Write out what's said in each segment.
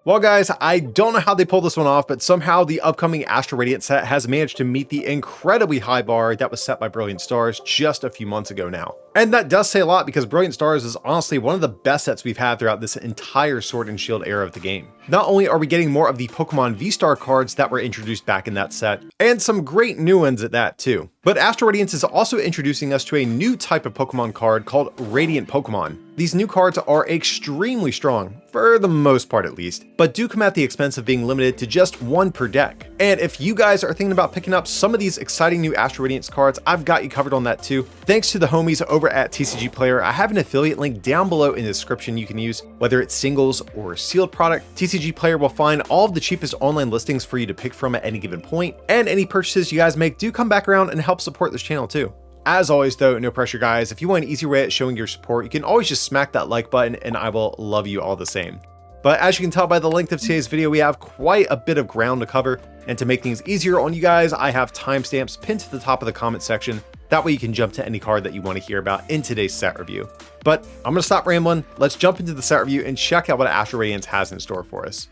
Well guys, I don't know how they pulled this one off, but somehow the upcoming Astral Radiance set has managed to meet the incredibly high bar that was set by Brilliant Stars just a few months ago now. And that does say a lot because Brilliant Stars is honestly one of the best sets we've had throughout this entire Sword and Shield era of the game. Not only are we getting more of the Pokemon VSTAR cards that were introduced back in that set, and some great new ones at that too, but Astral Radiance is also introducing us to a new type of Pokemon card called Radiant Pokemon. These new cards are extremely strong, for the most part at least, but do come at the expense of being limited to just one per deck. And if you guys are thinking about picking up some of these exciting new Astral Radiance cards, I've got you covered on that too. Thanks to the homies over at TCG Player, I have an affiliate link down below in the description you can use, whether it's singles or sealed product. TCG Player will find all of the cheapest online listings for you to pick from at any given point, and any purchases you guys make do come back around and help support this channel too. As always though, no pressure guys, if you want an easy way at showing your support, you can always just smack that like button and I will love you all the same. But as you can tell by the length of today's video, we have quite a bit of ground to cover, and to make things easier on you guys, I have timestamps pinned to the top of the comment section. That way you can jump to any card that you want to hear about in today's set review. But I'm going to stop rambling, let's jump into the set review and check out what Astral Radiance has in store for us.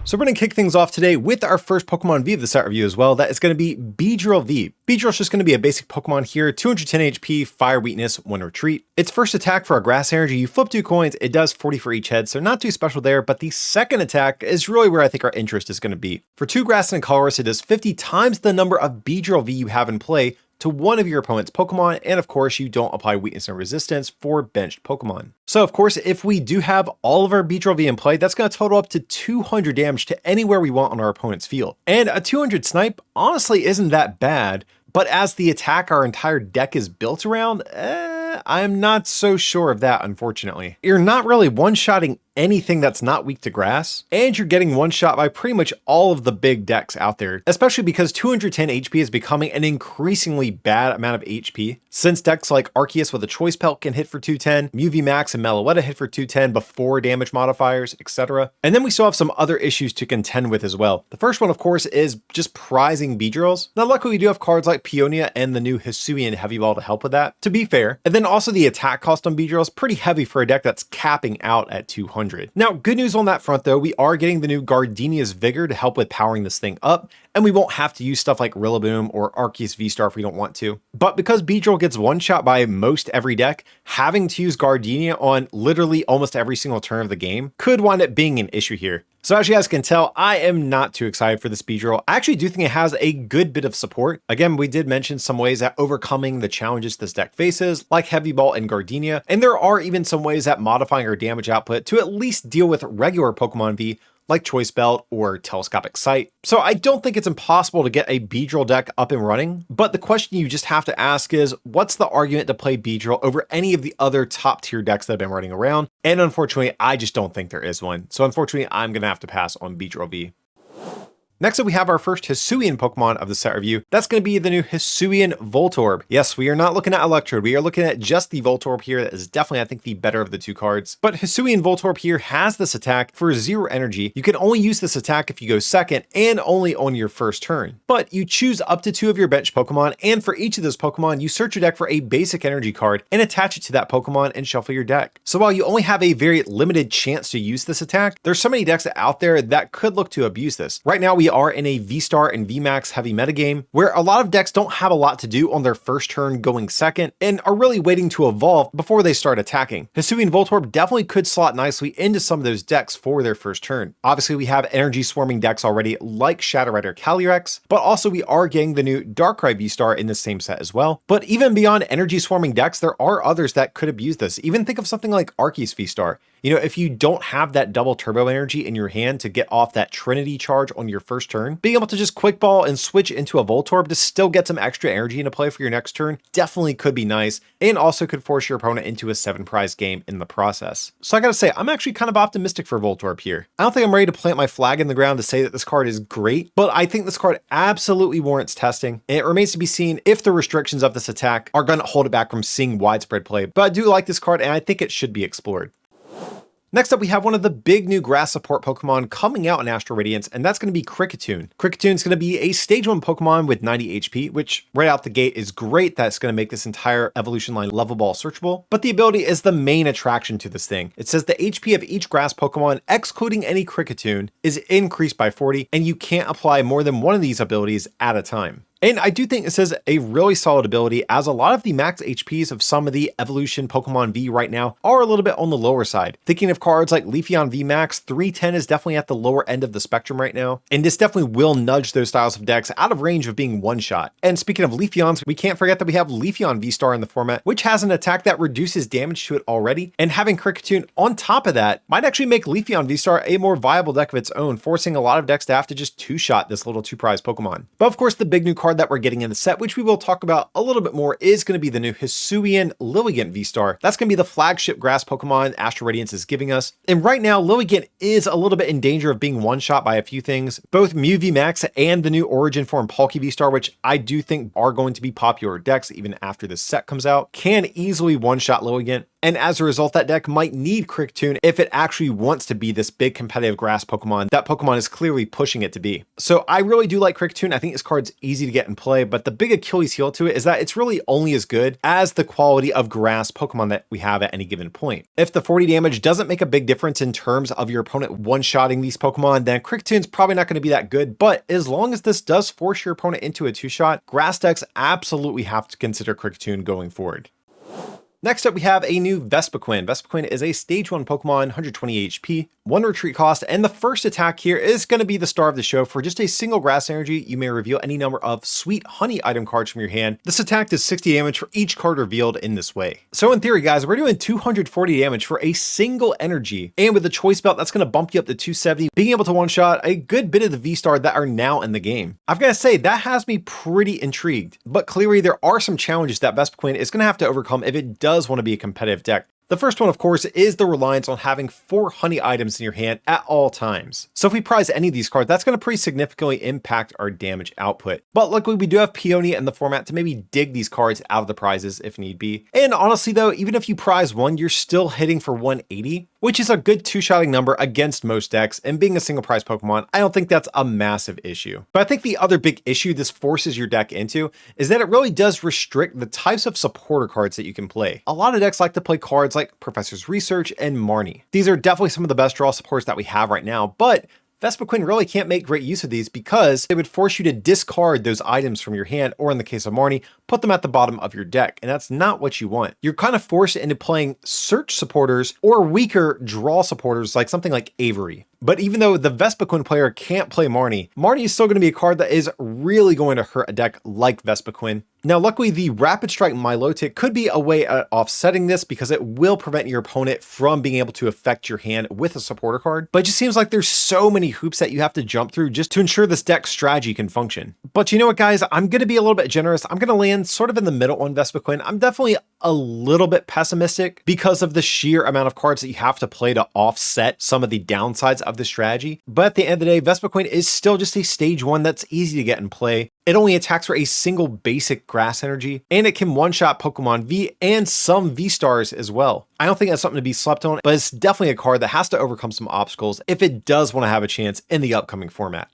So we're going to kick things off today with our first Pokemon V of the set review as well. That is going to be Beedrill V. Beedrill is just going to be a basic Pokemon here, 210 HP, Fire Weakness, 1 Retreat. Its first attack for a Grass Energy, you flip 2 coins, it does 40 for each head, so not too special there, but the second attack is really where I think our interest is going to be. For 2 Grass and a Colorless, it does 50 times the number of Beedrill V you have in play to one of your opponent's Pokemon, and of course you don't apply weakness and resistance for benched Pokemon. So of course, if we do have all of our Beedrill V in play, that's going to total up to 200 damage to anywhere we want on our opponent's field. And a 200 snipe honestly isn't that bad, but as the attack our entire deck is built around, I'm not so sure of that, unfortunately. You're not really one-shotting anything that's not weak to grass, and you're getting one shot by pretty much all of the big decks out there, especially because 210 HP is becoming an increasingly bad amount of HP, since decks like Arceus with a Choice Pelt can hit for 210, UV Max and Meloetta hit for 210 before damage modifiers, etc. And then we still have some other issues to contend with as well. The first one, of course, is just prizing Beedrills. Now, luckily we do have cards like Peonia and the new Hisuian Heavy Ball to help with that, to be fair. And then also the attack cost on Beedrill is pretty heavy for a deck that's capping out at 200. Now, good news on that front though, we are getting the new Gardenia's Vigor to help with powering this thing up, and we won't have to use stuff like Rillaboom or Arceus VSTAR if we don't want to. But because Beedrill gets one shot by most every deck, having to use Gardenia on literally almost every single turn of the game could wind up being an issue here. So as you guys can tell, I am not too excited for this Beedrill. I actually do think it has a good bit of support. Again, we did mention some ways at overcoming the challenges this deck faces, like Heavy Ball and Gardenia, and there are even some ways at modifying our damage output to at least deal with regular Pokemon V, like Choice Belt or Telescopic Sight. So I don't think it's impossible to get a Beedrill deck up and running, but the question you just have to ask is, what's the argument to play Beedrill over any of the other top tier decks that have been running around? And unfortunately, I just don't think there is one. So unfortunately, I'm gonna have to pass on Beedrill V. Next up, we have our first Hisuian Pokemon of the set review. That's going to be the new Hisuian Voltorb. Yes, we are not looking at Electrode. We are looking at just the Voltorb here. That is definitely, I think, the better of the two cards. But Hisuian Voltorb here has this attack for 0 energy. You can only use this attack if you go second and only on your first turn. But you choose up to 2 of your bench Pokemon, and for each of those Pokemon, you search your deck for a basic energy card and attach it to that Pokemon and shuffle your deck. So while you only have a very limited chance to use this attack, there's so many decks out there that could look to abuse this. Right now, we are in a VSTAR and VMAX heavy metagame where a lot of decks don't have a lot to do on their first turn going second and are really waiting to evolve before they start attacking. Hisuian Voltorb definitely could slot nicely into some of those decks for their first turn. Obviously, we have energy swarming decks already like Shadow Rider Calyrex, but also we are getting the new Darkrai VSTAR in the same set as well. But even beyond energy swarming decks, there are others that could abuse this. Even think of something like Arceus VSTAR. You know, if you don't have that double turbo energy in your hand to get off that Trinity charge on your first turn, being able to just quick ball and switch into a Voltorb to still get some extra energy into play for your next turn definitely could be nice, and also could force your opponent into a 7 prize game in the process. So I gotta say, I'm actually kind of optimistic for Voltorb here. I don't think I'm ready to plant my flag in the ground to say that this card is great, but I think this card absolutely warrants testing, and it remains to be seen if the restrictions of this attack are going to hold it back from seeing widespread play. But I do like this card, and I think it should be explored. Next up, we have one of the big new grass support Pokemon coming out in Astral Radiance, and that's going to be Kricketune. Kricketune is going to be a Stage 1 Pokemon with 90 HP, which right out the gate is great. That's going to make this entire evolution line level ball searchable, but the ability is the main attraction to this thing. It says the HP of each grass Pokemon, excluding any Kricketune, is increased by 40, and you can't apply more than one of these abilities at a time. And I do think this is a really solid ability, as a lot of the max HPs of some of the Evolution Pokemon V right now are a little bit on the lower side. Thinking of cards like Leafeon V Max, 310 is definitely at the lower end of the spectrum right now, and this definitely will nudge those styles of decks out of range of being one-shot. And speaking of Leafeons, we can't forget that we have Leafeon VSTAR in the format, which has an attack that reduces damage to it already, and having Kricketune on top of that might actually make Leafeon VSTAR a more viable deck of its own, forcing a lot of decks to have to just two-shot this little two-prize Pokemon. But of course, the big new card that we're getting in the set, which we will talk about a little bit more, is going to be the new Hisuian Lilligant VSTAR. That's going to be the flagship grass Pokemon Astral Radiance is giving us. And right now, Lilligant is a little bit in danger of being one-shot by a few things. Both Mew VMAX and the new Origin Forme Palkia VSTAR, which I do think are going to be popular decks even after this set comes out, can easily one-shot Lilligant. And as a result, that deck might need Kricketune if it actually wants to be this big competitive grass Pokemon that Pokemon is clearly pushing it to be. So I really do like Kricketune. I think this card's easy to get in play, but the big Achilles heel to it is that it's really only as good as the quality of grass Pokemon that we have at any given point. If the 40 damage doesn't make a big difference in terms of your opponent one-shotting these Pokemon, then Kricketune probably not going to be that good, but as long as this does force your opponent into a two-shot, grass decks absolutely have to consider Kricketune going forward. Next up, we have a new Vespiquen. Vespiquen is a Stage 1 Pokemon, 120 HP, 1 retreat cost, and the first attack here is going to be the star of the show. For just a single grass energy, you may reveal any number of sweet honey item cards from your hand. This attack does 60 damage for each card revealed in this way. So in theory, guys, we're doing 240 damage for a single energy, and with the choice belt, that's going to bump you up to 270, being able to one-shot a good bit of the V-Star that are now in the game. I've got to say, that has me pretty intrigued, but clearly there are some challenges that Vespiquen is going to have to overcome if it does want to be a competitive deck. The first one, of course, is the reliance on having 4 honey items in your hand at all times. So if we prize any of these cards, that's going to pretty significantly impact our damage output. But luckily, we do have Peony in the format to maybe dig these cards out of the prizes if need be. And honestly, though, even if you prize one, you're still hitting for 180, which is a good two-shotting number against most decks, and being a single prize Pokemon, I don't think that's a massive issue. But I think the other big issue this forces your deck into is that it really does restrict the types of supporter cards that you can play. A lot of decks like to play cards like Professor's Research and Marnie. These are definitely some of the best draw supports that we have right now, but Vespiquen really can't make great use of these because it would force you to discard those items from your hand, or in the case of Marnie, put them at the bottom of your deck, and that's not what you want. You're kind of forced into playing search supporters or weaker draw supporters like something like Avery. But even though the Vespiquen player can't play Marnie, Marnie is still going to be a card that is really going to hurt a deck like Vespiquen. Now, luckily, the Rapid Strike Milotic could be a way at offsetting this because it will prevent your opponent from being able to affect your hand with a supporter card. But it just seems like there's so many hoops that you have to jump through just to ensure this deck strategy can function. But you know what, guys? I'm going to be a little bit generous. I'm going to land sort of in the middle on Vespiquen. I'm definitely a little bit pessimistic because of the sheer amount of cards that you have to play to offset some of the downsides of the strategy. But at the end of the day, Vespiquen is still just a Stage 1 that's easy to get in play. It only attacks for a single basic grass energy, and it can one-shot Pokemon V and some V-Stars as well. I don't think that's something to be slept on, but it's definitely a card that has to overcome some obstacles if it does want to have a chance in the upcoming format.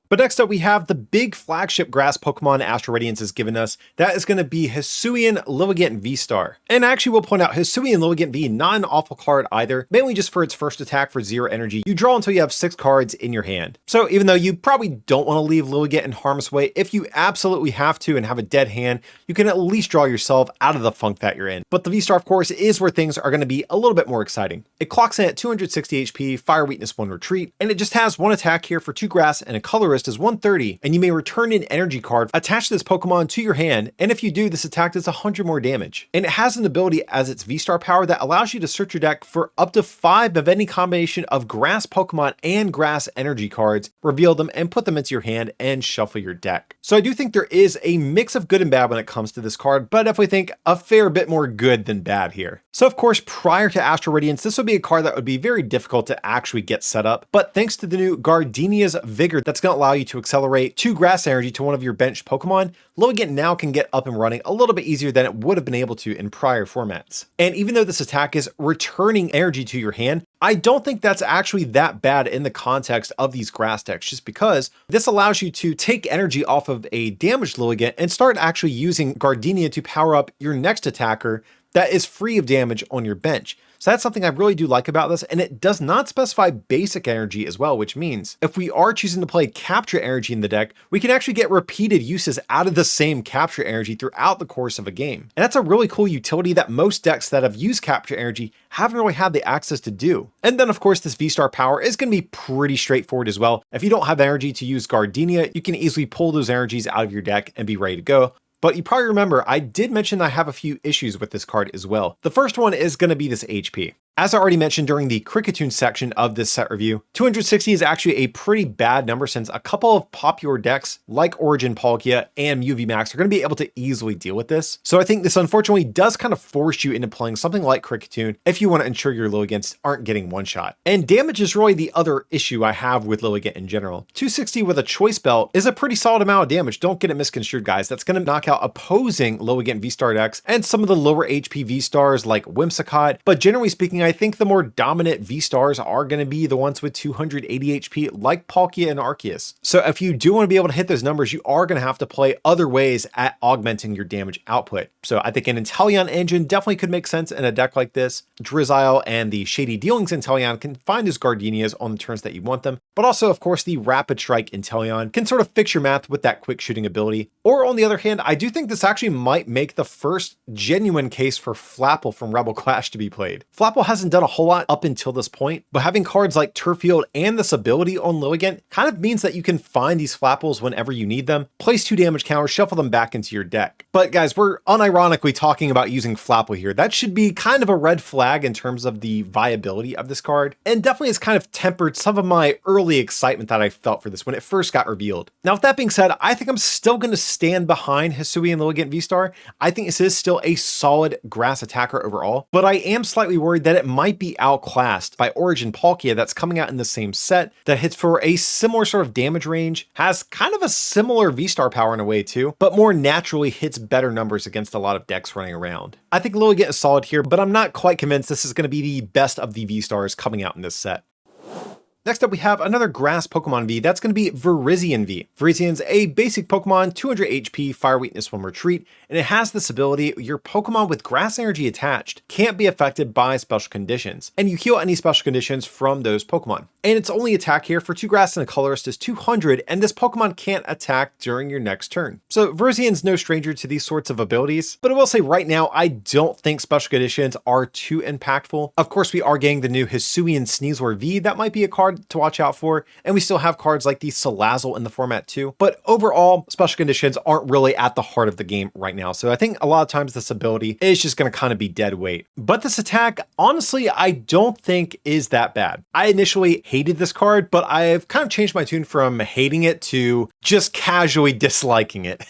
But next up, we have the big flagship grass Pokemon Astral Radiance has given us. That is going to be Hisuian Lilligant VSTAR. And actually, we'll point out Hisuian Lilligant V, not an awful card either, mainly just for its first attack for 0 energy. You draw until you have 6 cards in your hand. So even though you probably don't want to leave Lilligant in harm's way, if you absolutely have to and have a dead hand, you can at least draw yourself out of the funk that you're in. But the VSTAR, of course, is where things are going to be a little bit more exciting. It clocks in at 260 HP, Fire Weakness 1 Retreat, and it just has 1 attack here for 2 grass and a colorist is 130, and you may return an energy card attached to this Pokemon to your hand, and if you do, this attack does 100 more damage. And it has an ability as its V-Star power that allows you to search your deck for up to 5 of any combination of grass Pokemon and grass energy cards, reveal them and put them into your hand and shuffle your deck. So I do think there is a mix of good and bad when it comes to this card, but I definitely think a fair bit more good than bad here. So of course, prior to Astral Radiance, this would be a card that would be very difficult to actually get set up, but thanks to the new Gardenia's Vigor, that's going to allow you to accelerate 2 grass energy to one of your bench Pokemon, Lowigan now can get up and running a little bit easier than it would have been able to in prior formats. And even though this attack is returning energy to your hand, I don't think that's actually that bad in the context of these grass decks, just because this allows you to take energy off of a damaged Lowigan and start actually using Gardenia to power up your next attacker that is free of damage on your bench. So that's something I really do like about this, and it does not specify basic energy as well, which means if we are choosing to play capture energy in the deck, we can actually get repeated uses out of the same capture energy throughout the course of a game. And that's a really cool utility that most decks that have used capture energy haven't really had the access to do. And then of course, this V-Star power is going to be pretty straightforward as well. If you don't have energy to use Gardenia, you can easily pull those energies out of your deck and be ready to go. But you probably remember, I did mention I have a few issues with this card as well. The first one is going to be this HP. As I already mentioned during the Cricketune section of this set review, 260 is actually a pretty bad number since a couple of popular decks like Origin Palkia and UV Max are going to be able to easily deal with this. So I think this unfortunately does kind of force you into playing something like Cricketune if you want to ensure your Lilligants aren't getting one shot. And damage is really the other issue I have with Lilligant in general. 260 with a Choice Belt is a pretty solid amount of damage. Don't get it misconstrued, guys. That's going to knock out opposing Lilligant V-Star decks and some of the lower HP V-Stars like Whimsicott. But generally speaking, I think the more dominant V-Stars are going to be the ones with 280 HP like Palkia and Arceus. So if you do want to be able to hit those numbers, you are going to have to play other ways at augmenting your damage output. So I think an Inteleon engine definitely could make sense in a deck like this. Drizzile and the Shady Dealings Inteleon can find his Gardenias on the turns that you want them. But also, of course, the Rapid Strike Inteleon can sort of fix your math with that quick shooting ability. Or on the other hand, I do think this actually might make the first genuine case for Flapple from Rebel Clash to be played. Flapple hasn't done a whole lot up until this point, but having cards like Turffield and this ability on Lilligant kind of means that you can find these Flapples whenever you need them, place 2 damage counters, shuffle them back into your deck. But guys, we're unironically talking about using Flapple here. That should be kind of a red flag in terms of the viability of this card, and definitely has kind of tempered some of my early excitement that I felt for this when it first got revealed. Now, with that being said, I think I'm still going to stand behind Hisuian Lilligant V-Star. I think this is still a solid grass attacker overall, but I am slightly worried that it might be outclassed by Origin Palkia that's coming out in the same set that hits for a similar sort of damage range, has kind of a similar V-Star power in a way too, but more naturally hits better numbers against a lot of decks running around. I think Lilligant is solid here, but I'm not quite convinced this is going to be the best of the V-Stars coming out in this set. Next up, we have another grass Pokemon V. That's going to be Virizion V. Virizian's a basic Pokemon, 200 HP, Fire Weakness 1 Retreat, and it has this ability: your Pokemon with grass energy attached can't be affected by special conditions, and you heal any special conditions from those Pokemon. And its only attack here for 2 grass and a colorist is 200, and this Pokemon can't attack during your next turn. So Virizian's no stranger to these sorts of abilities, but I will say right now, I don't think special conditions are too impactful. Of course, we are getting the new Hisuian Sneasler V. That might be a card to watch out for, and we still have cards like the Salazzle in the format too, but overall special conditions aren't really at the heart of the game right now, so I think a lot of times this ability is just going to kind of be dead weight. But this attack, honestly, I don't think is that bad. I initially hated this card, but I've kind of changed my tune from hating it to just casually disliking it.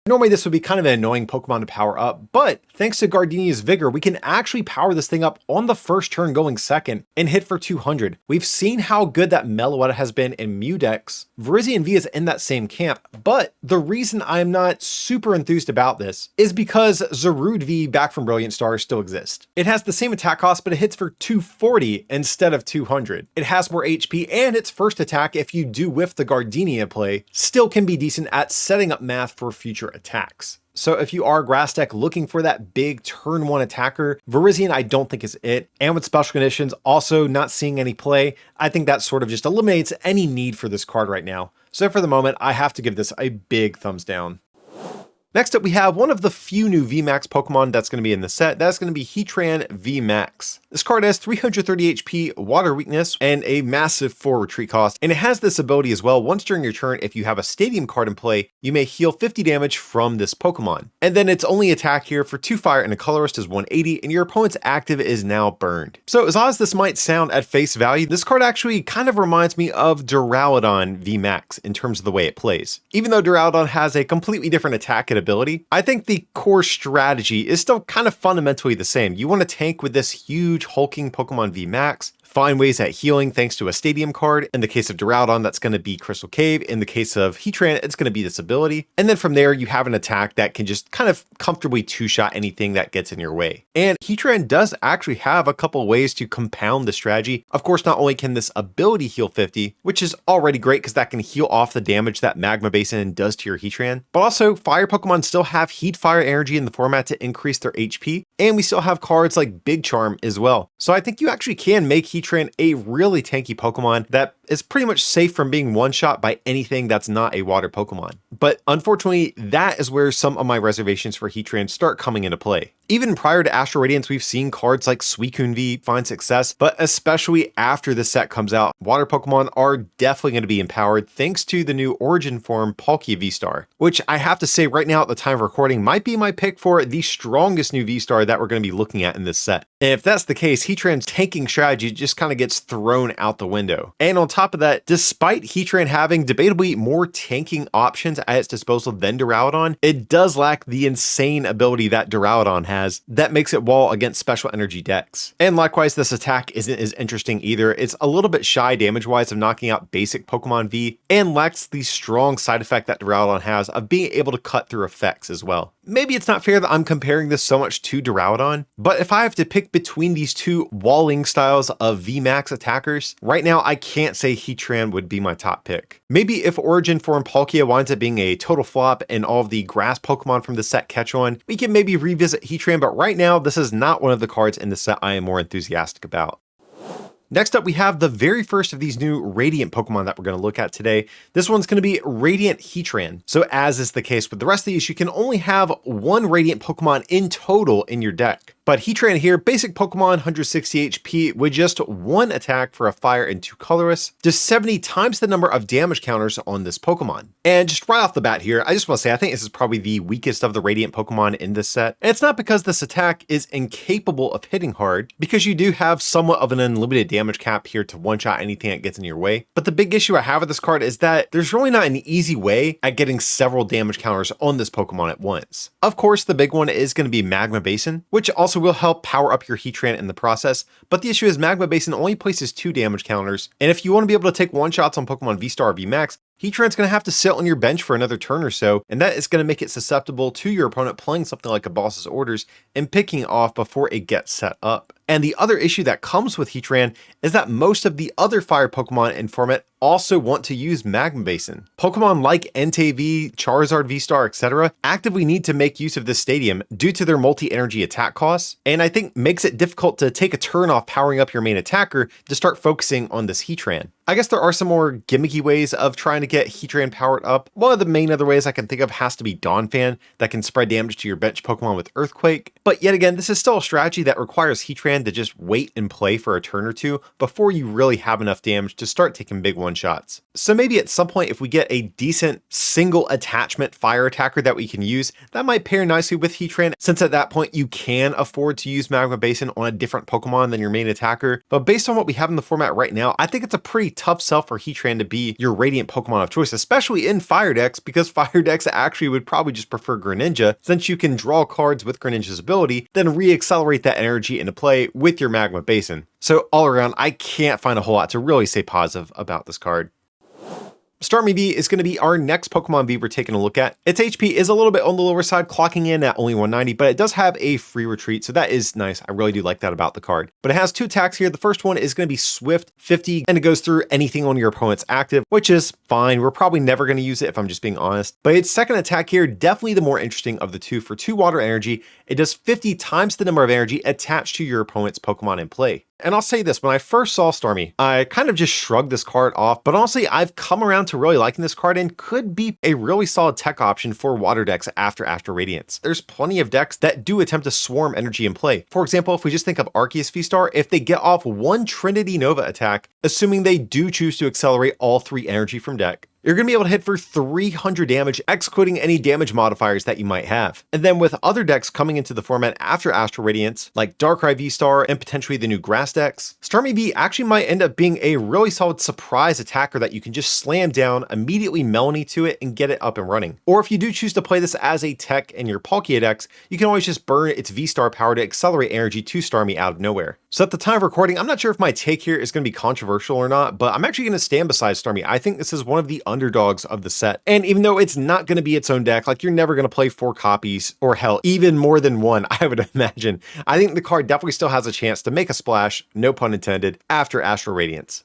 Normally this would be kind of an annoying Pokemon to power up, but thanks to Gardenia's Vigor, we can actually power this thing up on the first turn going second and hit for 200. We've seen how good that Meloetta has been in Mew decks. Virizion V is in that same camp, but the reason I'm not super enthused about this is because Zarude V back from Brilliant Stars still exists. It has the same attack cost, but it hits for 240 instead of 200. It has more HP, and its first attack, if you do whiff the Gardenia play, still can be decent at setting up math for future attacks. So if you are a grass deck looking for that big turn 1 attacker, Virizion I don't think is it. And with special conditions also not seeing any play, I think that sort of just eliminates any need for this card right now. So for the moment, I have to give this a big thumbs down. Next up, we have one of the few new VMAX Pokemon that's going to be in the set. That's going to be Heatran VMAX. This card has 330 HP, Water Weakness, and a massive 4 retreat cost. And it has this ability as well. Once during your turn, if you have a Stadium card in play, you may heal 50 damage from this Pokemon. And then its only attack here for 2 fire and a colorist is 180, and your opponent's active is now burned. So as odd as this might sound at face value, this card actually kind of reminds me of Duraludon VMAX in terms of the way it plays. Even though Duraludon has a completely different attack capability, ability, I think the core strategy is still kind of fundamentally the same. You want to tank with this huge hulking Pokemon VMAX, find ways at healing thanks to a stadium card. In the case of Duraludon, that's going to be Crystal Cave. In the case of Heatran, it's going to be this ability. And then from there, you have an attack that can just kind of comfortably two-shot anything that gets in your way. And Heatran does actually have a couple ways to compound the strategy. Of course, not only can this ability heal 50, which is already great because that can heal off the damage that Magma Basin does to your Heatran, but also Fire Pokemon still have Heat Fire energy in the format to increase their HP. And we still have cards like Big Charm as well. So I think you actually can make Heatran a really tanky Pokemon that is pretty much safe from being one-shot by anything that's not a water Pokemon. But unfortunately, that is where some of my reservations for Heatran start coming into play. Even prior to Astral Radiance, we've seen cards like Suicune V find success, but especially after this set comes out, water Pokemon are definitely going to be empowered thanks to the new Origin Forme Palkia VSTAR, which I have to say right now at the time of recording might be my pick for the strongest new VSTAR that we're going to be looking at in this set. And if that's the case, Heatran's tanking strategy just kind of gets thrown out the window. And on top of that, despite Heatran having debatably more tanking options at its disposal than Duraludon, it does lack the insane ability that Duraludon has that makes it wall against special energy decks. And likewise, this attack isn't as interesting either. It's a little bit shy damage-wise of knocking out basic Pokemon V and lacks the strong side effect that Duraludon has of being able to cut through effects as well. Maybe it's not fair that I'm comparing this so much to Duraludon, but if I have to pick between these two walling styles of VMAX attackers, right now I can't say Heatran would be my top pick. Maybe if Origin Forme Palkia winds up being a total flop and all of the grass Pokemon from the set catch on, we can maybe revisit Heatran, but right now this is not one of the cards in the set I am more enthusiastic about. Next up, we have the very first of these new Radiant Pokemon that we're going to look at today. This one's going to be Radiant Heatran. So as is the case with the rest of these, you can only have one Radiant Pokemon in total in your deck. But Heatran here, basic Pokemon, 160 HP with just one attack for a fire and 2 colorless, just 70 times the number of damage counters on this Pokemon. And just right off the bat here, I just want to say I think this is probably the weakest of the Radiant Pokemon in this set. And it's not because this attack is incapable of hitting hard, because you do have somewhat of an unlimited damage cap here to one-shot anything that gets in your way. But the big issue I have with this card is that there's really not an easy way at getting several damage counters on this Pokemon at once. Of course, the big one is going to be Magma Basin, which also will help power up your Heatran in the process, but the issue is Magma Basin only places 2 damage counters, and if you want to be able to take one-shots on Pokemon VSTAR or VMAX, Heatran's going to have to sit on your bench for another turn or so, and that is going to make it susceptible to your opponent playing something like a Boss's Orders and picking it off before it gets set up. And the other issue that comes with Heatran is that most of the other fire Pokemon in format also want to use Magma Basin. Pokemon like Entei, Charizard VSTAR, etc. actively need to make use of this stadium due to their multi-energy attack costs, and I think makes it difficult to take a turn off powering up your main attacker to start focusing on this Heatran. I guess there are some more gimmicky ways of trying to get Heatran powered up. One of the main other ways I can think of has to be Donphan that can spread damage to your bench Pokemon with Earthquake. But yet again, this is still a strategy that requires Heatran to just wait and play for a turn or two before you really have enough damage to start taking big one-shots. So maybe at some point if we get a decent single attachment fire attacker that we can use, that might pair nicely with Heatran, since at that point you can afford to use Magma Basin on a different Pokemon than your main attacker. But based on what we have in the format right now, I think it's a pretty tough sell for Heatran to be your Radiant Pokemon of choice, especially in Fire decks, because Fire decks actually would probably just prefer Greninja, since you can draw cards with Greninja's ability, then re-accelerate that energy into play with your Magma Basin. So all around, I can't find a whole lot to really say positive about this card. Starmie V is going to be our next Pokemon V we're taking a look at. Its HP is a little bit on the lower side, clocking in at only 190, but it does have a free retreat, so that is nice. I really do like that about the card. But it has 2 attacks here. The first one is going to be Swift 50, and it goes through anything on your opponent's active, which is fine. We're probably never going to use it if I'm just being honest. But its second attack here, definitely the more interesting of the two. For 2 water energy, it does 50 times the number of energy attached to your opponent's Pokemon in play. And I'll say this, when I first saw Starmie, I kind of just shrugged this card off, but honestly, I've come around to really liking this card and could be a really solid tech option for water decks after Astral Radiance. There's plenty of decks that do attempt to swarm energy in play. For example, if we just think of Arceus VSTAR, if they get off one Trinity Nova attack, assuming they do choose to accelerate all 3 energy from deck, you're going to be able to hit for 300 damage, excluding any damage modifiers that you might have. And then with other decks coming into the format after Astral Radiance, like Darkrai VSTAR and potentially the new Grass decks, Starmie V actually might end up being a really solid surprise attacker that you can just slam down, immediately Melanie to it, and get it up and running. Or if you do choose to play this as a tech in your Palkia decks, you can always just burn its VSTAR power to accelerate energy to Starmie out of nowhere. So at the time of recording, I'm not sure if my take here is going to be controversial or not, but I'm actually going to stand beside Starmie. I think this is one of the underdogs of the set. And even though it's not going to be its own deck, like you're never going to play 4 copies, or hell, even more than 1, I would imagine, I think the card definitely still has a chance to make a splash, no pun intended, after Astral Radiance.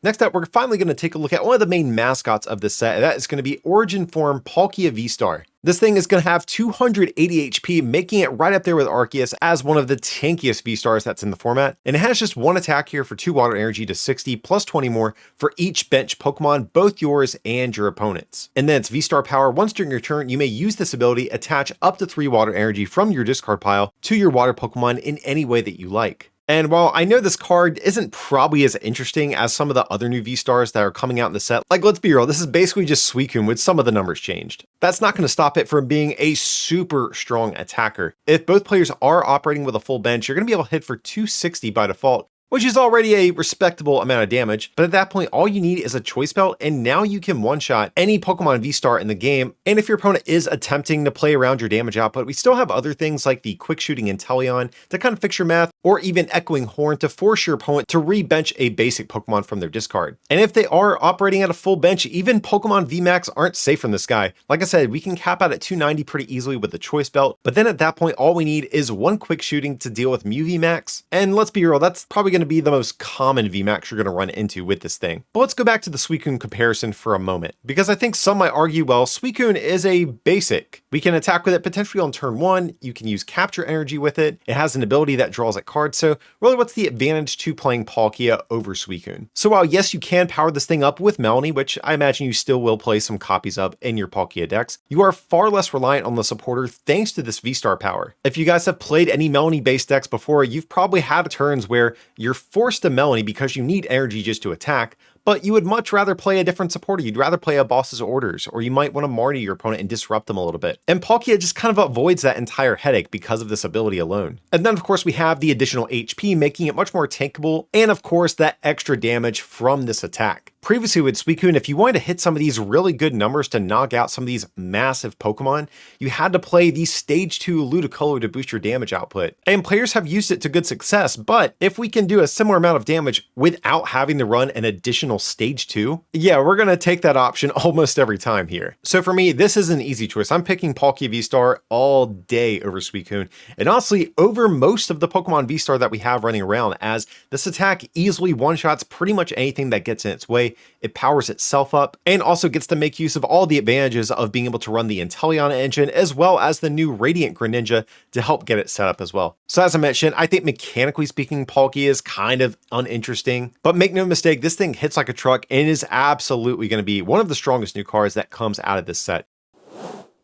Next up, we're finally going to take a look at one of the main mascots of this set, and that is going to be Origin Forme Palkia VSTAR. This thing is going to have 280 HP, making it right up there with Arceus as one of the tankiest V-Stars that's in the format. And it has just 1 attack here for 2 water energy to 60, plus 20 more for each bench Pokemon, both yours and your opponent's. And then its V-Star power, once during your turn, you may use this ability, attach up to 3 water energy from your discard pile to your water Pokemon in any way that you like. And while I know this card isn't probably as interesting as some of the other new V-Stars that are coming out in the set, like let's be real, this is basically just Suicune with some of the numbers changed. That's not going to stop it from being a super strong attacker. If both players are operating with a full bench, you're going to be able to hit for 260 by default, which is already a respectable amount of damage, but at that point, all you need is a choice belt, and now you can one-shot any Pokemon V-Star in the game. And if your opponent is attempting to play around your damage output, we still have other things like the Quick Shooting Inteleon to kind of fix your math, or even Echoing Horn to force your opponent to re-bench a basic Pokemon from their discard. And if they are operating at a full bench, even Pokemon VMAX aren't safe from this guy. Like I said, we can cap out at 290 pretty easily with the choice belt, but then at that point, all we need is 1 Quick Shooting to deal with Mew VMAX. And let's be real, that's probably going to be the most common VMAX you're going to run into with this thing. But let's go back to the Suicune comparison for a moment, because I think some might argue, well, Suicune is a basic. We can attack with it potentially on turn 1, you can use capture energy with it, it has an ability that draws at cards, so really what's the advantage to playing Palkia over Suicune? So while yes, you can power this thing up with Melanie, which I imagine you still will play some copies of in your Palkia decks, you are far less reliant on the supporter thanks to this V-Star power. If you guys have played any Melanie based decks before, you've probably had turns where you're forced to Melanie because you need energy just to attack, but you would much rather play a different supporter. You'd rather play a boss's orders, or you might want to Marty your opponent and disrupt them a little bit. And Palkia just kind of avoids that entire headache because of this ability alone. And then of course we have the additional HP, making it much more tankable, and of course that extra damage from this attack. Previously with Suicune, if you wanted to hit some of these really good numbers to knock out some of these massive Pokemon, you had to play the Stage 2 Ludicolo to boost your damage output. And players have used it to good success, but if we can do a similar amount of damage without having to run an additional Stage 2, yeah, we're going to take that option almost every time here. So for me, this is an easy choice. I'm picking Palkia V-Star all day over Suicune, and honestly, over most of the Pokemon V-Star that we have running around, as this attack easily one-shots pretty much anything that gets in its way. It powers itself up, and also gets to make use of all the advantages of being able to run the Inteleon engine, as well as the new Radiant Greninja to help get it set up as well. So as I mentioned, I think mechanically speaking, Palkia is kind of uninteresting, but make no mistake, this thing hits like a truck and is absolutely going to be one of the strongest new cards that comes out of this set.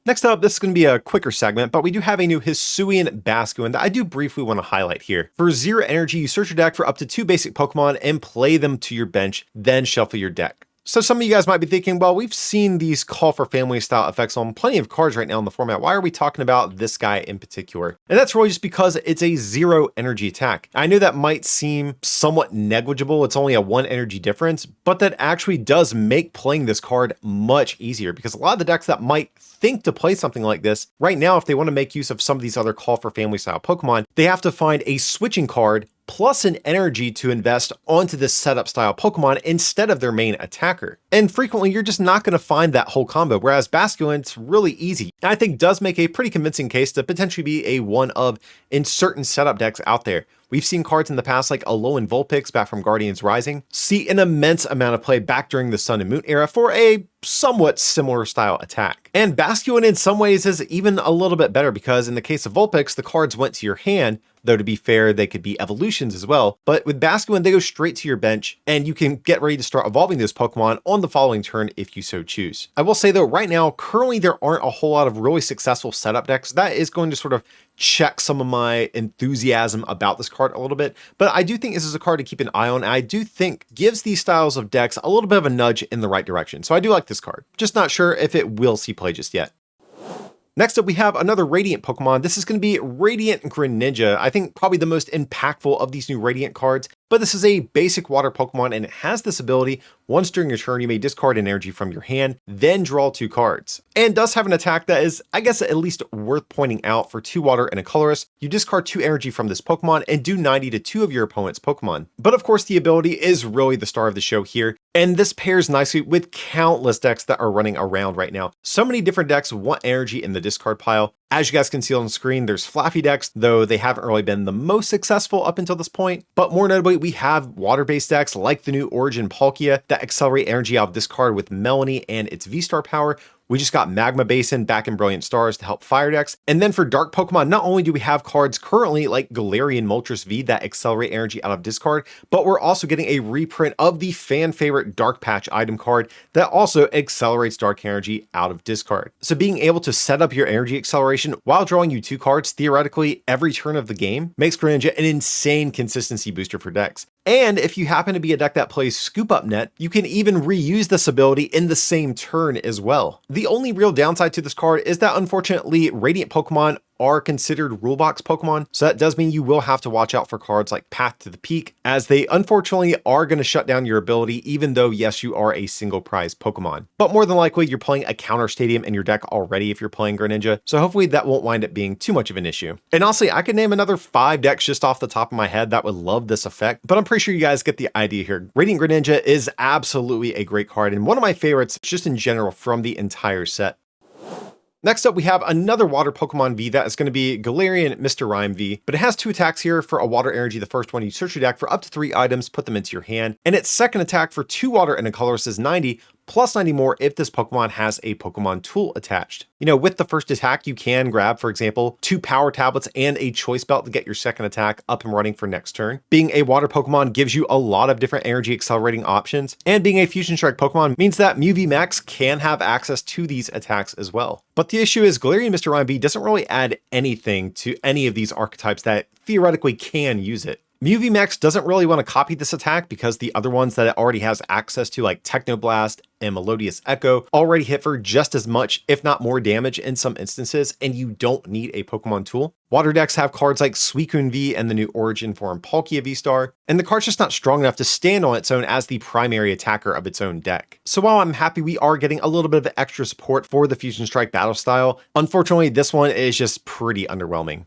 Next up, this is going to be a quicker segment, but we do have a new Hisuian Basculin that I do briefly want to highlight here. For 0 energy, you search your deck for up to 2 basic Pokemon and play them to your bench, then shuffle your deck. So some of you guys might be thinking, well, we've seen these call for family style effects on plenty of cards right now in the format. Why are we talking about this guy in particular? And that's really just because it's a 0 energy attack. I know that might seem somewhat negligible. It's only a 1 energy difference, but that actually does make playing this card much easier, because a lot of the decks that might think to play something like this right now, if they want to make use of some of these other call for family style Pokemon, they have to find a switching card plus an energy to invest onto this setup style Pokemon instead of their main attacker. And frequently you're just not going to find that whole combo, whereas Basculin, it's really easy. And I think does make a pretty convincing case to potentially be a one of in certain setup decks out there. We've seen cards in the past like Alolan Vulpix back from Guardians Rising see an immense amount of play back during the Sun and Moon era for a somewhat similar style attack. And Basculin in some ways is even a little bit better, because in the case of Vulpix, the cards went to your hand, though to be fair, they could be evolutions as well. But with Basculin, they go straight to your bench, and you can get ready to start evolving those Pokemon on the following turn if you so choose. I will say though, right now, currently there aren't a whole lot of really successful setup decks. That is going to sort of check some of my enthusiasm about this card a little bit, but I do think this is a card to keep an eye on. I do think gives these styles of decks a little bit of a nudge in the right direction. So I do like this card. Just not sure if it will see play just yet. Next up, we have another Radiant Pokemon. This is going to be Radiant Greninja. I think probably the most impactful of these new Radiant cards, but this is a basic water Pokemon and it has this ability. Once during your turn, you may discard an energy from your hand, then draw 2 cards. And does have an attack that is, I guess, at least worth pointing out. For 2 water and a colorless, you discard 2 energy from this Pokemon and do 90 to 2 of your opponent's Pokemon. But of course, the ability is really the star of the show here. And this pairs nicely with countless decks that are running around right now. So many different decks want energy in the discard pile. As you guys can see on the screen, there's fluffy decks, though they haven't really been the most successful up until this point. But more notably, we have water-based decks like the new Origin Palkia that accelerate energy out of discard with Melanie and its V-Star power. We just got Magma Basin back in Brilliant Stars to help fire decks. And then for Dark Pokemon, not only do we have cards currently like Galarian Moltres V that accelerate energy out of discard, but we're also getting a reprint of the fan favorite Dark Patch item card that also accelerates dark energy out of discard. So being able to set up your energy acceleration while drawing you 2 cards theoretically every turn of the game makes Greninja an insane consistency booster for decks. And if you happen to be a deck that plays Scoop Up Net, you can even reuse this ability in the same turn as well. The only real downside to this card is that unfortunately Radiant Pokemon are considered rulebox Pokemon, so that does mean you will have to watch out for cards like Path to the Peak, as they unfortunately are going to shut down your ability, even though yes, you are a single prize Pokemon. But more than likely, you're playing a counter stadium in your deck already if you're playing Greninja, so hopefully that won't wind up being too much of an issue. And honestly, I could name another 5 decks just off the top of my head that would love this effect, but I'm pretty sure you guys get the idea here. Radiant Greninja is absolutely a great card and one of my favorites just in general from the entire set. Next up, we have another water Pokemon V that is going to be Galarian Mr. Rime V, but it has 2 attacks here. For a water energy, the first one, you search your deck for up to 3 items, put them into your hand, and its second attack for 2 water and a colorless is 90, plus 90 more if this Pokemon has a Pokemon tool attached. You know, with the first attack, you can grab, for example, 2 power tablets and a choice belt to get your second attack up and running for next turn. Being a water Pokemon gives you a lot of different energy accelerating options, and being a Fusion Strike Pokemon means that Mew VMAX can have access to these attacks as well. But the issue is Galarian Mr. Rime V doesn't really add anything to any of these archetypes that theoretically can use it. Mew VMAX doesn't really want to copy this attack because the other ones that it already has access to, like Technoblast and Melodious Echo, already hit for just as much, if not more damage in some instances, and you don't need a Pokemon tool. Water decks have cards like Suicune V and the new Origin Forme Palkia VSTAR, and the card's just not strong enough to stand on its own as the primary attacker of its own deck. So while I'm happy we are getting a little bit of extra support for the Fusion Strike battle style, unfortunately this one is just pretty underwhelming.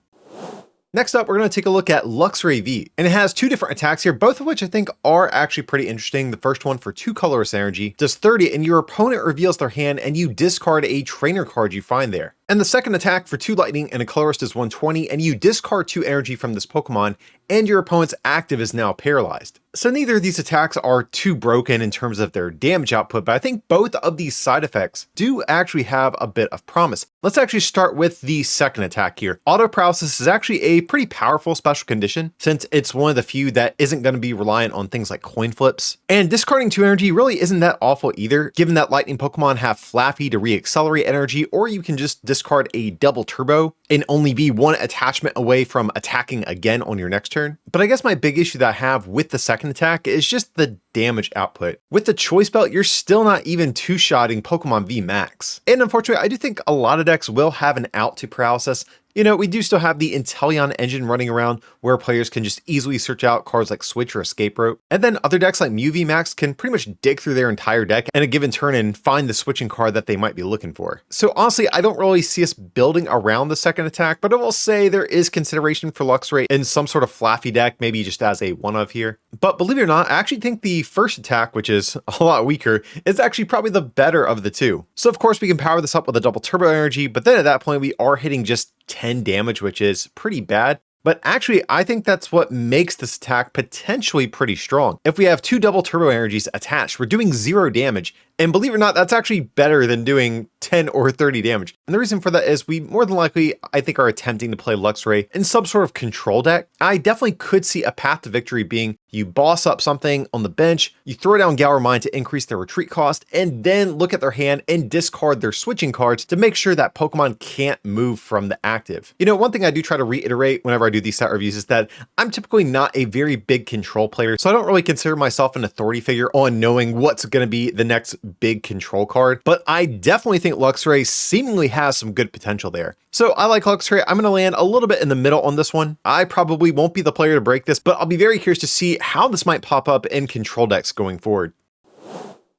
Next up, we're going to take a look at Luxray V, and it has 2 different attacks here, both of which I think are actually pretty interesting. The first one for 2 colorless energy does 30, and your opponent reveals their hand and you discard a trainer card you find there. And the second attack for 2 lightning and a colorless does 120, and you discard 2 energy from this Pokemon, and your opponent's active is now paralyzed. So neither of these attacks are too broken in terms of their damage output, but I think both of these side effects do actually have a bit of promise. Let's actually start with the second attack here. Auto Paralysis is actually a pretty powerful special condition, since it's one of the few that isn't going to be reliant on things like coin flips. And discarding 2 energy really isn't that awful either, given that lightning Pokemon have Flaffy to re-accelerate energy, or you can just discard a double turbo and only be 1 attachment away from attacking again on your next turn. But I guess my big issue that I have with the second attack is just the damage output. With the choice belt, you're still not even 2-shotting Pokemon V Max. And unfortunately, I do think a lot of decks will have an out to paralysis. You know, we do still have the Inteleon engine running around where players can just easily search out cards like Switch or Escape Rope. And then other decks like Mew VMAX can pretty much dig through their entire deck in a given turn and find the switching card that they might be looking for. So honestly, I don't really see us building around the second attack, but I will say there is consideration for Luxray in some sort of flaffy deck, maybe just as a one-of here. But believe it or not, I actually think the first attack, which is a lot weaker, is actually probably the better of the 2. So of course we can power this up with a double turbo energy, but then at that point we are hitting just 10 damage, which is pretty bad. But actually, I think that's what makes this attack potentially pretty strong. If we have 2 double turbo energies attached, we're doing 0 damage. And believe it or not, that's actually better than doing 10 or 30 damage. And the reason for that is we more than likely, I think, are attempting to play Luxray in some sort of control deck. I definitely could see a path to victory being you boss up something on the bench, you throw down Galar Mine to increase their retreat cost, and then look at their hand and discard their switching cards to make sure that Pokemon can't move from the active. You know, one thing I do try to reiterate whenever I do these set reviews is that I'm typically not a very big control player, so I don't really consider myself an authority figure on knowing what's going to be the next big control card, but I definitely think Luxray seemingly has some good potential there. So I like Luxray. I'm going to land a little bit in the middle on this one. I probably won't be the player to break this, but I'll be very curious to see how this might pop up in control decks going forward.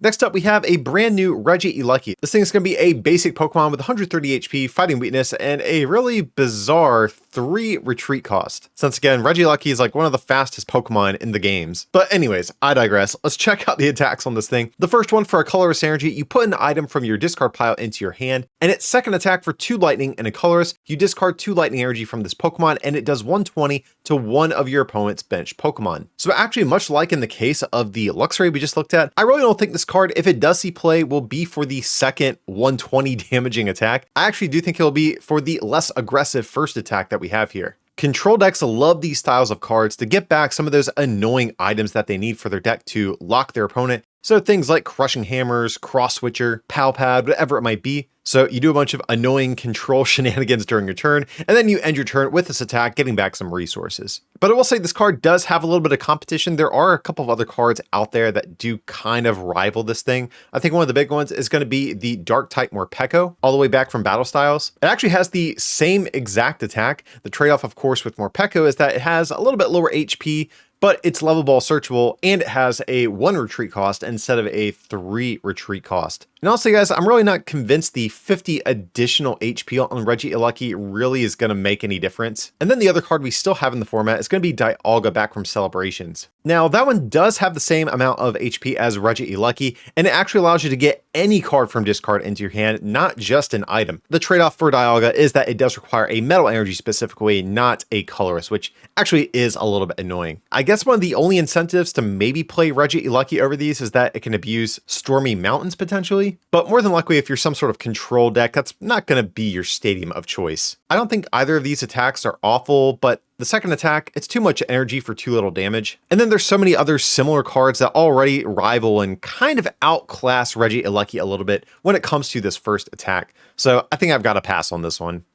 Next up, we have a brand new Regieleki. This thing is going to be a basic Pokemon with 130 HP, fighting weakness, and a really bizarre 3 retreat cost. Since again, Regieleki is like one of the fastest Pokemon in the games. But anyways, I digress. Let's check out the attacks on this thing. The first one, for a colorless energy, you put an item from your discard pile into your hand, and its second attack, for 2 lightning and a colorless, you discard 2 lightning energy from this Pokemon, and it does 120 to one of your opponent's bench Pokemon. So actually, much like in the case of the Luxray we just looked at, I really don't think this card, if it does see play, will be for the second 120 damaging attack. I actually do think it'll be for the less aggressive first attack that we have here. Control decks love these styles of cards to get back some of those annoying items that they need for their deck to lock their opponent. So things like Crushing Hammers, Cross Switcher, Pal Pad, whatever it might be. So you do a bunch of annoying control shenanigans during your turn, and then you end your turn with this attack, getting back some resources. But I will say this card does have a little bit of competition. There are a couple of other cards out there that do kind of rival this thing. I think one of the big ones is going to be the Dark-type Morpeko, all the way back from Battle Styles. It actually has the same exact attack. The trade-off, of course, with Morpeko is that it has a little bit lower HP, but it's level ball searchable, and it has a 1 retreat cost instead of a 3 retreat cost. And also, guys, I'm really not convinced the 50 additional HP on Regieleki really is going to make any difference. And then the other card we still have in the format is going to be Dialga, back from Celebrations. Now, that one does have the same amount of HP as Regieleki, and it actually allows you to get any card from discard into your hand, not just an item. The trade-off for Dialga is that it does require a metal energy specifically, not a colorless, which actually is a little bit annoying. I guess one of the only incentives to maybe play Regieleki over these is that it can abuse Stormy Mountains potentially, but more than likely if you're some sort of control deck, that's not going to be your stadium of choice. I don't think either of these attacks are awful, but the second attack, it's too much energy for too little damage. And then there's so many other similar cards that already rival and kind of outclass Regieleki a little bit when it comes to this first attack. So I think I've got to pass on this one.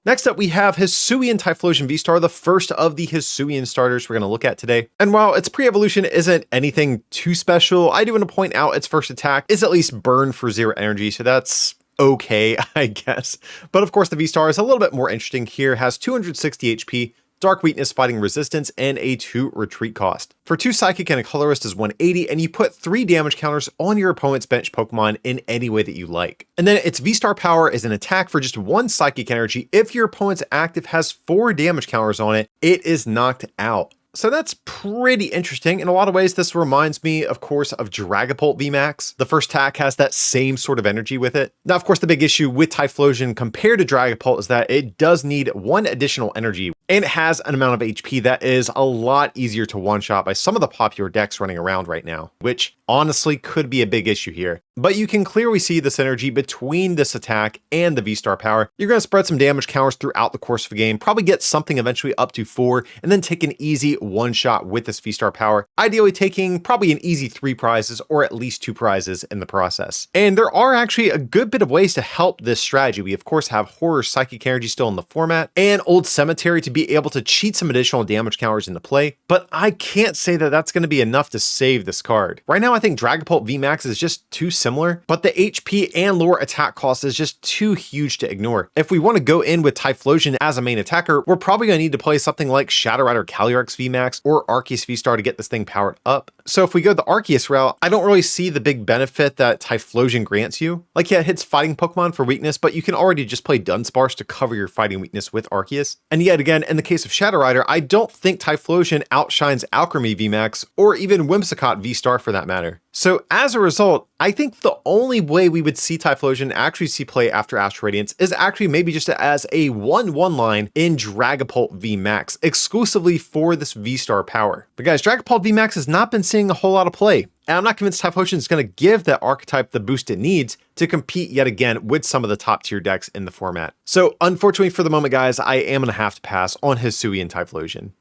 Next up, we have Hisuian Typhlosion VSTAR, the first of the Hisuian starters we're going to look at today. And while its pre-evolution isn't anything too special, I do want to point out its first attack is at least burn for 0 energy, so that's okay, I guess. But of course, the VSTAR is a little bit more interesting here, has 260 HP, Dark Weakness, Fighting Resistance, and a 2 retreat cost. For 2 Psychic and a Colorist is 180, and you put 3 damage counters on your opponent's bench Pokemon in any way that you like. And then its VSTAR power is an attack for just 1 Psychic energy. If your opponent's active has 4 damage counters on it, it is knocked out. So that's pretty interesting. In a lot of ways, this reminds me, of course, of Dragapult VMAX. The first attack has that same sort of energy with it. Now, of course, the big issue with Typhlosion compared to Dragapult is that it does need 1 additional energy, and it has an amount of HP that is a lot easier to one-shot by some of the popular decks running around right now, which honestly could be a big issue here. But you can clearly see the synergy between this attack and the VSTAR power. You're going to spread some damage counters throughout the course of a game, probably get something eventually up to 4, and then take an easy one-shot with this VSTAR power, ideally taking probably an easy 3 prizes or at least 2 prizes in the process. And there are actually a good bit of ways to help this strategy. We of course have Horror Psychic Energy still in the format, and Old Cemetery to be able to cheat some additional damage counters into play, but I can't say that that's going to be enough to save this card. Right now I think Dragapult VMAX is just too similar, but the HP and lower attack cost is just too huge to ignore. If we want to go in with Typhlosion as a main attacker, we're probably going to need to play something like Shadow Rider Calyrex VMAX or Arceus VSTAR to get this thing powered up. So if we go the Arceus route, I don't really see the big benefit that Typhlosion grants you. Like, yeah, it hits fighting Pokemon for weakness, but you can already just play Dunsparce to cover your fighting weakness with Arceus. And yet again, in the case of Shadow Rider, I don't think Typhlosion outshines Alchemy VMAX or even Whimsicott VSTAR for that matter. So as a result, I think the only way we would see Typhlosion actually see play after Astral Radiance is actually maybe just as a 1/1 line in Dragapult VMAX, exclusively for this V-Star power. But guys, Dragapult VMAX has not been seeing a whole lot of play, and I'm not convinced Typhlosion is going to give that archetype the boost it needs to compete yet again with some of the top tier decks in the format. So unfortunately for the moment, guys, I am going to have to pass on Hisuian Typhlosion.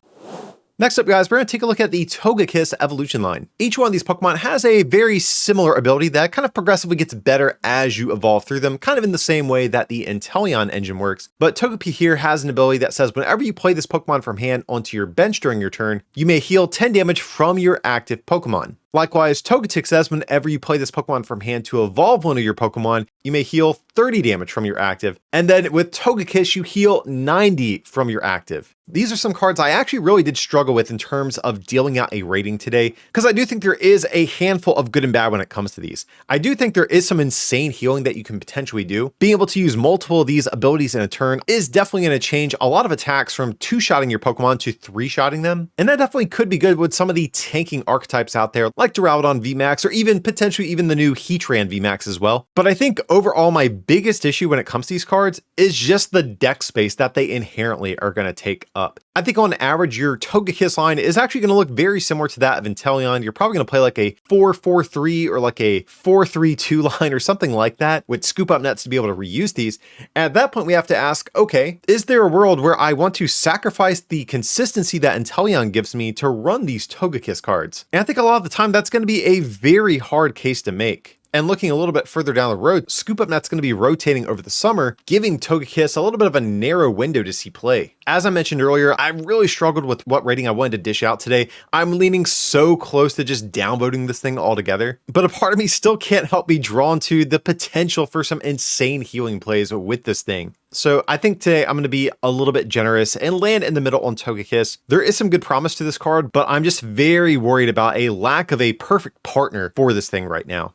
Next up, guys, we're going to take a look at the Togekiss evolution line. Each one of these Pokemon has a very similar ability that kind of progressively gets better as you evolve through them, kind of in the same way that the Inteleon engine works. But Togepi here has an ability that says whenever you play this Pokemon from hand onto your bench during your turn, you may heal 10 damage from your active Pokemon. Likewise, Togetic says whenever you play this Pokemon from hand to evolve one of your Pokemon, you may heal 30 damage from your active. And then with Togekiss, you heal 90 from your active. These are some cards I actually really did struggle with in terms of dealing out a rating today, because I do think there is a handful of good and bad when it comes to these. I do think there is some insane healing that you can potentially do. Being able to use multiple of these abilities in a turn is definitely going to change a lot of attacks from 2-shotting your Pokemon to 3-shotting them. And that definitely could be good with some of the tanking archetypes out there, like Duraludon VMAX, or even potentially even the new Heatran VMAX as well. But I think overall my biggest issue when it comes to these cards is just the deck space that they inherently are going to take up. I think on average, your Togekiss line is actually going to look very similar to that of Inteleon. You're probably going to play like a 4-4-3 or like a 4-3-2 line or something like that with scoop up nets to be able to reuse these. At that point, we have to ask, okay, is there a world where I want to sacrifice the consistency that Inteleon gives me to run these Togekiss cards? And I think a lot of the time that's going to be a very hard case to make. And looking a little bit further down the road, Scoop Up Net's going to be rotating over the summer, giving Togekiss a little bit of a narrow window to see play. As I mentioned earlier, I really struggled with what rating I wanted to dish out today. I'm leaning so close to just downvoting this thing altogether, but a part of me still can't help be drawn to the potential for some insane healing plays with this thing. So I think today I'm going to be a little bit generous and land in the middle on Togekiss. There is some good promise to this card, but I'm just very worried about a lack of a perfect partner for this thing right now.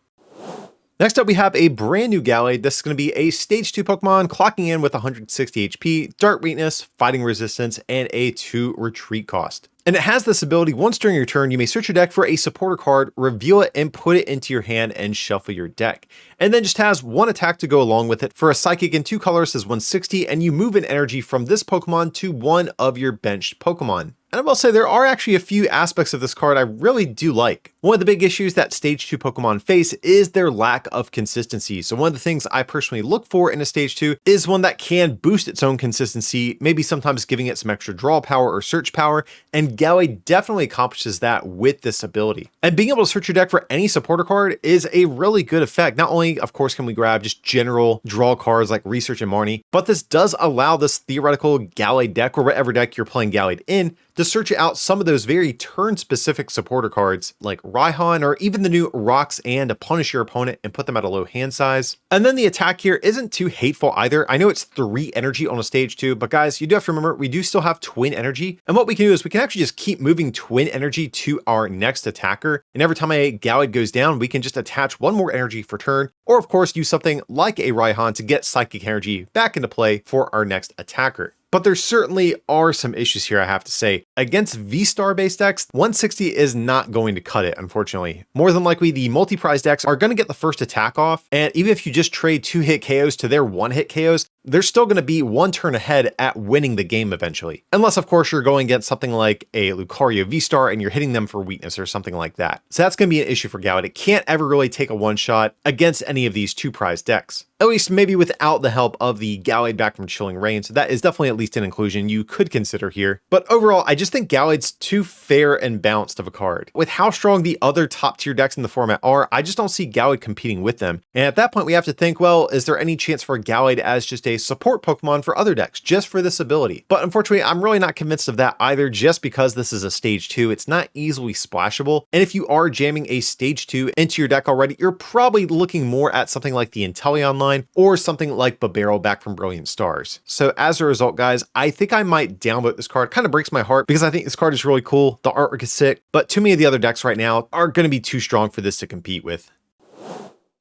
Next up, we have a brand new Gallade. This is going to be a Stage 2 Pokemon, clocking in with 160 HP, Dark Weakness, Fighting Resistance, and a 2 Retreat cost. And it has this ability, once during your turn, you may search your deck for a supporter card, reveal it, and put it into your hand and shuffle your deck. And then just has 1 attack to go along with it. For a Psychic and 2 colors is 160, and you move an energy from this Pokemon to one of your benched Pokemon. And I will say there are actually a few aspects of this card I really do like. One of the big issues that Stage 2 Pokemon face is their lack of consistency. So one of the things I personally look for in a Stage 2 is one that can boost its own consistency, maybe sometimes giving it some extra draw power or search power, and Gallade definitely accomplishes that with this ability. And being able to search your deck for any supporter card is a really good effect. Not only, of course, can we grab just general draw cards like Research and Marnie, but this does allow this theoretical Gallade deck, or whatever deck you're playing Gallade in, to search out some of those very turn-specific supporter cards like Raihan, or even the new Rocks and to punish your opponent and put them at a low hand size. And then the attack here isn't too hateful either. I know it's 3 energy on a Stage 2, but guys, you do have to remember, we do still have twin energy. And what we can do is we can actually just keep moving twin energy to our next attacker. And every time a Gallade goes down, we can just attach 1 more energy for turn, or of course use something like a Raihan to get psychic energy back into play for our next attacker. But there certainly are some issues here, I have to say. Against V-Star based decks, 160 is not going to cut it, unfortunately. More than likely, the multi-prize decks are going to get the first attack off, and even if you just trade 2-hit KOs to their 1-hit KOs, they're still going to be 1 turn ahead at winning the game eventually. Unless, of course, you're going against something like a Lucario V-Star and you're hitting them for weakness or something like that. So that's going to be an issue for Gallade. It can't ever really take a one-shot against any of these 2-prize decks. At least maybe without the help of the Gallade back from Chilling Reign, so that is definitely at least an inclusion you could consider here. But overall, I just think Gallade's too fair and balanced of a card. With how strong the other top tier decks in the format are, I just don't see Gallade competing with them. And at that point, we have to think, well, is there any chance for Gallade as just a support Pokemon for other decks, just for this ability? But unfortunately, I'm really not convinced of that either, just because this is a Stage 2. It's not easily splashable. And if you are jamming a Stage 2 into your deck already, you're probably looking more at something like the Inteleon line, or something like Burrell back from Brilliant Stars. So as a result, guys, I think I might downvote this card. Kind of breaks my heart because I think this card is really cool. The artwork is sick, but too many of the other decks right now are going to be too strong for this to compete with.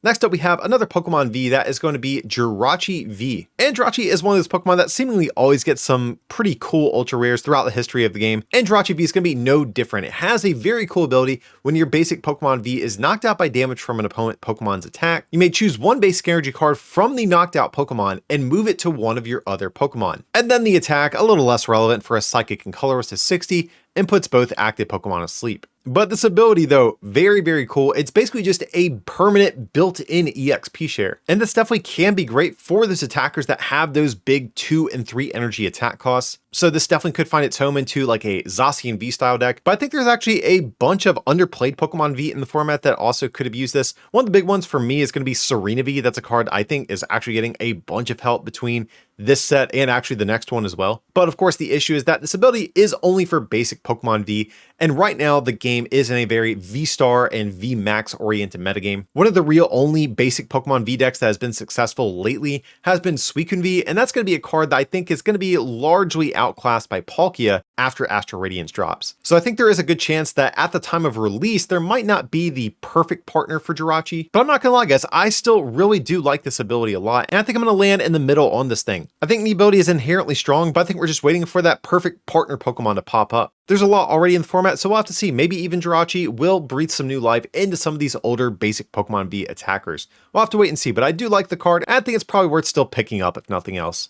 Next up, we have another Pokemon V that is going to be Jirachi V. And Jirachi is one of those Pokemon that seemingly always gets some pretty cool ultra rares throughout the history of the game. And Jirachi V is going to be no different. It has a very cool ability. When your basic Pokemon V is knocked out by damage from an opponent Pokemon's attack, you may choose one basic energy card from the knocked out Pokemon and move it to one of your other Pokemon. And then the attack, a little less relevant for a Psychic and Colorless, is 60 and puts both active Pokemon asleep. But this ability though, very, very cool. It's basically just a permanent built-in EXP share. And this definitely can be great for those attackers that have those big 2 and 3 energy attack costs. So this definitely could find its home into like a Zacian V style deck. But I think there's actually a bunch of underplayed Pokemon V in the format that also could have used this. One of the big ones for me is going to be Serena V. That's a card I think is actually getting a bunch of help between this set and actually the next one as well. But of course the issue is that this ability is only for basic Pokemon V, and right now the game is in a very V-Star and V-Max oriented metagame. One of the real only basic Pokemon V decks that has been successful lately has been Suicune V, and that's going to be a card that I think is going to be largely outclassed by Palkia after Astral Radiance drops. So I think there is a good chance that at the time of release there might not be the perfect partner for Jirachi, but I'm not gonna lie guys, I still really do like this ability a lot, and I think I'm gonna land in the middle on this thing. I think the ability is inherently strong, but I think we're just waiting for that perfect partner Pokemon to pop up. There's a lot already in the format, so we'll have to see. Maybe even Jirachi will breathe some new life into some of these older basic Pokemon V attackers. We'll have to wait and see, but I do like the card, and I think it's probably worth still picking up if nothing else.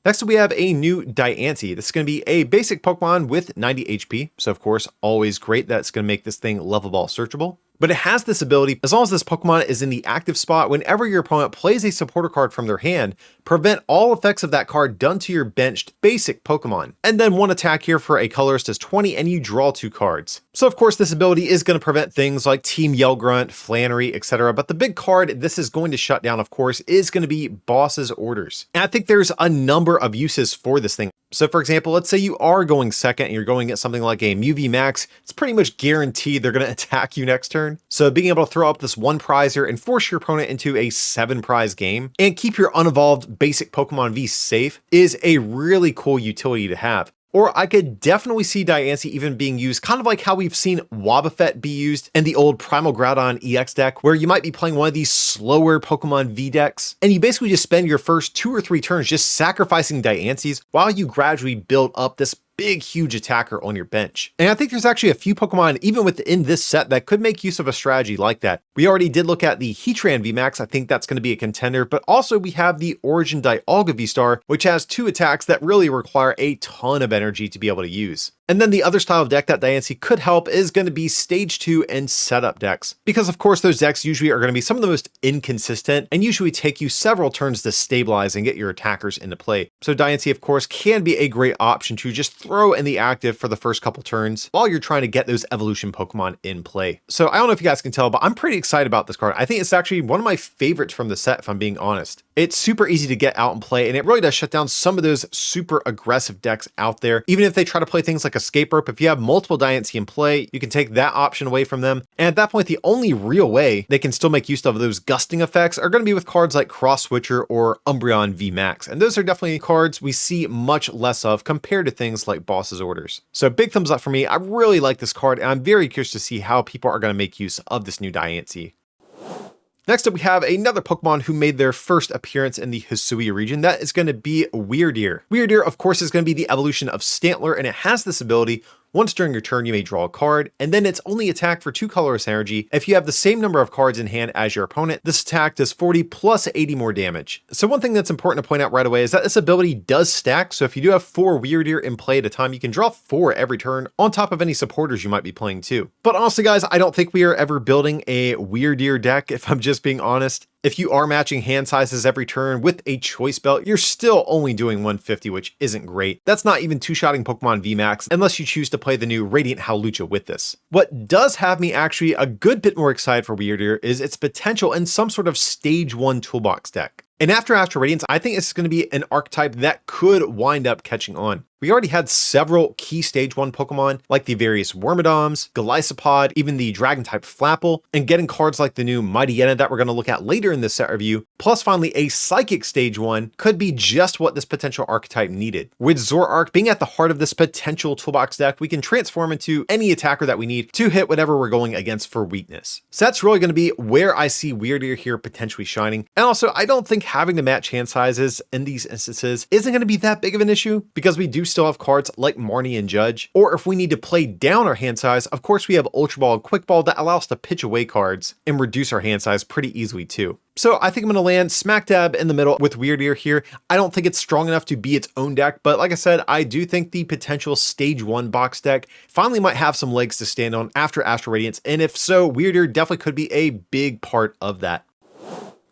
Next we have a new Diancie. This is going to be a basic Pokemon with 90 HP, so of course always great. That's going to make this thing level ball searchable. But it has this ability, as long as this Pokemon is in the active spot, whenever your opponent plays a supporter card from their hand, prevent all effects of that card done to your benched basic Pokemon. And then one attack here for a colorist is 20 and you draw 2 cards. So of course this ability is going to prevent things like Team Yell Grunt, Flannery, etc. But the big card this is going to shut down, of course, is going to be Boss's Orders. And I think there's a number of uses for this thing. So for example, let's say you are going second and you're going at something like a Mew V Max, it's pretty much guaranteed they're going to attack you next turn. So being able to throw up this 1 prizer and force your opponent into a 7 prize game and keep your unevolved basic Pokemon V safe is a really cool utility to have. Or I could definitely see Diancie even being used kind of like how we've seen Wobbuffet be used in the old Primal Groudon EX deck, where you might be playing one of these slower Pokemon V decks, and you basically just spend your first 2 or 3 turns just sacrificing Diancies while you gradually build up this big, huge attacker on your bench. And I think there's actually a few Pokemon, even within this set, that could make use of a strategy like that. We already did look at the Heatran VMAX. I think that's going to be a contender, but also we have the Origin Dialga VSTAR, which has 2 attacks that really require a ton of energy to be able to use. And then the other style of deck that Diancie could help is going to be Stage 2 and Setup decks. Because of course those decks usually are going to be some of the most inconsistent and usually take you several turns to stabilize and get your attackers into play. So Diancie of course can be a great option to just throw in the active for the first couple turns while you're trying to get those evolution Pokemon in play. So I don't know if you guys can tell, but I'm pretty excited about this card. I think it's actually one of my favorites from the set, if I'm being honest. It's super easy to get out and play, and it really does shut down some of those super aggressive decks out there. Even if they try to play things like Escape Rope, if you have multiple Diancie in play, you can take that option away from them. And at that point, the only real way they can still make use of those gusting effects are going to be with cards like Cross Switcher or Umbreon VMAX. And those are definitely cards we see much less of compared to things like Boss's Orders. So big thumbs up for me. I really like this card, and I'm very curious to see how people are going to make use of this new Diancie. Next up, we have another Pokemon who made their first appearance in the Hisui region. That is going to be Weirdeer. Weirdeer, of course, is going to be the evolution of Stantler, and it has this ability. Once during your turn, you may draw a card, and then it's only attack for 2 colorless energy. If you have the same number of cards in hand as your opponent, this attack does 40 plus 80 more damage. So one thing that's important to point out right away is that this ability does stack. So if you do have 4 Weirdeer in play at a time, you can draw 4 every turn on top of any supporters you might be playing too. But honestly, guys, I don't think we are ever building a Weirdeer deck, if I'm just being honest. If you are matching hand sizes every turn with a choice belt, you're still only doing 150, which isn't great. That's not even two-shotting Pokemon VMAX unless you choose to play the new Radiant Howlucha with this. What does have me actually a good bit more excited for Weirdeer is its potential in some sort of Stage 1 toolbox deck. And after Astral Radiance, I think it's going to be an archetype that could wind up catching on. We already had several key stage 1 Pokemon, like the various Wormadoms, Golisopod, even the Dragon-type Flapple, and getting cards like the new Mightyena that we're going to look at later in this set review, plus finally a Psychic stage 1 could be just what this potential archetype needed. With Zoroark being at the heart of this potential toolbox deck, we can transform into any attacker that we need to hit whatever we're going against for weakness. So that's really going to be where I see Weirdeer here potentially shining. And also, I don't think having to match hand sizes in these instances isn't going to be that big of an issue, because we do still have cards like Marnie and Judge, or if we need to play down our hand size, of course we have Ultra Ball and Quick Ball that allow us to pitch away cards and reduce our hand size pretty easily too. So I think I'm going to land smack dab in the middle with Weirdeer here. I don't think it's strong enough to be its own deck, but like I said, I do think the potential stage 1 box deck finally might have some legs to stand on after Astral Radiance, and if so, Weirdeer definitely could be a big part of that.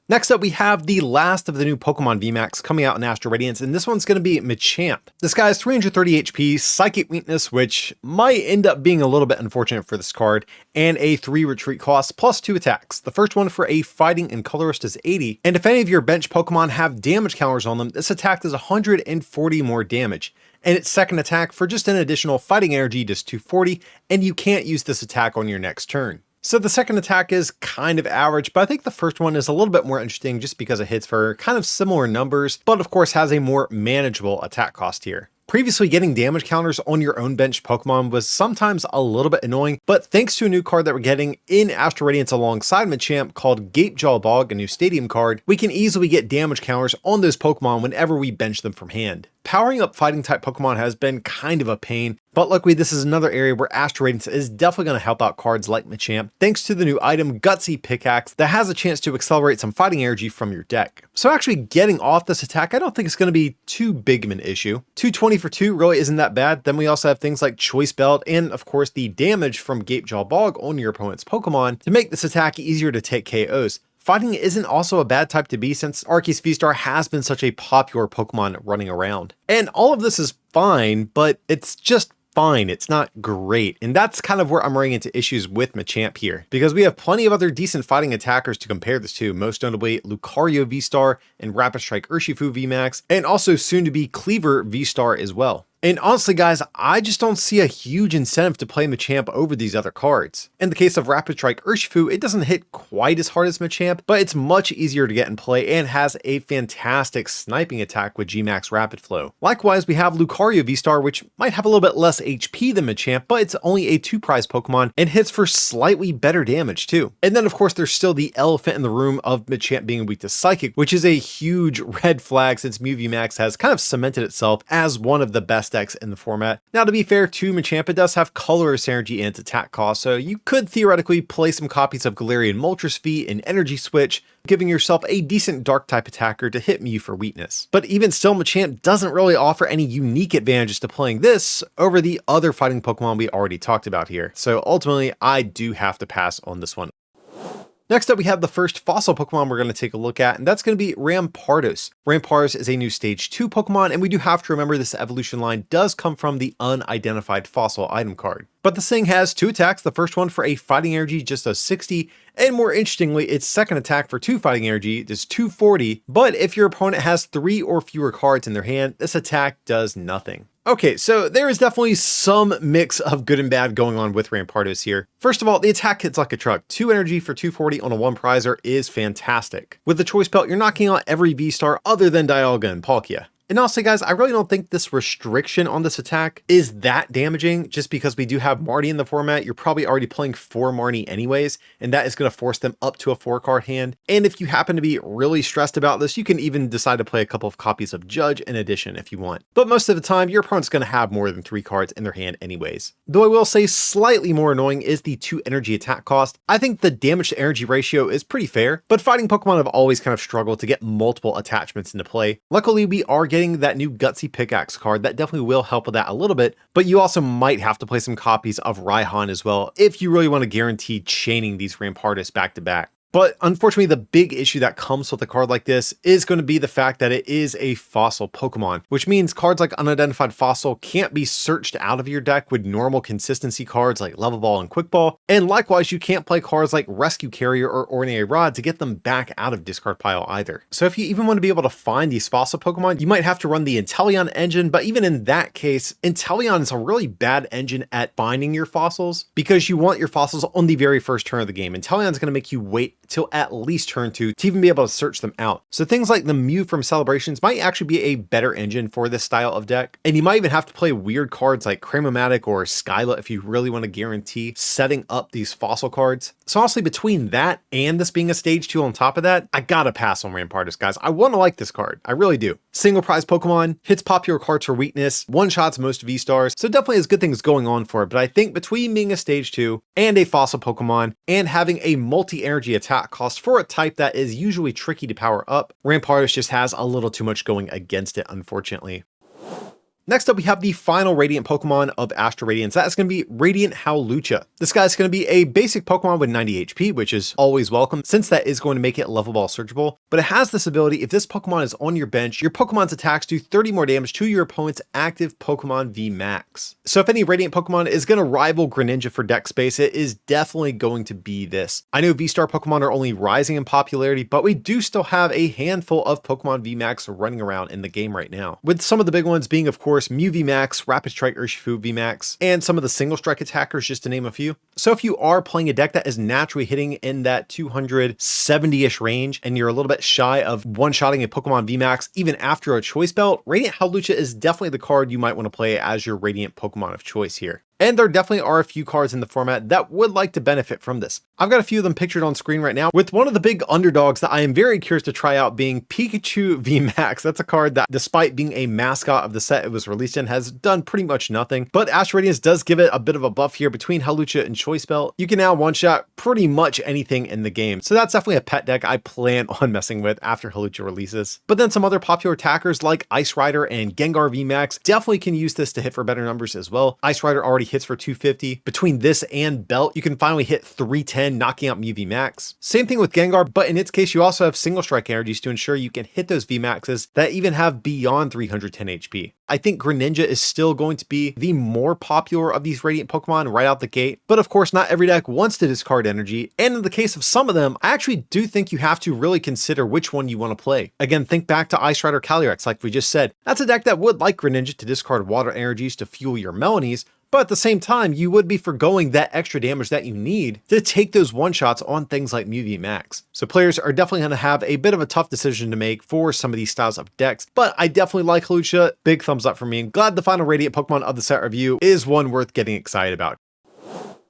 Next up, we have the last of the new Pokemon VMAX coming out in Astral Radiance, and this one's going to be Machamp. This guy has 330 HP, Psychic Weakness, which might end up being a little bit unfortunate for this card, and a 3 retreat cost plus 2 attacks. The first one for a Fighting and Colorless is 80, and if any of your bench Pokemon have damage counters on them, this attack does 140 more damage. And its second attack for just an additional Fighting Energy does 240, and you can't use this attack on your next turn. So the second attack is kind of average, but I think the first one is a little bit more interesting just because it hits for kind of similar numbers, but of course has a more manageable attack cost here. Previously, getting damage counters on your own bench Pokemon was sometimes a little bit annoying, but thanks to a new card that we're getting in Astral Radiance alongside Machamp called Gapejaw Bog, a new stadium card, we can easily get damage counters on those Pokemon whenever we bench them from hand. Powering up fighting type Pokemon has been kind of a pain, but luckily this is another area where Astral Radiance is definitely going to help out cards like Machamp, thanks to the new item Gutsy Pickaxe that has a chance to accelerate some fighting energy from your deck. So actually getting off this attack, I don't think it's going to be too big of an issue. 220 for 2 really isn't that bad. Then we also have things like Choice Belt and of course the damage from Gapejaw Bog on your opponent's Pokemon to make this attack easier to take KOs. Fighting isn't also a bad type to be since Arceus VSTAR has been such a popular Pokemon running around. And all of this is fine, but it's just fine. It's not great. And that's kind of where I'm running into issues with Machamp here, because we have plenty of other decent fighting attackers to compare this to, most notably Lucario VSTAR and Rapid Strike Urshifu VMAX, and also soon to be Cleaver VSTAR as well. And honestly guys, I just don't see a huge incentive to play Machamp over these other cards. In the case of Rapid Strike Urshifu, it doesn't hit quite as hard as Machamp, but it's much easier to get in play and has a fantastic sniping attack with Gmax Rapid Flow. Likewise, we have Lucario VSTAR, which might have a little bit less HP than Machamp, but it's only a 2-prize Pokemon and hits for slightly better damage too. And then of course there's still the elephant in the room of Machamp being weak to Psychic, which is a huge red flag since Mew VMAX has kind of cemented itself as one of the best decks in the format. Now to be fair to Machamp, it does have Colorless Energy and its attack cost, so you could theoretically play some copies of Galarian Moltres V and Energy Switch, giving yourself a decent dark type attacker to hit Mew for weakness. But even still, Machamp doesn't really offer any unique advantages to playing this over the other fighting Pokemon we already talked about here. So ultimately, I do have to pass on this one. Next up, we have the first fossil Pokemon we're going to take a look at, and that's going to be Rampardos. Rampardos is a new Stage 2 Pokemon, and we do have to remember this evolution line does come from the unidentified fossil item card. But this thing has 2 attacks, the first one for a fighting energy just does 60, and more interestingly, its second attack for 2 fighting energy does 240, but if your opponent has 3 or fewer cards in their hand, this attack does nothing. Okay, so there is definitely some mix of good and bad going on with Rampardos here. First of all, the attack hits like a truck. 2 energy for 240 on a 1-prizer is fantastic. With the Choice Belt, you're knocking out every V-Star other than Dialga and Palkia. And honestly guys, I really don't think this restriction on this attack is that damaging, just because we do have Marnie in the format. You're probably already playing 4 Marnie anyways, and that is going to force them up to a 4-card hand. And if you happen to be really stressed about this, you can even decide to play a couple of copies of Judge in addition if you want. But most of the time, your opponent's going to have more than 3 cards in their hand anyways. Though I will say slightly more annoying is the 2 energy attack cost. I think the damage to energy ratio is pretty fair, but fighting Pokemon have always kind of struggled to get multiple attachments into play. Luckily, we are getting that new Gutsy Pickaxe card that definitely will help with that a little bit, but you also might have to play some copies of Raihan as well if you really want to guarantee chaining these Rampardos back to back. But unfortunately, the big issue that comes with a card like this is going to be the fact that it is a fossil Pokemon, which means cards like Unidentified Fossil can't be searched out of your deck with normal consistency cards like Level Ball and Quick Ball, and likewise, you can't play cards like Rescue Carrier or Ordinary Rod to get them back out of discard pile either. So if you even want to be able to find these fossil Pokemon, you might have to run the Inteleon engine, but even in that case, Inteleon is a really bad engine at finding your fossils because you want your fossils on the very first turn of the game. Inteleon is going to make you wait till at least turn 2 to even be able to search them out. So things like the Mew from Celebrations might actually be a better engine for this style of deck. And you might even have to play weird cards like Cramomatic or Skyla if you really want to guarantee setting up these fossil cards. So honestly, between that and this being a stage 2 on top of that, I gotta pass on Rampardos, guys. I want to like this card. I really do. Single prize Pokemon, hits popular cards for weakness, one-shots most V-Stars, so definitely has good things going on for it. But I think between being a stage 2 and a fossil Pokemon and having a multi-energy attack cost for a type that is usually tricky to power up, Rampardos just has a little too much going against it, unfortunately. Next up, we have the final Radiant Pokemon of Astral Radiance. That's going to be Radiant Howlucha. This guy's going to be a basic Pokemon with 90 HP, which is always welcome since that is going to make it level ball searchable. But it has this ability, if this Pokemon is on your bench, your Pokemon's attacks do 30 more damage to your opponent's active Pokemon VMAX. So if any Radiant Pokemon is going to rival Greninja for deck space, it is definitely going to be this. I know V-Star Pokemon are only rising in popularity, but we do still have a handful of Pokemon VMAX running around in the game right now. With some of the big ones being, of course, Mew VMAX, Rapid Strike Urshifu VMAX, and some of the single strike attackers, just to name a few. So if you are playing a deck that is naturally hitting in that 270-ish range, and you're a little bit shy of one-shotting a Pokemon VMAX even after a choice belt, Radiant Howlucha is definitely the card you might want to play as your Radiant Pokemon of choice here. And there definitely are a few cards in the format that would like to benefit from this. I've got a few of them pictured on screen right now, with one of the big underdogs that I am very curious to try out being Pikachu VMAX. That's a card that, despite being a mascot of the set it was released in, has done pretty much nothing. But Astral Radiance does give it a bit of a buff here between Howlucha and Choice Belt. You can now one-shot pretty much anything in the game. So that's definitely a pet deck I plan on messing with after Howlucha releases. But then some other popular attackers like Ice Rider and Gengar VMAX definitely can use this to hit for better numbers as well. Ice Rider already hits for 250. Between this and Belt, you can finally hit 310, knocking out Mew VMAX. Same thing with Gengar, but in its case, you also have single strike energies to ensure you can hit those VMAXs that even have beyond 310 HP. I think Greninja is still going to be the more popular of these Radiant Pokemon right out the gate, but of course not every deck wants to discard energy, and in the case of some of them, I actually do think you have to really consider which one you want to play. Again, think back to Ice Rider Calyrex like we just said. That's a deck that would like Greninja to discard water energies to fuel your Melonies, but at the same time, you would be foregoing that extra damage that you need to take those one-shots on things like Mew VMAX. So players are definitely going to have a bit of a tough decision to make for some of these styles of decks, but I definitely like Howlucha. Big thumbs up for me, and glad the final Radiant Pokemon of the set review is one worth getting excited about.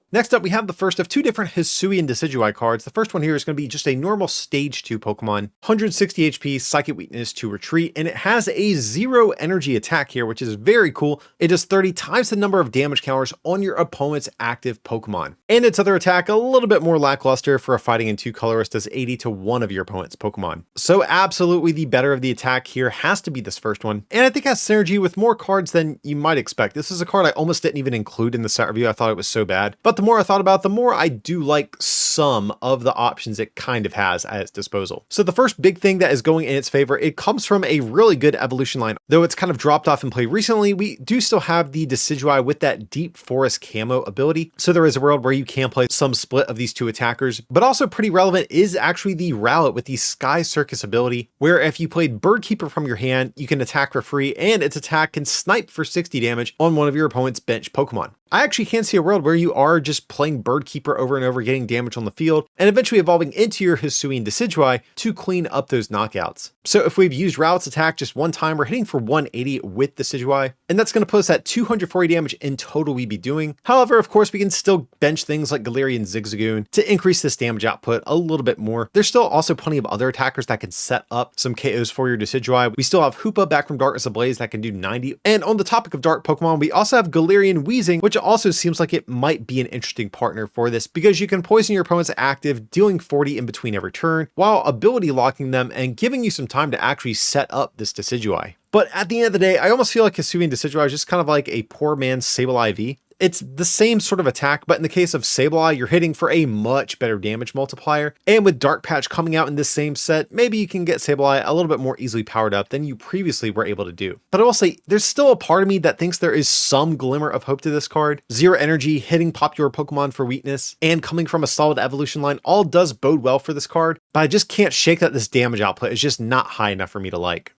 Next up, we have the first of two different Hisuian Decidueye cards. The first one here is going to be just a normal Stage 2 Pokemon, 160 HP, Psychic Weakness to Retreat, and it has a 0 energy attack here, which is very cool. It does 30 times the number of damage counters on your opponent's active Pokemon. And its other attack, a little bit more lackluster for a Fighting in 2 colorist, does 80 to one of your opponent's Pokemon. So absolutely the better of the attack here has to be this first one, and I think has synergy with more cards than you might expect. This is a card I almost didn't even include in the set review. I thought it was so bad, but the more I thought about it, the more I do like some of the options it kind of has at its disposal. So the first big thing that is going in its favor, it comes from a really good evolution line. Though it's kind of dropped off in play recently, we do still have the Decidueye with that Deep Forest Camo ability. So there is a world where you can play some split of these two attackers, but also pretty relevant is actually the Rowlet with the Sky Circus ability, where if you played Birdkeeper from your hand, you can attack for free, and its attack can snipe for 60 damage on one of your opponent's bench Pokemon. I actually can see a world where you are just playing Birdkeeper over and over, getting damage on the field, and eventually evolving into your Hisuian Decidueye to clean up those knockouts. So if we've used Rowlet's attack just one time, we're hitting for 180 with Decidueye, and that's going to put us at 240 damage in total we'd be doing. However, of course, we can still bench things like Galarian Zigzagoon to increase this damage output a little bit more. There's still also plenty of other attackers that can set up some KOs for your Decidueye. We still have Hoopa back from Darkness Ablaze that can do 90. And on the topic of dark Pokemon, we also have Galarian Weezing, which also seems like it might be an interesting partner for this because you can poison your opponent's active, dealing 40 in between every turn, while ability locking them and giving you some time to actually set up this Decidueye. But at the end of the day, I almost feel like Hisuian Decidueye is just kind of like a poor man's Sableye V. It's the same sort of attack, but in the case of Sableye, you're hitting for a much better damage multiplier. And with Dark Patch coming out in this same set, maybe you can get Sableye a little bit more easily powered up than you previously were able to do. But I will say, there's still a part of me that thinks there is some glimmer of hope to this card. Zero energy, hitting popular Pokemon for weakness, and coming from a solid evolution line all does bode well for this card, but I just can't shake that this damage output is just not high enough for me to like.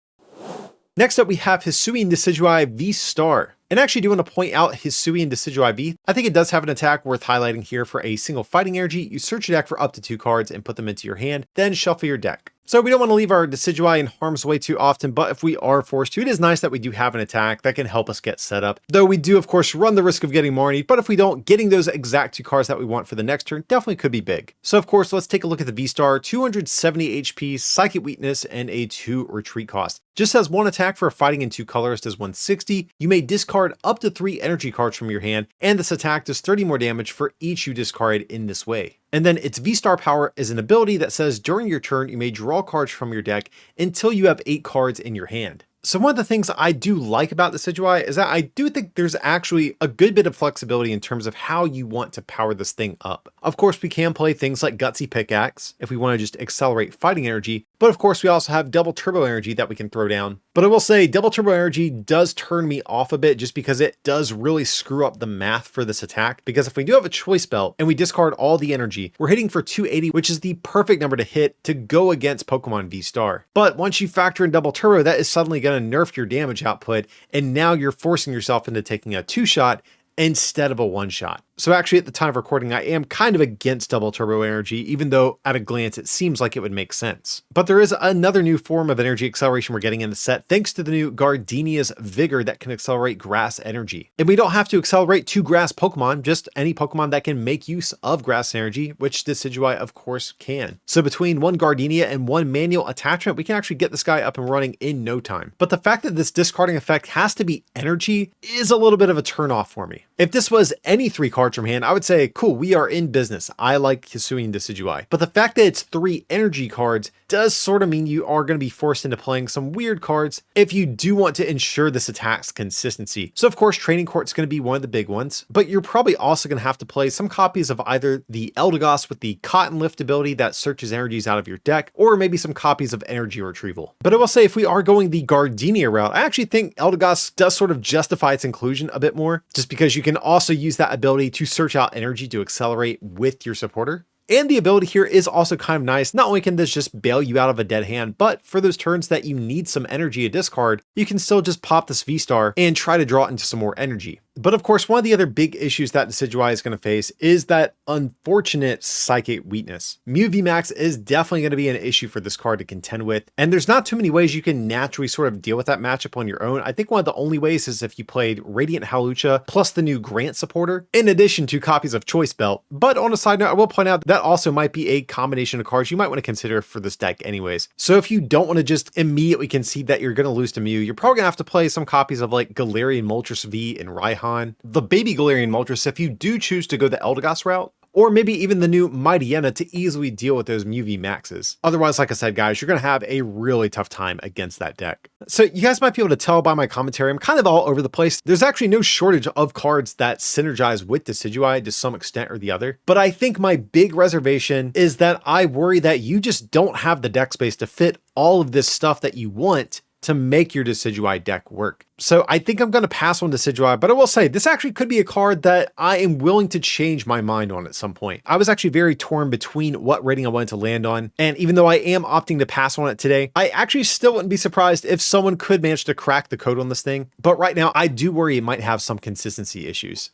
Next up, we have Hisuian Decidueye VSTAR. And I actually do want to point out Hisuian Decidueye V. I think it does have an attack worth highlighting here. For a single fighting energy, you search your deck for up to 2 cards and put them into your hand, then shuffle your deck. So we don't want to leave our Decidueye in harm's way too often, but if we are forced to, it is nice that we do have an attack that can help us get set up. Though we do, of course, run the risk of getting Marnied, but if we don't, getting those exact 2 cards that we want for the next turn definitely could be big. So of course, let's take a look at the V-Star. 270 HP, Psychic Weakness, and a 2 retreat cost. Just has 1 attack for a fighting and 2 colorless, does 160. You may discard up to 3 energy cards from your hand, and this attack does 30 more damage for each you discard in this way. And then its V-Star power is an ability that says during your turn, you may draw cards from your deck until you have 8 cards in your hand. So one of the things I do like about the Decidueye is that I do think there's actually a good bit of flexibility in terms of how you want to power this thing up. Of course, we can play things like Gutsy Pickaxe if we want to just accelerate fighting energy, but of course we also have double turbo energy that we can throw down. But I will say double turbo energy does turn me off a bit just because it does really screw up the math for this attack. Because if we do have a choice belt and we discard all the energy, we're hitting for 280, which is the perfect number to hit to go against Pokemon V-Star. But once you factor in double turbo, that is suddenly going to nerf your damage output, and now you're forcing yourself into taking a 2-shot instead of a 1-shot. So actually at the time of recording, I am kind of against double turbo energy, even though at a glance it seems like it would make sense. But there is another new form of energy acceleration we're getting in the set thanks to the new Gardenia's Vigor that can accelerate grass energy. And we don't have to accelerate 2 grass Pokemon, just any Pokemon that can make use of grass energy, which Decidueye of course can. So between 1 Gardenia and 1 manual attachment, we can actually get this guy up and running in no time. But the fact that this discarding effect has to be energy is a little bit of a turnoff for me. If this was any 3 cards from hand, I would say, cool, we are in business. I like Hisuian Decidueye. But the fact that it's 3 energy cards does sort of mean you are going to be forced into playing some weird cards if you do want to ensure this attack's consistency. So of course, Training Court's going to be one of the big ones, but you're probably also going to have to play some copies of either the Eldegoss with the Cotton Lift ability that searches energies out of your deck, or maybe some copies of Energy Retrieval. But I will say, if we are going the Gardenia route, I actually think Eldegoss does sort of justify its inclusion a bit more, just because you can also use that ability to search out energy to accelerate with your supporter. And the ability here is also kind of nice. Not only can this just bail you out of a dead hand, but for those turns that you need some energy to discard, you can still just pop this V-Star and try to draw it into some more energy. But of course, one of the other big issues that Decidueye is going to face is that unfortunate Psychic Weakness. Mew VMAX is definitely going to be an issue for this card to contend with, and there's not too many ways you can naturally sort of deal with that matchup on your own. I think one of the only ways is if you played Radiant Hawlucha plus the new Grant supporter, in addition to copies of Choice Belt. But on a side note, I will point out that also might be a combination of cards you might want to consider for this deck anyways. So if you don't want to just immediately concede that you're going to lose to Mew, you're probably going to have to play some copies of like Galarian Moltres V and Raihan, the baby Galarian Moltres if you do choose to go the Eldegoss route, or maybe even the new Mightyena to easily deal with those Mew VMAXs. Otherwise, like I said, guys, you're going to have a really tough time against that deck. So you guys might be able to tell by my commentary, I'm kind of all over the place. There's actually no shortage of cards that synergize with Decidueye to some extent or the other. But I think my big reservation is that I worry that you just don't have the deck space to fit all of this stuff that you want to make your Decidueye deck work. So I think I'm going to pass on Decidueye, but I will say this actually could be a card that I am willing to change my mind on at some point. I was actually very torn between what rating I wanted to land on, and even though I am opting to pass on it today, I actually still wouldn't be surprised if someone could manage to crack the code on this thing. But right now, I do worry it might have some consistency issues.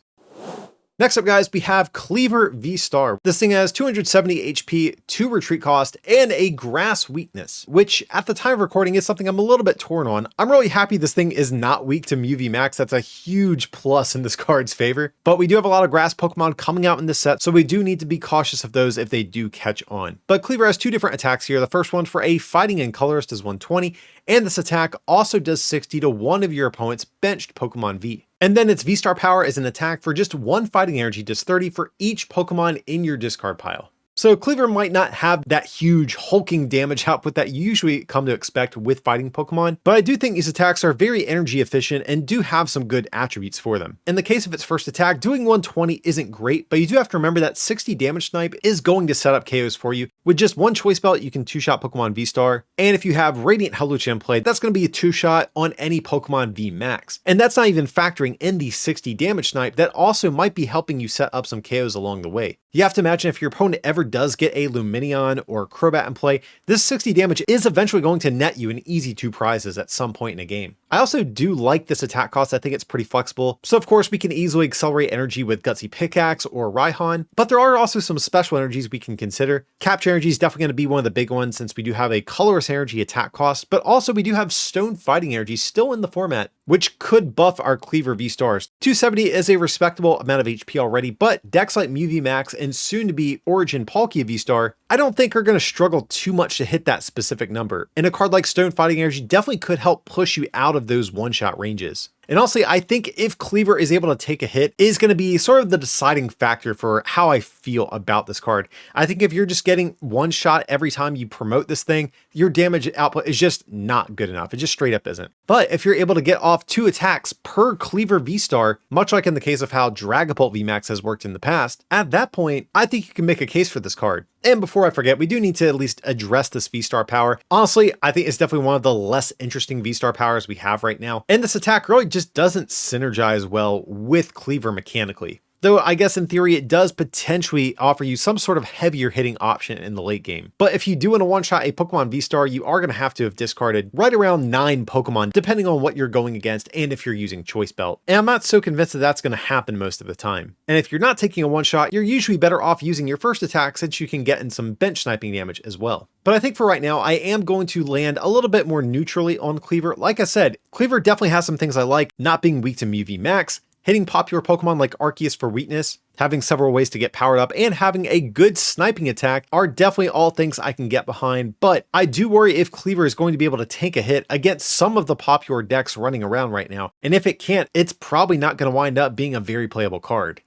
Next up, guys, we have Cleaver VSTAR. This thing has 270 HP, 2 retreat cost, and a grass weakness, which at the time of recording is something I'm a little bit torn on. I'm really happy this thing is not weak to Mew VMAX. That's a huge plus in this card's favor. But we do have a lot of grass Pokemon coming out in this set, so we do need to be cautious of those if they do catch on. But Cleaver has 2 different attacks here. The first one for a fighting and colorless does 120, and this attack also does 60 to one of your opponent's benched Pokemon V. And then its V-Star power is an attack for just 1 fighting energy, does 30 for each Pokemon in your discard pile. So Cleaver might not have that huge hulking damage output that you usually come to expect with fighting Pokemon, but I do think these attacks are very energy efficient and do have some good attributes for them. In the case of its first attack, doing 120 isn't great, but you do have to remember that 60 damage snipe is going to set up KOs for you. With just one choice belt, you can 2-shot Pokemon V-Star, and if you have Radiant Hawlucha in play, that's going to be a 2-shot on any Pokemon V-Max. And that's not even factoring in the 60 damage snipe that also might be helping you set up some KOs along the way. You have to imagine if your opponent ever does get a Lumineon or Crobat in play, this 60 damage is eventually going to net you an easy 2 prizes at some point in a game. I also do like this attack cost. I think it's pretty flexible. So of course we can easily accelerate energy with Gutsy Pickaxe or Raihan, but there are also some special energies we can consider. Capture energy is definitely going to be one of the big ones since we do have a Colorless Energy attack cost, but also we do have Stone Fighting Energy still in the format, which could buff our Cleaver V-Stars. 270 is a respectable amount of HP already, but decks like Mew VMAX and soon to be Origin Palkia V-Star, I don't think are going to struggle too much to hit that specific number. And a card like Stone Fighting Energy definitely could help push you out of those one-shot ranges. And honestly, I think if Cleaver is able to take a hit is going to be sort of the deciding factor for how I feel about this card. I think if you're just getting one shot every time you promote this thing, your damage output is just not good enough. It just straight up isn't. But if you're able to get off 2 attacks per Cleaver V-Star, much like in the case of how Dragapult VMAX has worked in the past, at that point, I think you can make a case for this card. And before I forget, we do need to at least address this V-Star power. Honestly, I think it's definitely one of the less interesting V-Star powers we have right now. And this attack really just doesn't synergize well with Cleaver mechanically. Though I guess in theory it does potentially offer you some sort of heavier hitting option in the late game. But if you do want to one-shot a Pokemon V-Star, you are going to have to have discarded right around 9 Pokemon, depending on what you're going against and if you're using Choice Belt. And I'm not so convinced that that's going to happen most of the time. And if you're not taking a one-shot, you're usually better off using your first attack since you can get in some bench sniping damage as well. But I think for right now, I am going to land a little bit more neutrally on Cleaver. Like I said, Cleaver definitely has some things I like, not being weak to Mew VMAX, hitting popular Pokemon like Arceus for weakness, having several ways to get powered up, and having a good sniping attack are definitely all things I can get behind. But I do worry if Cleaver is going to be able to take a hit against some of the popular decks running around right now. And if it can't, it's probably not going to wind up being a very playable card.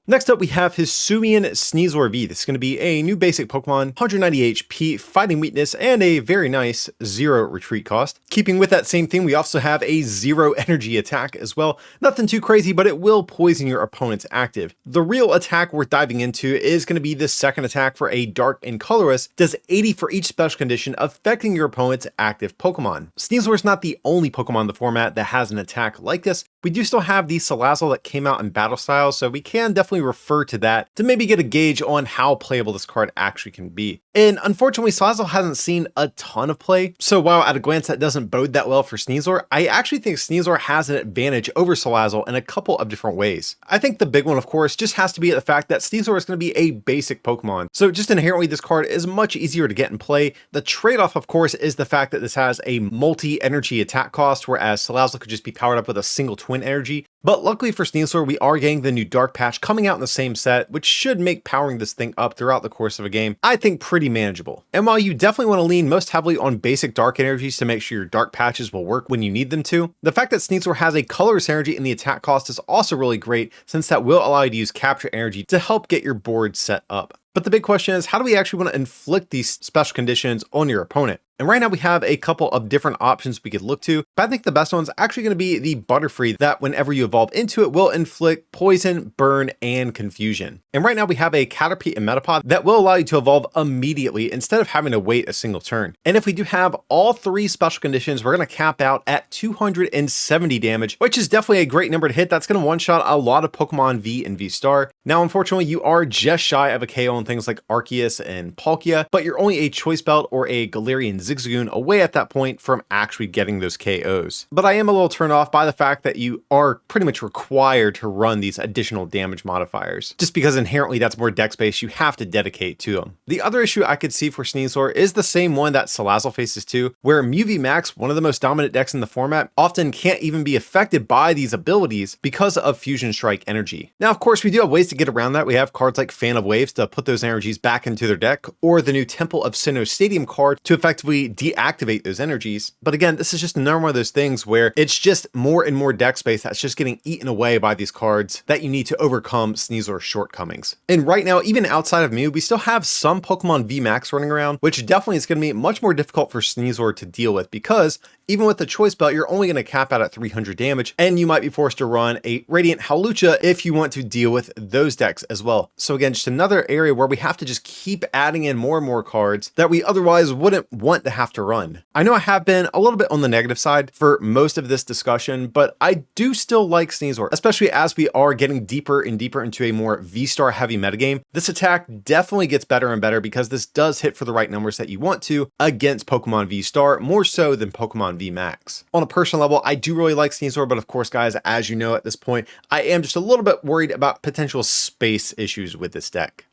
Next up, we have Hisuian Sneasler V. This is going to be a new basic Pokemon, 190 HP, fighting weakness, and a very nice 0 retreat cost. Keeping with that same thing, we also have a 0 energy attack as well. Nothing too crazy, but it will poison your opponent's active. The real attack worth diving into is going to be the second attack for a Dark and Colorless. Does 80 for each special condition affecting your opponent's active Pokemon. Sneasler is not the only Pokemon in the format that has an attack like this. We do still have the Salazzle that came out in Battle Styles, so we can definitely refer to that to maybe get a gauge on how playable this card actually can be. And unfortunately, Salazzle hasn't seen a ton of play, so while at a glance that doesn't bode that well for Sneasler, I actually think Sneasler has an advantage over Salazzle in a couple of different ways. I think the big one, of course, just has to be the fact that Sneasler is going to be a basic Pokemon, so just inherently this card is much easier to get in play. The trade-off, of course, is the fact that this has a multi-energy attack cost, whereas Salazzle could just be powered up with a single twin energy. But luckily for Sneasler, we are getting the new Dark patch coming out in the same set, which should make powering this thing up throughout the course of a game, I think, pretty manageable. And while you definitely want to lean most heavily on basic Dark energies to make sure your Dark patches will work when you need them to, the fact that Sneasler has a Colorless energy in the attack cost is also really great, since that will allow you to use Capture energy to help get your board set up. But the big question is, how do we actually want to inflict these special conditions on your opponent? And right now we have a couple of different options we could look to, but I think the best one's actually going to be the Butterfree that whenever you evolve into it will inflict poison, burn, and confusion. And right now we have a Caterpie and Metapod that will allow you to evolve immediately instead of having to wait a single turn. And if we do have all 3 special conditions, we're going to cap out at 270 damage, which is definitely a great number to hit. That's going to one-shot a lot of Pokemon V and V-Star. Now, unfortunately, you are just shy of a KO on things like Arceus and Palkia, but you're only a Choice Belt or a Galarian Zigzagoon away at that point from actually getting those KOs. But I am a little turned off by the fact that you are pretty much required to run these additional damage modifiers, just because inherently that's more deck space you have to dedicate to them. The other issue I could see for Sneasler is the same one that Salazzle faces too, where Mew VMAX, one of the most dominant decks in the format, often can't even be affected by these abilities because of Fusion Strike energy. Now, of course, we do have ways to get around that. We have cards like Fan of Waves to put those energies back into their deck, or the new Temple of Sinnoh Stadium card to effectively potentially deactivate those energies. But again, this is just another one of those things where it's just more and more deck space that's just getting eaten away by these cards that you need to overcome Sneasel's shortcomings. And right now, even outside of Mew, we still have some Pokemon VMAX running around, which definitely is going to be much more difficult for Sneasel to deal with, because even with the choice belt, you're only going to cap out at 300 damage, and you might be forced to run a Radiant Hawlucha if you want to deal with those decks as well. So again, just another area where we have to just keep adding in more and more cards that we otherwise wouldn't want to have to run. I know I have been a little bit on the negative side for most of this discussion, but I do still like Sneasel, especially as we are getting deeper and deeper into a more V-Star heavy metagame. This attack definitely gets better and better because this does hit for the right numbers that you want to against Pokemon V-Star, more so than Pokemon VMAX. On a personal level, I do really like Sneasel, but of course, guys, as you know at this point, I am just a little bit worried about potential space issues with this deck.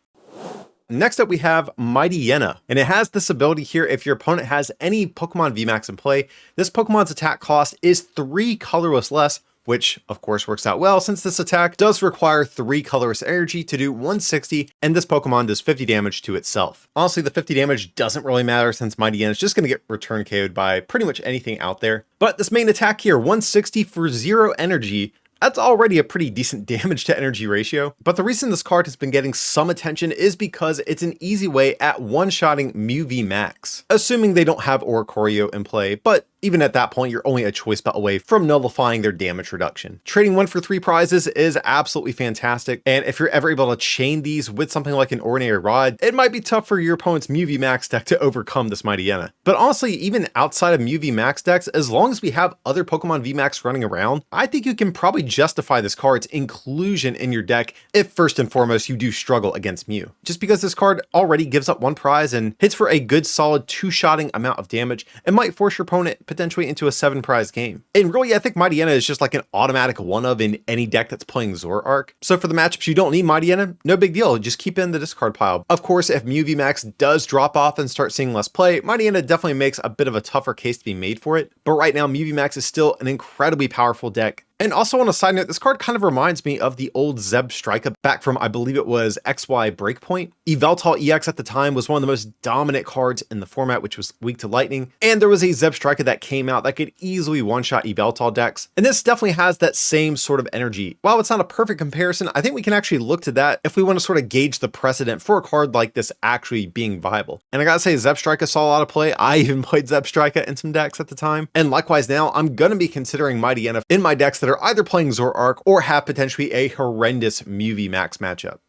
Next up, we have Mightyena, and it has this ability here. If your opponent has any Pokemon VMAX in play, this Pokemon's attack cost is 3 colorless less, which of course works out well since this attack does require 3 colorless energy to do 160, and this Pokemon does 50 damage to itself. Honestly, the 50 damage doesn't really matter since Mightyena is just going to get return KO'd by pretty much anything out there. But this main attack here, 160 for 0 energy, that's already a pretty decent damage to energy ratio. But the reason this card has been getting some attention is because it's an easy way at one-shotting Mew VMAX, assuming they don't have Oricorio in play, but even at that point, you're only a choice belt away from nullifying their damage reduction. Trading 1 for 3 prizes is absolutely fantastic, and if you're ever able to chain these with something like an Ordinary Rod, it might be tough for your opponent's Mew VMAX deck to overcome this Mightyena. But honestly, even outside of Mew VMAX decks, as long as we have other Pokemon VMAX running around, I think you can probably justify this card's inclusion in your deck if first and foremost you do struggle against Mew. Just because this card already gives up 1 prize and hits for a good solid 2-shotting amount of damage, it might force your opponent potentially into a 7 prize game. And really, I think Mightyena is just like an automatic one-of in any deck that's playing Zoroark. So for the matchups you don't need Mightyena, no big deal, just keep it in the discard pile. Of course, if Mew VMAX does drop off and start seeing less play, Mightyena definitely makes a bit of a tougher case to be made for it. But right now, Mew VMAX is still an incredibly powerful deck. And also on a side note, this card kind of reminds me of the old Zebstrika back from, I believe it was XY Breakpoint. Yveltal EX at the time was one of the most dominant cards in the format, which was weak to lightning. And there was a Zebstrika that came out that could easily one-shot Yveltal decks. And this definitely has that same sort of energy. While it's not a perfect comparison, I think we can actually look to that if we want to sort of gauge the precedent for a card like this actually being viable. And I gotta say, Zebstrika saw a lot of play. I even played Zebstrika in some decks at the time. And likewise now, I'm going to be considering Mightyena in my decks that are either playing Zoroark or have potentially a horrendous Mew VMAX matchup.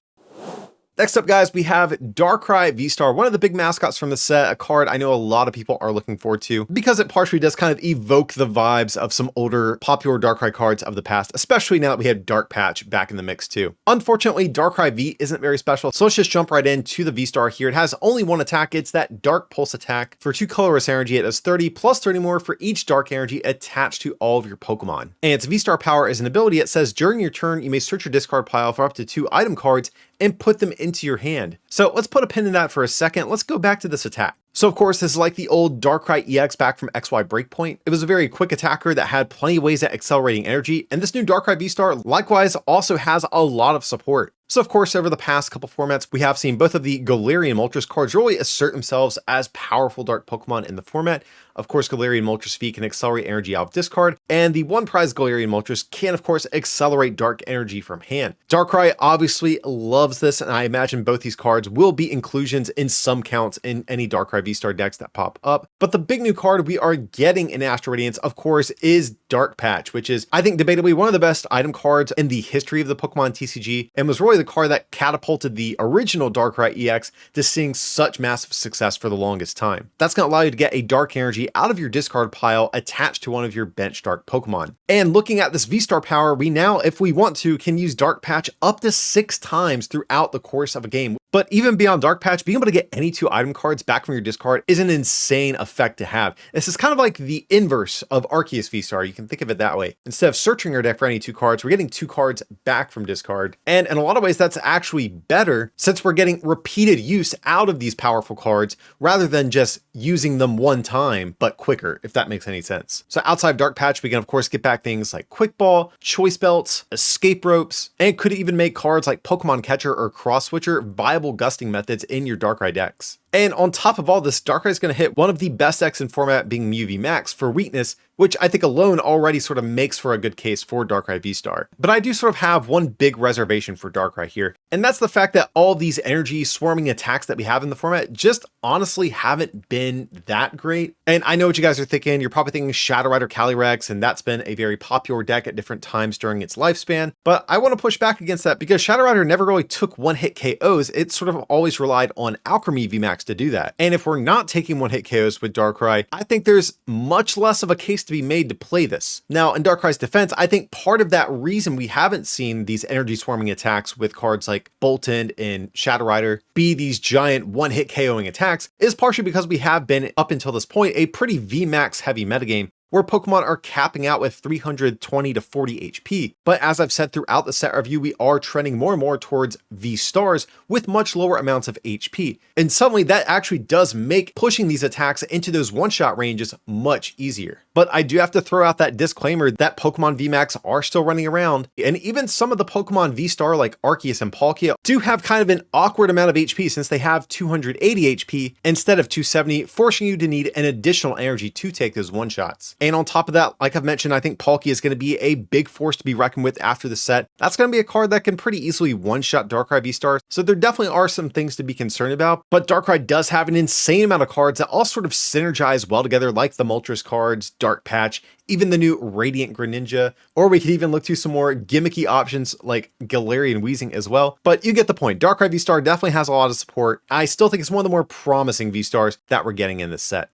Next up, guys, we have Darkrai VSTAR, one of the big mascots from the set, a card I know a lot of people are looking forward to because it partially does kind of evoke the vibes of some older popular Darkrai cards of the past, especially now that we have Dark Patch back in the mix too. Unfortunately, Darkrai V isn't very special, so let's just jump right into the VSTAR here. It has only 1 attack. It's that Dark Pulse attack. For 2 colorless energy, it does 30 plus 30 more for each dark energy attached to all of your Pokemon. And its VSTAR power is an ability. It says during your turn, you may search your discard pile for up to 2 item cards and put them into your hand. So let's put a pin in that for a second. Let's go back to this attack. So of course, this is like the old Darkrai EX back from XY Breakpoint. It was a very quick attacker that had plenty of ways at accelerating energy, and this new Darkrai VSTAR likewise also has a lot of support. So of course, over the past couple formats, we have seen both of the Galarian Moltres cards really assert themselves as powerful dark Pokemon in the format. Of course, Galarian Moltres V can accelerate energy out of discard, and the 1 prize Galarian Moltres can of course accelerate dark energy from hand. Darkrai obviously loves this, and I imagine both these cards will be inclusions in some counts in any Darkrai VSTAR decks that pop up. But the big new card we are getting in Astral Radiance, of course, is Dark Patch, which is, I think, debatably one of the best item cards in the history of the Pokemon TCG, and was really the card that catapulted the original Darkrai EX to seeing such massive success for the longest time. That's going to allow you to get a dark energy out of your discard pile attached to one of your bench dark Pokemon. And looking at this VSTAR power, we now, if we want to, can use Dark Patch up to 6 times throughout the course of a game. But even beyond Dark Patch, being able to get any 2 item cards back from your discard is an insane effect to have. This is kind of like the inverse of Arceus VSTAR. You can think of it that way. Instead of searching your deck for any 2 cards, we're getting 2 cards back from discard. And in a lot of ways, that's actually better since we're getting repeated use out of these powerful cards rather than just using them one time, but quicker, if that makes any sense. So outside of Dark Patch, we can of course get back things like Quick Ball, Choice Belts, Escape Ropes, and could even make cards like Pokemon Catcher or Cross Switcher viable gusting methods in your Darkrai decks. And on top of all this, Darkrai is going to hit one of the best decks in format, being Mew V Max, for weakness, which I think alone already sort of makes for a good case for Darkrai VSTAR. But I do sort of have one big reservation for Darkrai here, and that's the fact that all these energy swarming attacks that we have in the format just honestly haven't been that great. And I know what you guys are thinking. You're probably thinking Shadow Rider Calyrex, and that's been a very popular deck at different times during its lifespan. But I want to push back against that because Shadow Rider never really took one-hit KOs. It sort of always relied on Alchemy VMAX to do that. And if we're not taking one-hit KOs with Darkrai, I think there's much less of a case to be made to play this. Now, in Darkrai's defense, I think part of that reason we haven't seen these energy swarming attacks with cards like Boltund and Shadow Rider be these giant one-hit KOing attacks is partially because we have been, up until this point, a pretty VMAX heavy metagame where Pokemon are capping out with 320 to 40 HP. But as I've said throughout the set review, we are trending more and more towards V-Stars with much lower amounts of HP. And suddenly that actually does make pushing these attacks into those one-shot ranges much easier. But I do have to throw out that disclaimer that Pokemon VMAX are still running around, and even some of the Pokemon V-Star like Arceus and Palkia do have kind of an awkward amount of HP since they have 280 HP instead of 270, forcing you to need an additional energy to take those one-shots. And on top of that, like I've mentioned, I think Palkia is going to be a big force to be reckoned with after the set. That's going to be a card that can pretty easily one-shot Darkrai VSTAR, so there definitely are some things to be concerned about. But Darkrai does have an insane amount of cards that all sort of synergize well together, like the Moltres cards, Dark Patch, even the new Radiant Greninja, or we could even look to some more gimmicky options like Galarian Weezing as well. But you get the point. Darkrai VSTAR definitely has a lot of support. I still think it's one of the more promising VSTARs that we're getting in this set.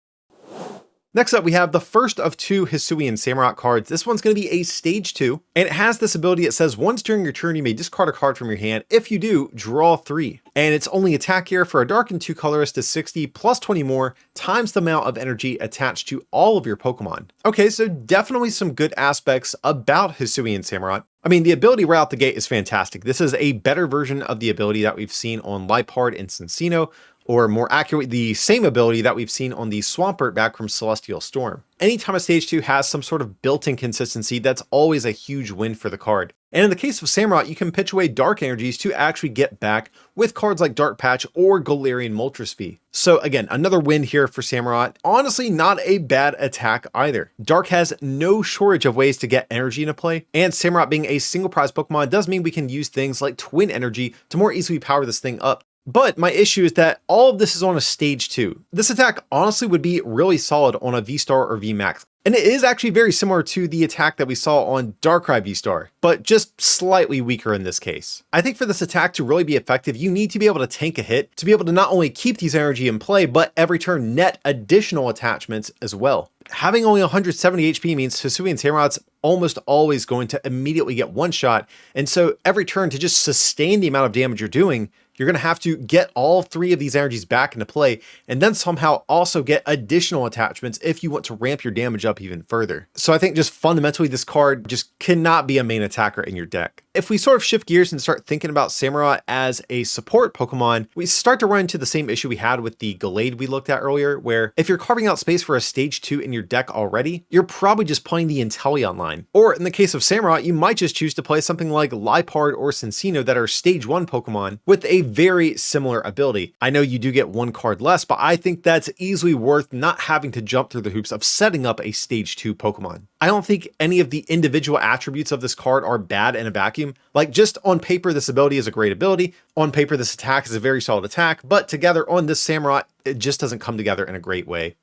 Next up, we have the first of two Hisuian Samurott cards. This one's going to be a Stage 2, and it has this ability. It says, once during your turn, you may discard a card from your hand. If you do, draw 3. And its only attack here for a Dark and 2 colorist is 60 plus 20 more times the amount of energy attached to all of your Pokemon. Okay, so definitely some good aspects about Hisuian Samurott. I mean, the ability right out the gate is fantastic. This is a better version of the ability that we've seen on Liepard and Cinccino, or more accurately, the same ability that we've seen on the Swampert back from Celestial Storm. Anytime a Stage 2 has some sort of built-in consistency, that's always a huge win for the card. And in the case of Samurott, you can pitch away dark energies to actually get back with cards like Dark Patch or Galarian Moltres V. So again, another win here for Samurott. Honestly, not a bad attack either. Dark has no shortage of ways to get energy into play, and Samurott being a single prize Pokemon does mean we can use things like Twin Energy to more easily power this thing up. But my issue is that all of this is on a Stage 2. This attack honestly would be really solid on a V-Star or V-Max. And it is actually very similar to the attack that we saw on Darkrai VSTAR, but just slightly weaker in this case. I think for this attack to really be effective, you need to be able to tank a hit, to be able to not only keep these energy in play, but every turn net additional attachments as well. Having only 170 HP means Hisuian Samurott's almost always going to immediately get one shot, and so every turn to just sustain the amount of damage you're doing, you're going to have to get all 3 of these energies back into play, and then somehow also get additional attachments if you want to ramp your damage up even further. So I think just fundamentally, this card just cannot be a main attacker in your deck. If we sort of shift gears and start thinking about Samurott as a support Pokemon, we start to run into the same issue we had with the Gallade we looked at earlier, where if you're carving out space for a Stage 2 in your deck already, you're probably just playing the Inteleon line. Or in the case of Samurott, you might just choose to play something like Liepard or Cinccino that are Stage 1 Pokemon with a very similar ability. I know you do get one card less, but I think that's easily worth not having to jump through the hoops of setting up a Stage 2 Pokemon. I don't think any of the individual attributes of this card are bad in a vacuum. Like, just on paper, this ability is a great ability. On paper, this attack is a very solid attack, but together on this Samurott, it just doesn't come together in a great way.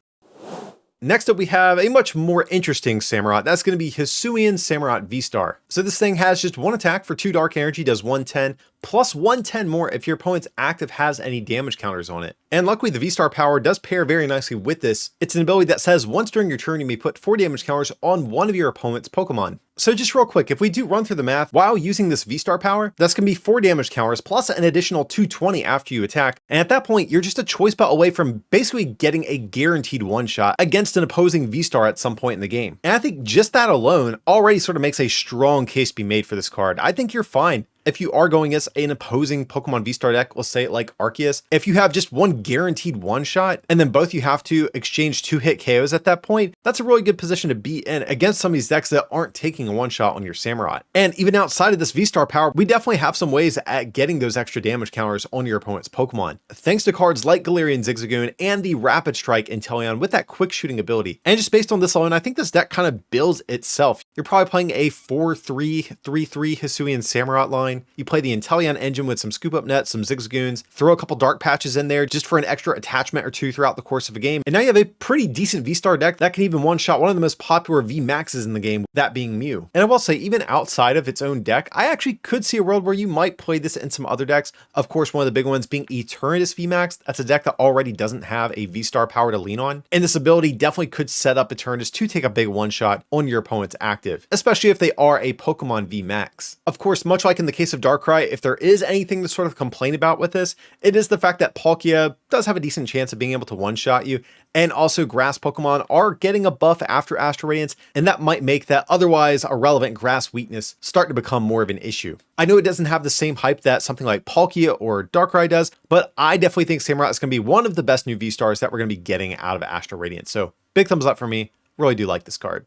Next up, we have a much more interesting Samurott. That's going to be Hisuian Samurott VSTAR. So this thing has just one attack for 2 dark energy, does 110, plus 110 more if your opponent's active has any damage counters on it. And luckily, the VSTAR power does pair very nicely with this. It's an ability that says once during your turn, you may put 4 damage counters on one of your opponent's Pokemon. So just real quick, if we do run through the math, while using this VSTAR power, that's going to be 4 damage counters plus an additional 220 after you attack. And at that point, you're just a choice bet away from basically getting a guaranteed one-shot against an opposing VSTAR at some point in the game. And I think just that alone already sort of makes a strong case to be made for this card. I think you're fine if you are going as an opposing Pokemon V-Star deck, let's say like Arceus, if you have just one guaranteed one-shot, and then both you have to exchange 2-hit KOs at that point, that's a really good position to be in against some of these decks that aren't taking a one-shot on your Samurott. And even outside of this V-Star power, we definitely have some ways at getting those extra damage counters on your opponent's Pokemon, thanks to cards like Galarian Zigzagoon and the Rapid Strike Inteleon with that quick shooting ability. And just based on this alone, I think this deck kind of builds itself. You're probably playing a 4-3, 3-3 Hisuian Samurott line. You play the Inteleon engine with some Scoop Up Nets, some Zigzagoons, throw a couple Dark Patches in there just for an extra attachment or two throughout the course of a game. And now you have a pretty decent V-Star deck that can even one-shot one of the most popular V-Maxes in the game, that being Mew. And I will say, even outside of its own deck, I actually could see a world where you might play this in some other decks. Of course, one of the big ones being Eternatus VMAX. That's a deck that already doesn't have a V-Star power to lean on. And this ability definitely could set up Eternatus to take a big one-shot on your opponent's active, especially if they are a Pokemon VMAX. Of course, much like in the case of Darkrai, if there is anything to sort of complain about with this, it is the fact that Palkia does have a decent chance of being able to one-shot you, and also grass Pokemon are getting a buff after Astral Radiance, and that might make that otherwise irrelevant grass weakness start to become more of an issue. I know it doesn't have the same hype that something like Palkia or Darkrai does, but I definitely think Samurott is going to be one of the best new V-Stars that we're going to be getting out of Astral Radiance. So big thumbs up for me. Really do like this card.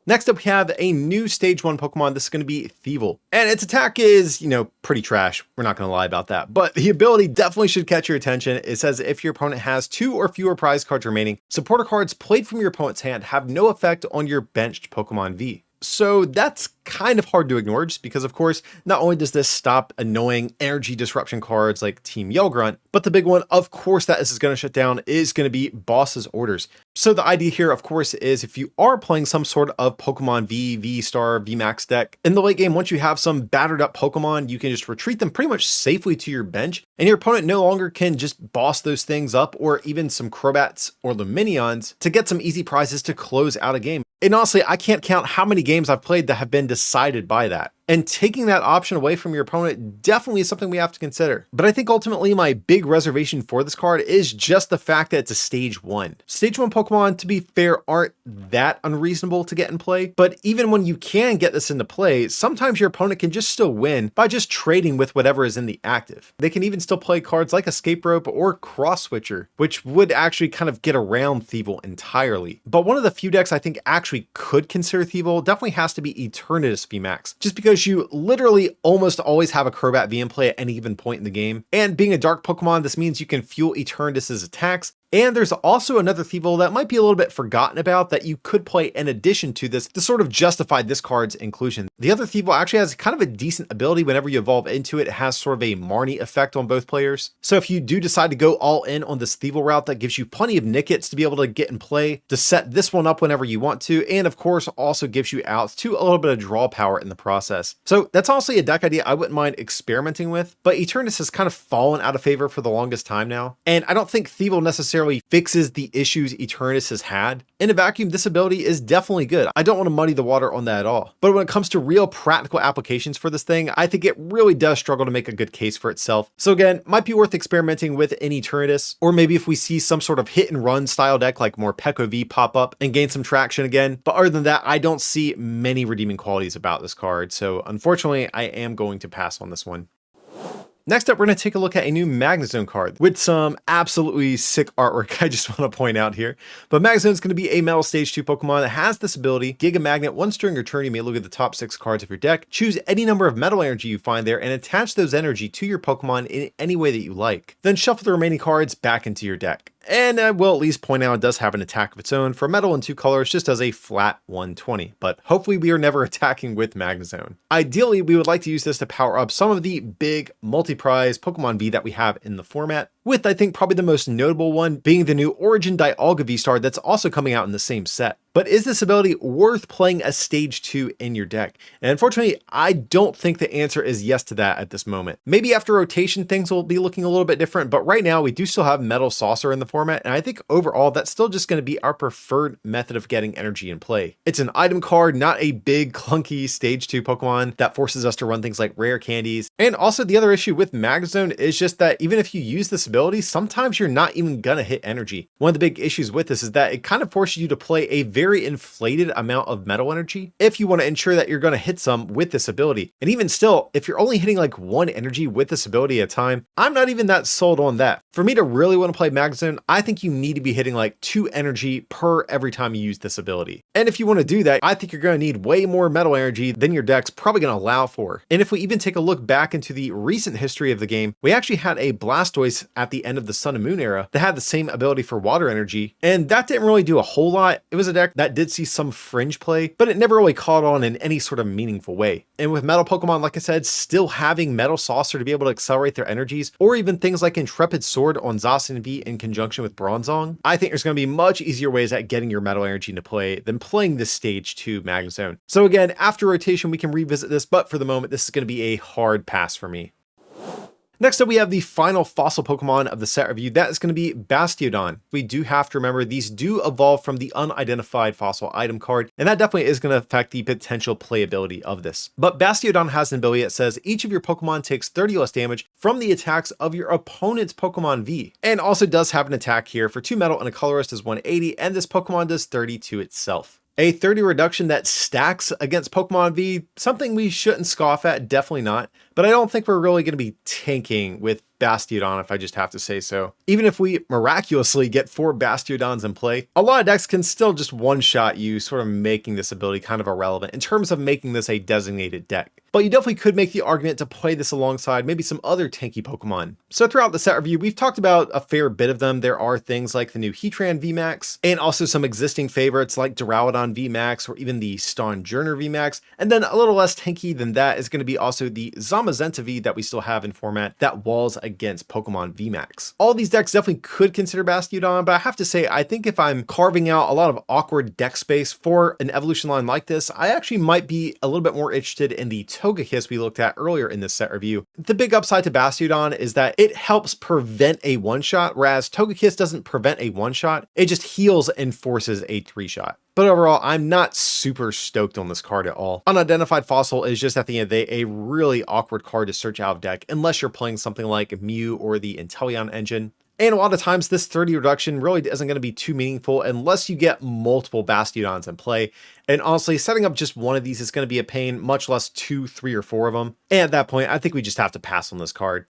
Next up, we have a new Stage 1 Pokemon. This is going to be Thievul. And its attack is, pretty trash. We're not going to lie about that. But the ability definitely should catch your attention. It says if your opponent has 2 or fewer prize cards remaining, supporter cards played from your opponent's hand have no effect on your benched Pokemon V. So that's kind of hard to ignore, just because, of course, not only does this stop annoying energy disruption cards like Team Yell Grunt, but the big one, of course, that this is going to shut down is going to be Boss's Orders. So the idea here, of course, is if you are playing some sort of Pokemon V, V-Star, V-Max deck, in the late game, once you have some battered up Pokemon, you can just retreat them pretty much safely to your bench, and your opponent no longer can just boss those things up, or even some Crobats or Luminions, to get some easy prizes to close out a game. And honestly, I can't count how many games I've played that have been decided by that. And taking that option away from your opponent definitely is something we have to consider. But I think ultimately my big reservation for this card is just the fact that it's a Stage 1. Stage 1 Pokemon, to be fair, aren't that unreasonable to get in play. But even when you can get this into play, sometimes your opponent can just still win by just trading with whatever is in the active. They can even still play cards like Escape Rope or Cross Switcher, which would actually kind of get around Thievul entirely. But one of the few decks I think actually could consider Thievul definitely has to be Eternatus VMAX, just because you literally almost always have a Crobat V in play at any given point in the game. And being a dark Pokemon, this means you can fuel Eternatus's attacks. And there's also another Thievul that might be a little bit forgotten about that you could play in addition to this to sort of justify this card's inclusion. The other Thievul actually has kind of a decent ability whenever you evolve into it. It has sort of a Marnie effect on both players. So if you do decide to go all in on this Thievul route, that gives you plenty of Nickets to be able to get in play, to set this one up whenever you want to, and of course also gives you outs to a little bit of draw power in the process. So that's honestly a deck idea I wouldn't mind experimenting with, but Eternatus has kind of fallen out of favor for the longest time now. And I don't think Thievul necessarily fixes the issues Eternatus has had. In a vacuum, this ability is definitely good. I don't want to muddy the water on that at all. But when it comes to real practical applications for this thing, I think it really does struggle to make a good case for itself. So again, might be worth experimenting with in Eternatus, or maybe if we see some sort of hit and run style deck like Morpeko V pop up and gain some traction again. But other than that, I don't see many redeeming qualities about this card. So unfortunately, I am going to pass on this one. Next up, we're going to take a look at a new Magnezone card with some absolutely sick artwork I just want to point out here. But Magnezone is going to be a Metal Stage 2 Pokemon that has this ability: Giga Magnet. Once during your turn, you may look at the top 6 cards of your deck, choose any number of metal energy you find there, and attach those energy to your Pokemon in any way that you like. Then shuffle the remaining cards back into your deck. And I will at least point out it does have an attack of its own. For metal in 2 colors, just as a flat 120, but hopefully we are never attacking with Magnezone. Ideally, we would like to use this to power up some of the big multi-prize Pokemon V that we have in the format, with I think probably the most notable one being the new Origin Dialga V-Star that's also coming out in the same set. But is this ability worth playing a Stage 2 in your deck? And unfortunately, I don't think the answer is yes to that at this moment. Maybe after rotation, things will be looking a little bit different, but right now we do still have Metal Saucer in the format, and I think overall that's still just going to be our preferred method of getting energy in play. It's an item card, not a big clunky Stage 2 Pokemon that forces us to run things like rare candies. And also the other issue with Magnezone is just that even if you use this ability, ability, sometimes you're not even gonna hit energy. One of the big issues with this is that it kind of forces you to play a very inflated amount of metal energy if you want to ensure that you're going to hit some with this ability. And even still, if you're only hitting like one energy with this ability at a time, I'm not even that sold on that. For me to really want to play Magazone, I think you need to be hitting like 2 energy per every time you use this ability. And if you want to do that, I think you're going to need way more metal energy than your deck's probably going to allow for. And if we even take a look back into the recent history of the game, we actually had a Blastoise at the end of the Sun and Moon era that had the same ability for water energy, and that didn't really do a whole lot. It was a deck that did see some fringe play, but it never really caught on in any sort of meaningful way. And with metal Pokemon, like I said, still having Metal Saucer to be able to accelerate their energies, or even things like Intrepid Sword on Zacian V in conjunction with Bronzong, I think there's going to be much easier ways at getting your metal energy into play than playing this stage 2 Magnezone. So again, after rotation, we can revisit this, but for the moment, this is going to be a hard pass for me. Next up, we have the final fossil Pokemon of the set review. That is going to be Bastiodon. We do have to remember these do evolve from the unidentified fossil item card, and that definitely is going to affect the potential playability of this. But Bastiodon has an ability that says each of your Pokemon takes 30 less damage from the attacks of your opponent's Pokemon V, and also does have an attack here for 2 metal and a colorless is 180, and this Pokemon does 30 to itself. A 30 reduction that stacks against Pokemon V, something we shouldn't scoff at, definitely not. But I don't think we're really going to be tanking with Bastiodon, if I just have to say so. Even if we miraculously get 4 Bastiodons in play, a lot of decks can still just one-shot you, sort of making this ability kind of irrelevant in terms of making this a designated deck. But you definitely could make the argument to play this alongside maybe some other tanky Pokemon. So throughout the set review, we've talked about a fair bit of them. There are things like the new Heatran VMAX, and also some existing favorites like Duraludon VMAX, or even the Stonjourner VMAX. And then a little less tanky than that is going to be also the Zamazenta V that we still have in format that walls against Pokemon VMAX. All these decks definitely could consider Bastiodon, but I have to say, I think if I'm carving out a lot of awkward deck space for an evolution line like this, I actually might be a little bit more interested in the Togekiss we looked at earlier in this set review. The big upside to Bastiodon is that it helps prevent a one-shot, whereas Togekiss doesn't prevent a one-shot, it just heals and forces a 3-shot. But overall, I'm not super stoked on this card at all. Unidentified Fossil is just at the end of the day a really awkward card to search out of deck unless you're playing something like Mew or the Inteleon engine. And a lot of times this 30 reduction really isn't going to be too meaningful unless you get multiple Bastiodons in play. And honestly, setting up just one of these is going to be a pain, much less 2, 3, or 4 of them. And at that point, I think we just have to pass on this card.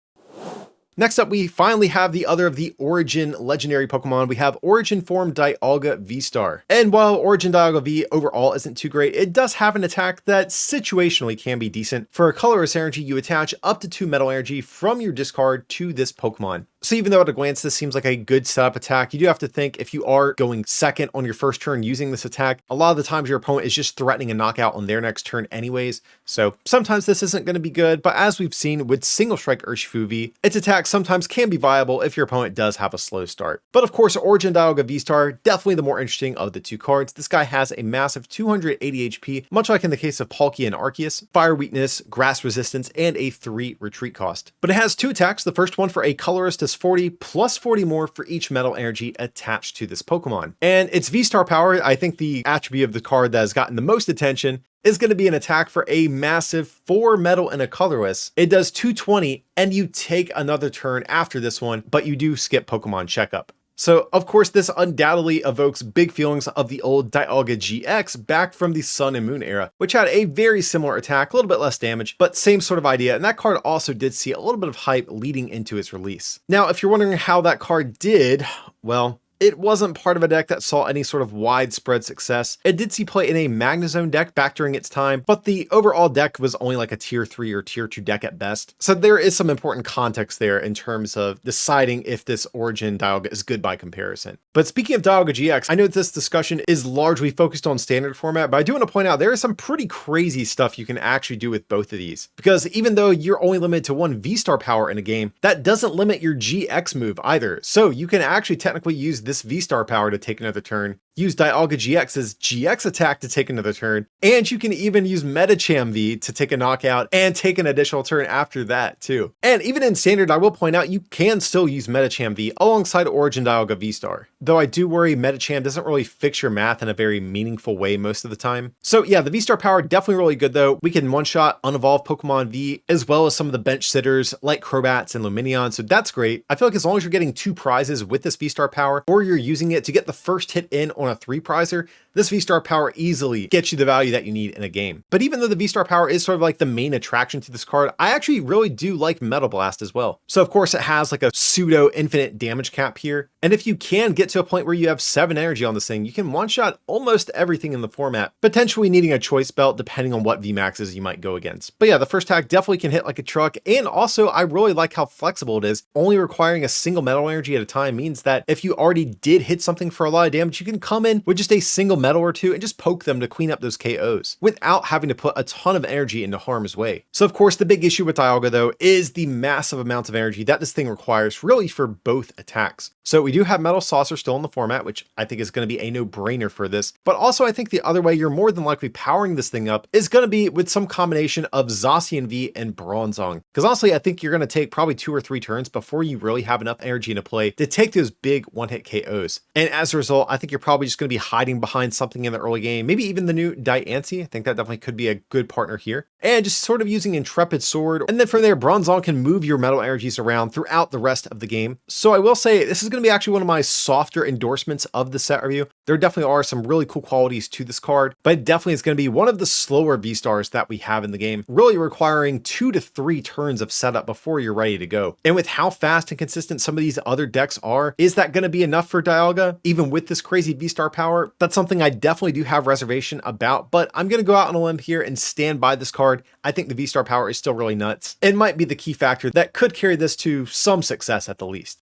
Next up, we finally have the other of the Origin legendary Pokemon. We have Origin Form Dialga VSTAR. And while Origin Dialga V overall isn't too great, it does have an attack that situationally can be decent. For a colorless energy, you attach up to 2 metal energy from your discard to this Pokemon. So even though at a glance this seems like a good setup attack, you do have to think if you are going second on your first turn using this attack, a lot of the times your opponent is just threatening a knockout on their next turn anyways. So sometimes this isn't going to be good, but as we've seen with Single Strike Urshifu V, its attack sometimes can be viable if your opponent does have a slow start. But of course, Origin Dialga VSTAR, definitely the more interesting of the 2 cards. This guy has a massive 280 HP, much like in the case of Palkia and Arceus, fire weakness, grass resistance, and a 3 retreat cost. But it has 2 attacks, the first one for a colorless does 40 plus 40 more for each metal energy attached to this Pokemon. And its V-Star power, I think the attribute of the card that has gotten the most attention, is going to be an attack for a massive 4 metal and a colorless. It does 220 and you take another turn after this one, but you do skip Pokemon checkup. So of course this undoubtedly evokes big feelings of the old Dialga GX back from the Sun and Moon era, which had a very similar attack, a little bit less damage, but same sort of idea. And that card also did see a little bit of hype leading into its release. Now, if you're wondering how that card did, well, it wasn't part of a deck that saw any sort of widespread success. It did see play in a Magnezone deck back during its time, but the overall deck was only like a tier 3 or tier 2 deck at best. So there is some important context there in terms of deciding if this Origin Dialga is good by comparison. But speaking of Dialga GX, I know this discussion is largely focused on standard format, but I do want to point out there is some pretty crazy stuff you can actually do with both of these. Because even though you're only limited to 1 V-Star power in a game, that doesn't limit your GX move either. So you can actually technically use this V-Star power to take another turn, use Dialga GX's GX attack to take another turn, and you can even use Medicham V to take a knockout and take an additional turn after that too. And even in Standard, I will point out you can still use Medicham V alongside Origin Dialga V-Star. Though I do worry Medicham doesn't really fix your math in a very meaningful way most of the time. So yeah, the V-Star power definitely really good though. We can one-shot unevolved Pokemon V, as well as some of the bench sitters like Crobats and Luminion, so that's great. I feel like as long as you're getting 2 prizes with this V-Star power, or you're using it to get the first hit in on a 3 prizer, this V-Star power easily gets you the value that you need in a game. But even though the V-Star power is sort of like the main attraction to this card, I actually really do like Metal Blast as well. So of course it has like a pseudo infinite damage cap here. And if you can get to a point where you have 7 energy on this thing, you can one-shot almost everything in the format, potentially needing a choice belt depending on what VMAXs you might go against. But yeah, the first attack definitely can hit like a truck. And also I really like how flexible it is. Only requiring a single metal energy at a time means that if you already did hit something for a lot of damage, you can come in with just a single metal or 2 and just poke them to clean up those KOs without having to put a ton of energy into harm's way. So of course the big issue with Dialga though is the massive amount of energy that this thing requires really for both attacks. So we do have Metal Saucer still in the format, which I think is going to be a no-brainer for this, but also I think the other way you're more than likely powering this thing up is going to be with some combination of Zacian V and Bronzong, because honestly I think you're going to take probably 2 or 3 turns before you really have enough energy into play to take those big one-hit KOs. And as a result, I think you're probably just going to be hiding behind something in the early game, maybe even the new Diancie. I think that definitely could be a good partner here. And just sort of using Intrepid Sword. And then from there, Bronzong can move your metal energies around throughout the rest of the game. So I will say this is going to be actually one of my softer endorsements of the set review. There definitely are some really cool qualities to this card, but it definitely is going to be one of the slower V-Stars that we have in the game, really requiring 2 to 3 turns of setup before you're ready to go. And with how fast and consistent some of these other decks are, is that going to be enough for Dialga, even with this crazy V-Star power? That's something I definitely do have reservation about, but I'm going to go out on a limb here and stand by this card. I think the V-Star power is still really nuts. It might be the key factor that could carry this to some success at the least.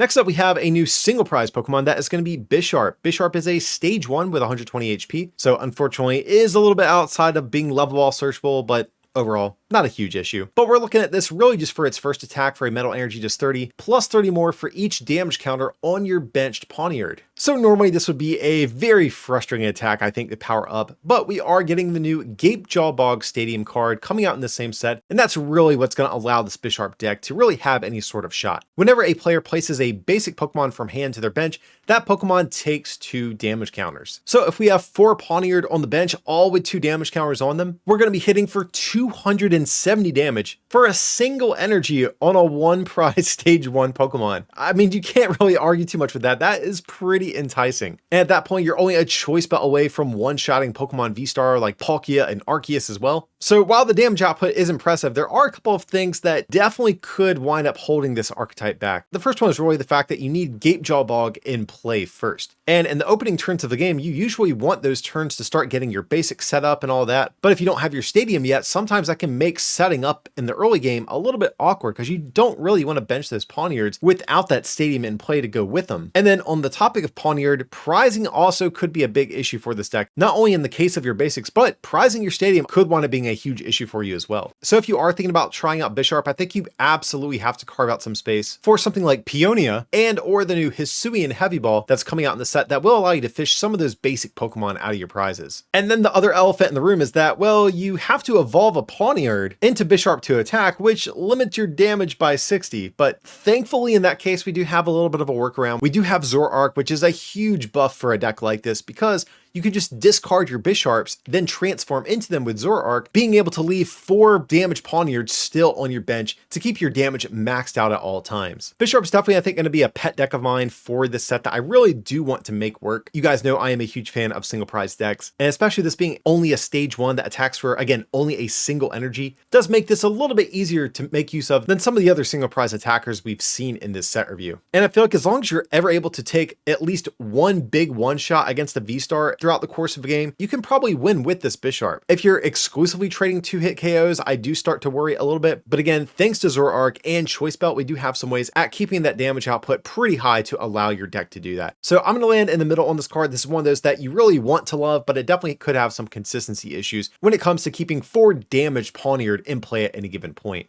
Next up, we have a new single prize Pokemon that is going to be Bisharp. Bisharp is a stage 1 with 120 HP, so unfortunately is a little bit outside of being level ball searchable, but overall, not a huge issue. But we're looking at this really just for its first attack for a metal energy just 30, plus 30 more for each damage counter on your benched Pawniard. So normally this would be a very frustrating attack, I think, to power up, but we are getting the new Gape Jawbog Stadium card coming out in the same set, and that's really what's going to allow this Bisharp deck to really have any sort of shot. Whenever a player places a basic Pokemon from hand to their bench, that Pokemon takes 2 damage counters. So if we have 4 Pawniard on the bench, all with 2 damage counters on them, we're going to be hitting for 270 damage for a single energy on a 1 prize stage 1 Pokemon. I mean, you can't really argue too much with that. That is pretty enticing. And at that point, you're only a choice belt away from one-shotting Pokemon V-Star like Palkia and Arceus as well. So while the damage output is impressive, there are a couple of things that definitely could wind up holding this archetype back. The first one is really the fact that you need Gape Jawbog in play first. And in the opening turns of the game, you usually want those turns to start getting your basic setup and all that. But if you don't have your stadium yet, sometimes that can make setting up in the early game a little bit awkward because you don't really want to bench those Pawniards without that stadium in play to go with them. And then on the topic of Pawniard, prizing also could be a big issue for this deck, not only in the case of your basics, but prizing your stadium could wind up being a huge issue for you as well. So if you are thinking about trying out Bisharp, I think you absolutely have to carve out some space for something like Peonia and or the new Hisuian Heavy Ball that's coming out in the set that will allow you to fish some of those basic Pokemon out of your prizes. And then the other elephant in the room is that, well, you have to evolve a Pawniard into Bisharp to attack, which limits your damage by 60. But thankfully in that case, we do have a little bit of a workaround. We do have Zoroark, which is a huge buff for a deck like this because you can just discard your Bisharps, then transform into them with Zoroark, being able to leave 4 damaged Pawniards still on your bench to keep your damage maxed out at all times. Bisharp's definitely, I think, going to be a pet deck of mine for this set that I really do want to make work. You guys know I am a huge fan of single prize decks, and especially this being only a stage 1 that attacks for, again, only a single energy, does make this a little bit easier to make use of than some of the other single prize attackers we've seen in this set review. And I feel like as long as you're ever able to take at least one big one-shot against a V-Star throughout the course of a game, you can probably win with this Bisharp. If you're exclusively trading 2-hit KOs, I do start to worry a little bit, but again, thanks to Zoroark and Choice Belt, we do have some ways at keeping that damage output pretty high to allow your deck to do that. So I'm going to land in the middle on this card. This is one of those that you really want to love, but it definitely could have some consistency issues when it comes to keeping 4 damaged Pawniard in play at any given point.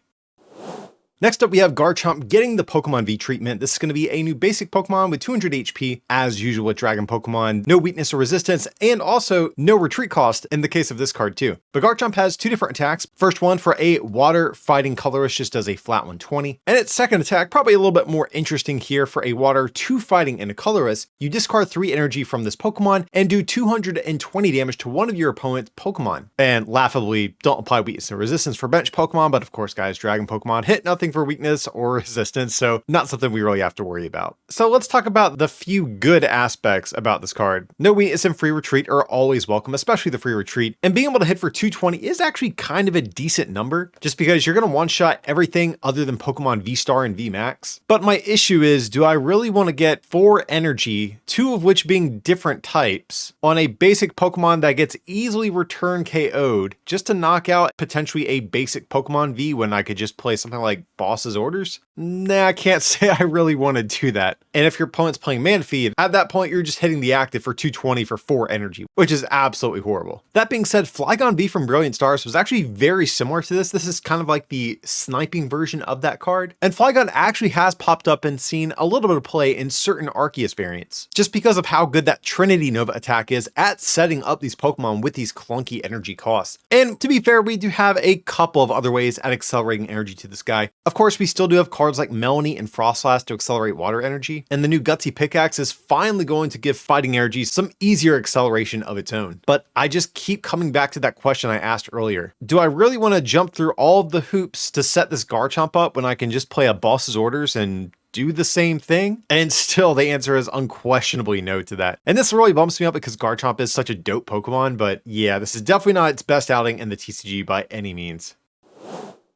Next up, we have Garchomp getting the Pokemon V treatment. This is going to be a new basic Pokemon with 200 HP, as usual with Dragon Pokemon, no weakness or resistance, and also no retreat cost in the case of this card too. But Garchomp has two different attacks. First one for a water fighting colorless just does a flat 120. And its second attack, probably a little bit more interesting here for a water 2 fighting and a colorless. You discard 3 energy from this Pokemon and do 220 damage to one of your opponent's Pokemon. And laughably, don't apply weakness and resistance for bench Pokemon, but of course guys, Dragon Pokemon hit nothing for weakness or resistance, so not something we really have to worry about. So let's talk about the few good aspects about this card. No weakness and free retreat are always welcome, especially the free retreat, and being able to hit for 220 is actually kind of a decent number, just because you're going to one-shot everything other than Pokemon V-Star and V-Max. But my issue is, do I really want to get 4 energy, 2 of which being different types, on a basic Pokemon that gets easily return KO'd, just to knock out potentially a basic Pokemon V when I could just play something like Boss's Orders? Nah, I can't say I really want to do that. And if your opponent's playing Manaphy, at that point you're just hitting the active for 220 for 4 energy, which is absolutely horrible. That being said, Flygon V from Brilliant Stars was actually very similar to this. This is kind of like the sniping version of that card. And Flygon actually has popped up and seen a little bit of play in certain Arceus variants, just because of how good that Trinity Nova attack is at setting up these Pokemon with these clunky energy costs. And to be fair, we do have a couple of other ways at accelerating energy to this guy. Of course, we still do have cards like Melanie and Frostlass to accelerate water energy, and the new Gutsy Pickaxe is finally going to give fighting energy some easier acceleration of its own. But I just keep coming back to that question I asked earlier. Do I really want to jump through all of the hoops to set this Garchomp up when I can just play a Boss's Orders and do the same thing? And still the answer is unquestionably no to that. And this really bumps me up because Garchomp is such a dope Pokemon, but yeah, this is definitely not its best outing in the TCG by any means.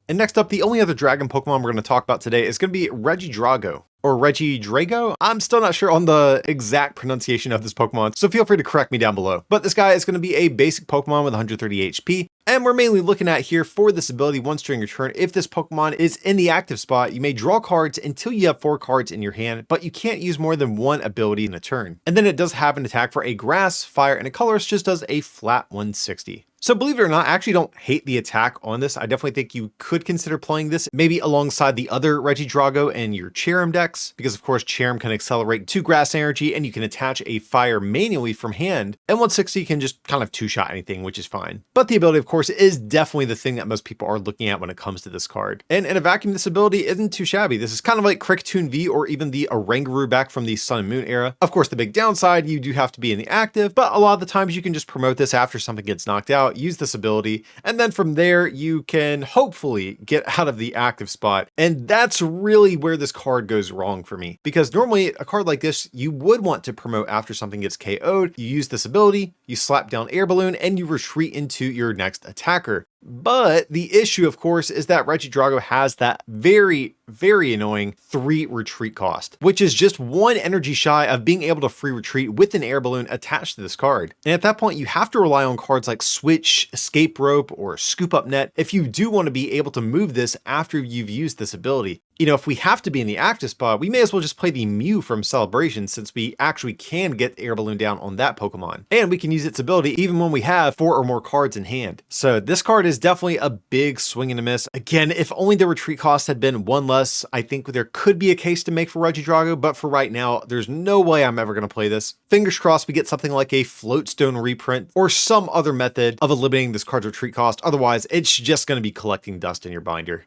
And next up, the only other Dragon Pokemon we're going to talk about today is going to be Regidrago. Or Regidrago? I'm still not sure on the exact pronunciation of this Pokemon, so feel free to correct me down below. But this guy is going to be a basic Pokemon with 130 HP, and we're mainly looking at here for this ability once during your turn. If this Pokemon is in the active spot, you may draw cards until you have 4 cards in your hand, but you can't use more than 1 ability in a turn. And then it does have an attack for a Grass, Fire, and a Colorless, just does a flat 160. So believe it or not, I actually don't hate the attack on this. I definitely think you could consider playing this maybe alongside the other Regidrago and your Cherrim decks, because of course Cherrim can accelerate 2 grass energy and you can attach a fire manually from hand, and 160 can just kind of 2-shot anything, which is fine. But the ability of course is definitely the thing that most people are looking at when it comes to this card. And in a vacuum, this ability isn't too shabby. This is kind of like Kricketune V or even the Oranguru back from the Sun and Moon era. Of course, the big downside, you do have to be in the active, but a lot of the times you can just promote this after something gets knocked out, use this ability, and then from there you can hopefully get out of the active spot. And that's really where this card goes wrong for me, because normally a card like this you would want to promote after something gets KO'd. You use this ability, you slap down Air Balloon, and you retreat into your next attacker. But the issue, of course, is that Regidrago has that very annoying 3 retreat cost, which is just 1 energy shy of being able to free retreat with an Air Balloon attached to this card. And at that point, you have to rely on cards like Switch, Escape Rope, or Scoop Up Net if you do want to be able to move this after you've used this ability. You know, if we have to be in the active spot, we may as well just play the Mew from Celebration, since we actually can get Air Balloon down on that Pokemon. And we can use its ability even when we have 4 or more cards in hand. So this card is definitely a big swing and a miss. Again, if only the retreat cost had been 1 less, I think there could be a case to make for Regidrago, but for right now, there's no way I'm ever going to play this. Fingers crossed we get something like a Floatstone reprint or some other method of eliminating this card's retreat cost. Otherwise, it's just going to be collecting dust in your binder.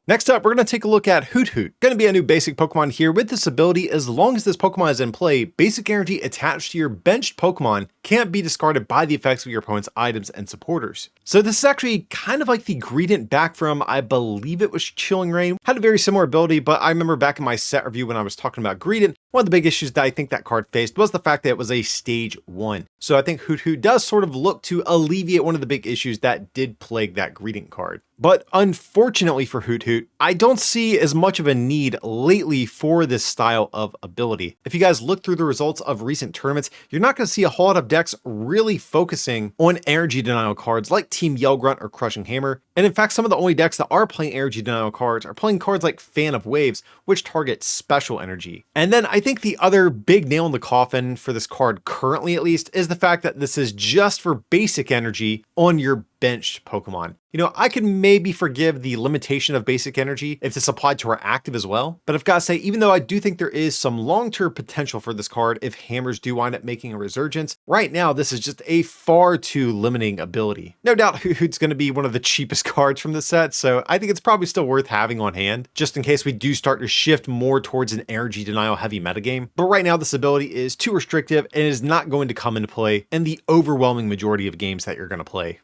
Next up, we're going to take a look at Hoot. Going to be a new basic Pokemon here with this ability. As long as this Pokemon is in play, basic energy attached to your benched Pokemon can't be discarded by the effects of your opponent's items and supporters. So this is actually kind of like the Greedent back from, I believe it was Chilling Reign. Had a very similar ability, but I remember back in my set review when I was talking about Greedent, one of the big issues that I think that card faced was the fact that it was a stage 1. So I think Hoot does sort of look to alleviate one of the big issues that did plague that Greedent card. But unfortunately for Hoot, I don't see as much of a need lately for this style of ability. If you guys look through the results of recent tournaments, you're not going to see a whole lot of decks really focusing on energy denial cards like Team Yellgrunt or Crushing Hammer. And in fact, some of the only decks that are playing energy denial cards are playing cards like Fan of Waves, which target special energy. And then I think the other big nail in the coffin for this card currently at least is the fact that this is just for basic energy on your benched Pokemon. You know, I could maybe forgive the limitation of basic energy if this applied to our active as well, but I've got to say, even though I do think there is some long-term potential for this card if hammers do wind up making a resurgence, right now this is just a far too limiting ability. No doubt Hurte's going to be one of the cheapest cards from the set, so I think it's probably still worth having on hand, just in case we do start to shift more towards an energy denial heavy metagame. But right now this ability is too restrictive and is not going to come into play in the overwhelming majority of games that you're going to play.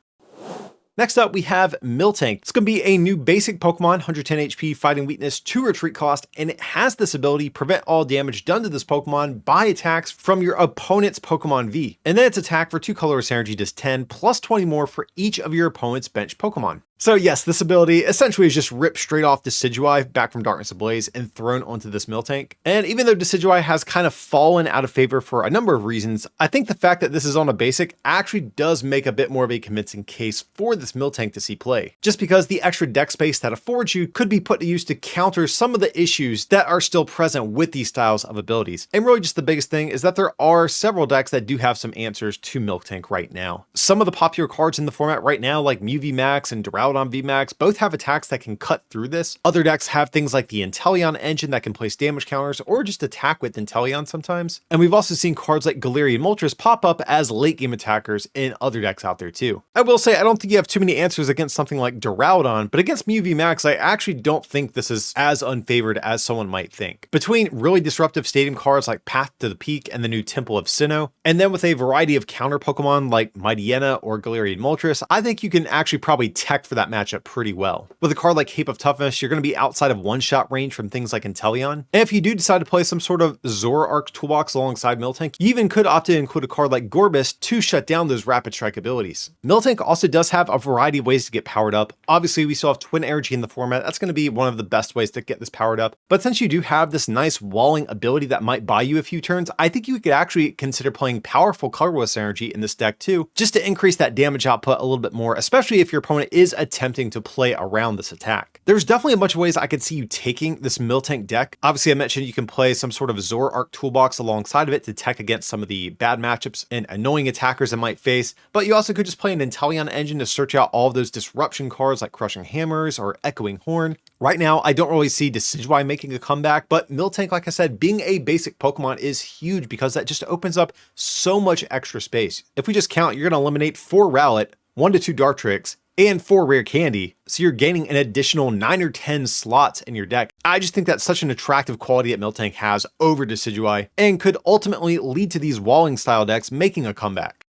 Next up, we have Miltank. It's going to be a new basic Pokemon, 110 HP, fighting weakness, 2 retreat cost, and it has this ability, prevent all damage done to this Pokemon by attacks from your opponent's Pokemon V. And then its attack for 2 colorless energy does 10, plus 20 more for each of your opponent's bench Pokemon. So yes, this ability essentially is just ripped straight off Decidueye back from Darkness Ablaze and thrown onto this Miltank. And even though Decidueye has kind of fallen out of favor for a number of reasons, I think the fact that this is on a basic actually does make a bit more of a convincing case for this Miltank to see play. Just because the extra deck space that affords you could be put to use to counter some of the issues that are still present with these styles of abilities. And really just the biggest thing is that there are several decks that do have some answers to Miltank right now. Some of the popular cards in the format right now, like Mew VMAX and Duraludon VMAX, both have attacks that can cut through this. Other decks have things like the Inteleon engine that can place damage counters or just attack with Inteleon sometimes. And we've also seen cards like Galarian Moltres pop up as late game attackers in other decks out there too. I will say I don't think you have too many answers against something like Duraludon, but against Mew VMAX I actually don't think this is as unfavored as someone might think. Between really disruptive stadium cards like Path to the Peak and the new Temple of Sinnoh, and then with a variety of counter Pokemon like Mightyena or Galarian Moltres, I think you can actually probably tech for that matchup pretty well. With a card like Cape of Toughness, you're going to be outside of one-shot range from things like Inteleon. And if you do decide to play some sort of Zoroark toolbox alongside Miltank, you even could opt to include a card like Gorbis to shut down those rapid strike abilities. Miltank also does have a variety of ways to get powered up. Obviously, we still have Twin Energy in the format. That's going to be one of the best ways to get this powered up. But since you do have this nice walling ability that might buy you a few turns, I think you could actually consider playing powerful Colorless Energy in this deck too, just to increase that damage output a little bit more, especially if your opponent is attempting to play around this attack. There's definitely a bunch of ways I could see you taking this Miltank deck. Obviously, I mentioned you can play some sort of Zoroark toolbox alongside of it to tech against some of the bad matchups and annoying attackers it might face, but you also could just play an Inteleon engine to search out all of those disruption cards like Crushing Hammers or Echoing Horn. Right now, I don't really see Decidueye making a comeback, but Miltank, like I said, being a basic Pokemon is huge because that just opens up so much extra space. If we just count, you're going to eliminate 4 Rowlet, 1 to 2 Dartrix, and 4 rare candy, so you're gaining an additional 9 or 10 slots in your deck. I just think that's such an attractive quality that Miltank has over Decidueye, and could ultimately lead to these walling style decks making a comeback.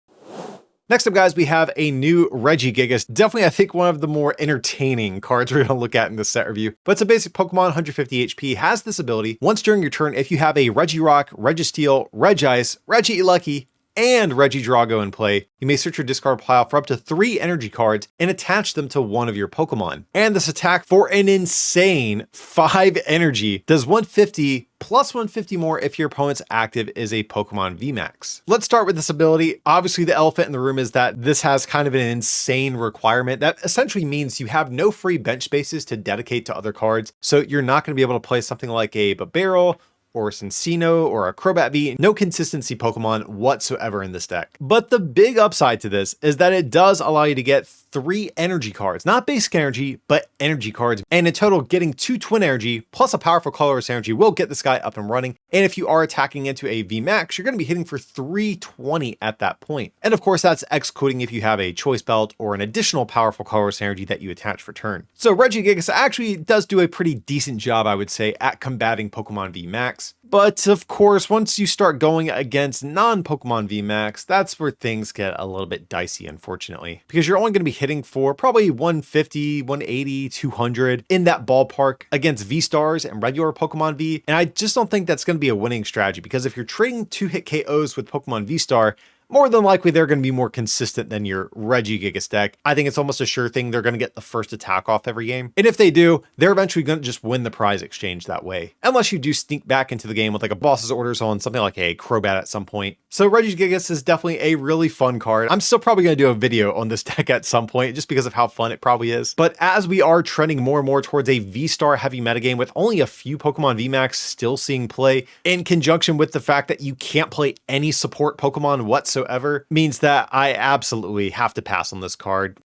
Next up, guys, we have a new Regigigas. Definitely, I think, one of the more entertaining cards we're going to look at in this set review. But it's a basic Pokemon, 150 HP, has this ability. Once during your turn, if you have a Regirock, Registeel, Regice, Regieleki, and Regidrago in play, you may search your discard pile for up to 3 energy cards and attach them to one of your Pokemon. And this attack for an insane 5 energy does 150 plus 150 more if your opponent's active is a Pokemon VMAX. Let's start with this ability. Obviously, the elephant in the room is that this has kind of an insane requirement that essentially means you have no free bench spaces to dedicate to other cards. So you're not going to be able to play something like a Barrel or Cincino or a Crobat V, no consistency Pokemon whatsoever in this deck. But the big upside to this is that it does allow you to get 3 energy cards, not basic energy, but energy cards. And in total, getting 2 twin energy plus a powerful colorless energy will get this guy up and running. And if you are attacking into a VMAX, you're going to be hitting for 320 at that point. And of course, that's excluding if you have a choice belt or an additional powerful colorless energy that you attach for turn. So Regigigas actually does do a pretty decent job, I would say, at combating Pokemon VMAX. But of course, once you start going against non-Pokemon VMAX, that's where things get a little bit dicey, unfortunately, because you're only going to be hitting for probably 150, 180, 200 in that ballpark against V-Stars and regular Pokemon V. And I just don't think that's going to be a winning strategy, because if you're trading 2-hit KOs with Pokemon V-Star, more than likely they're going to be more consistent than your Regigigas deck. I think it's almost a sure thing they're going to get the first attack off every game. And if they do, they're eventually going to just win the prize exchange that way. Unless you do sneak back into the game with like a boss's orders on something like a Crobat at some point. So Regigigas is definitely a really fun card. I'm still probably going to do a video on this deck at some point just because of how fun it probably is. But as we are trending more and more towards a V-Star heavy metagame with only a few Pokemon VMAX still seeing play, in conjunction with the fact that you can't play any support Pokemon whatsoever, means that I absolutely have to pass on this card.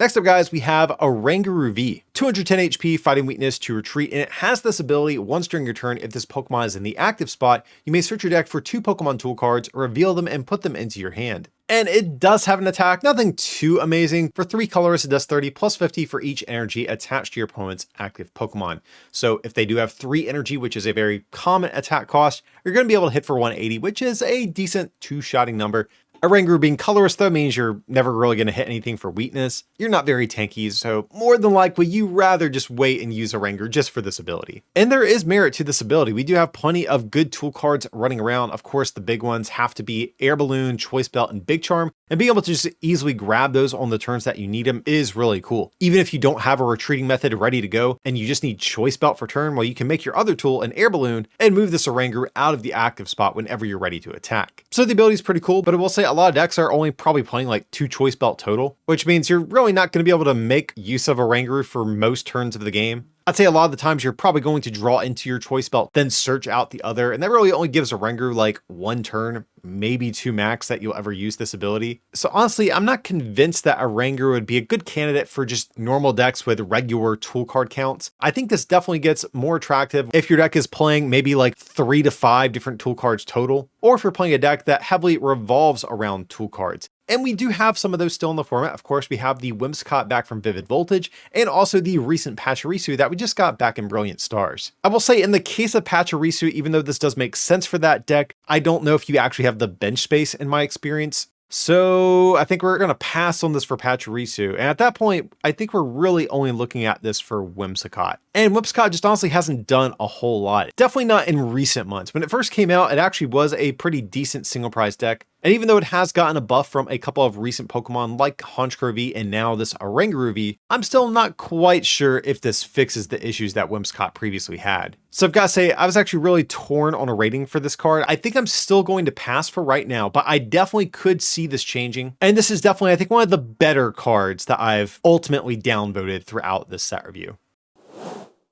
Next up, guys, we have Oranguru V. 210 HP, fighting weakness to retreat, and it has this ability once during your turn. If this Pokemon is in the active spot, you may search your deck for 2 Pokemon tool cards, reveal them, and put them into your hand. And it does have an attack, nothing too amazing. For 3 colors, it does 30 plus 50 for each energy attached to your opponent's active Pokemon. So if they do have 3 energy, which is a very common attack cost, you're going to be able to hit for 180, which is a decent 2-shotting number. Oranguru being colorless though means you're never really going to hit anything for weakness. You're not very tanky, so more than likely you rather just wait and use Oranguru just for this ability. And there is merit to this ability. We do have plenty of good tool cards running around. Of course, the big ones have to be Air Balloon, Choice Belt, and Big Charm, and being able to just easily grab those on the turns that you need them is really cool. Even if you don't have a retreating method ready to go and you just need Choice Belt for turn, well, you can make your other tool an Air Balloon and move this Oranguru out of the active spot whenever you're ready to attack. So the ability is pretty cool, but I will say a lot of decks are only probably playing like 2 Choice Belt total, which means you're really not going to be able to make use of Oranguru for most turns of the game. I'd say a lot of the times you're probably going to draw into your Choice Belt, then search out the other, and that really only gives Oranguru like 1 turn, maybe 2 max that you'll ever use this ability. So honestly, I'm not convinced that Oranguru would be a good candidate for just normal decks with regular tool card counts. I think this definitely gets more attractive if your deck is playing maybe like 3 to 5 different tool cards total, or if you're playing a deck that heavily revolves around tool cards. And we do have some of those still in the format. Of course, we have the Whimsicott back from Vivid Voltage, and also the recent Pachirisu that we just got back in Brilliant Stars. I will say in the case of Pachirisu, even though this does make sense for that deck, I don't know if you actually have the bench space in my experience. So I think we're going to pass on this for Pachirisu. And at that point, I think we're really only looking at this for Whimsicott. And Whimsicott just honestly hasn't done a whole lot. Definitely not in recent months. When it first came out, it actually was a pretty decent single prize deck. And even though it has gotten a buff from a couple of recent Pokemon like Honchkrow V and now this Oranguru V, I'm still not quite sure if this fixes the issues that Whimsicott previously had. So I've got to say, I was actually really torn on a rating for this card. I think I'm still going to pass for right now, but I definitely could see this changing. And this is definitely, I think, one of the better cards that I've ultimately downvoted throughout this set review.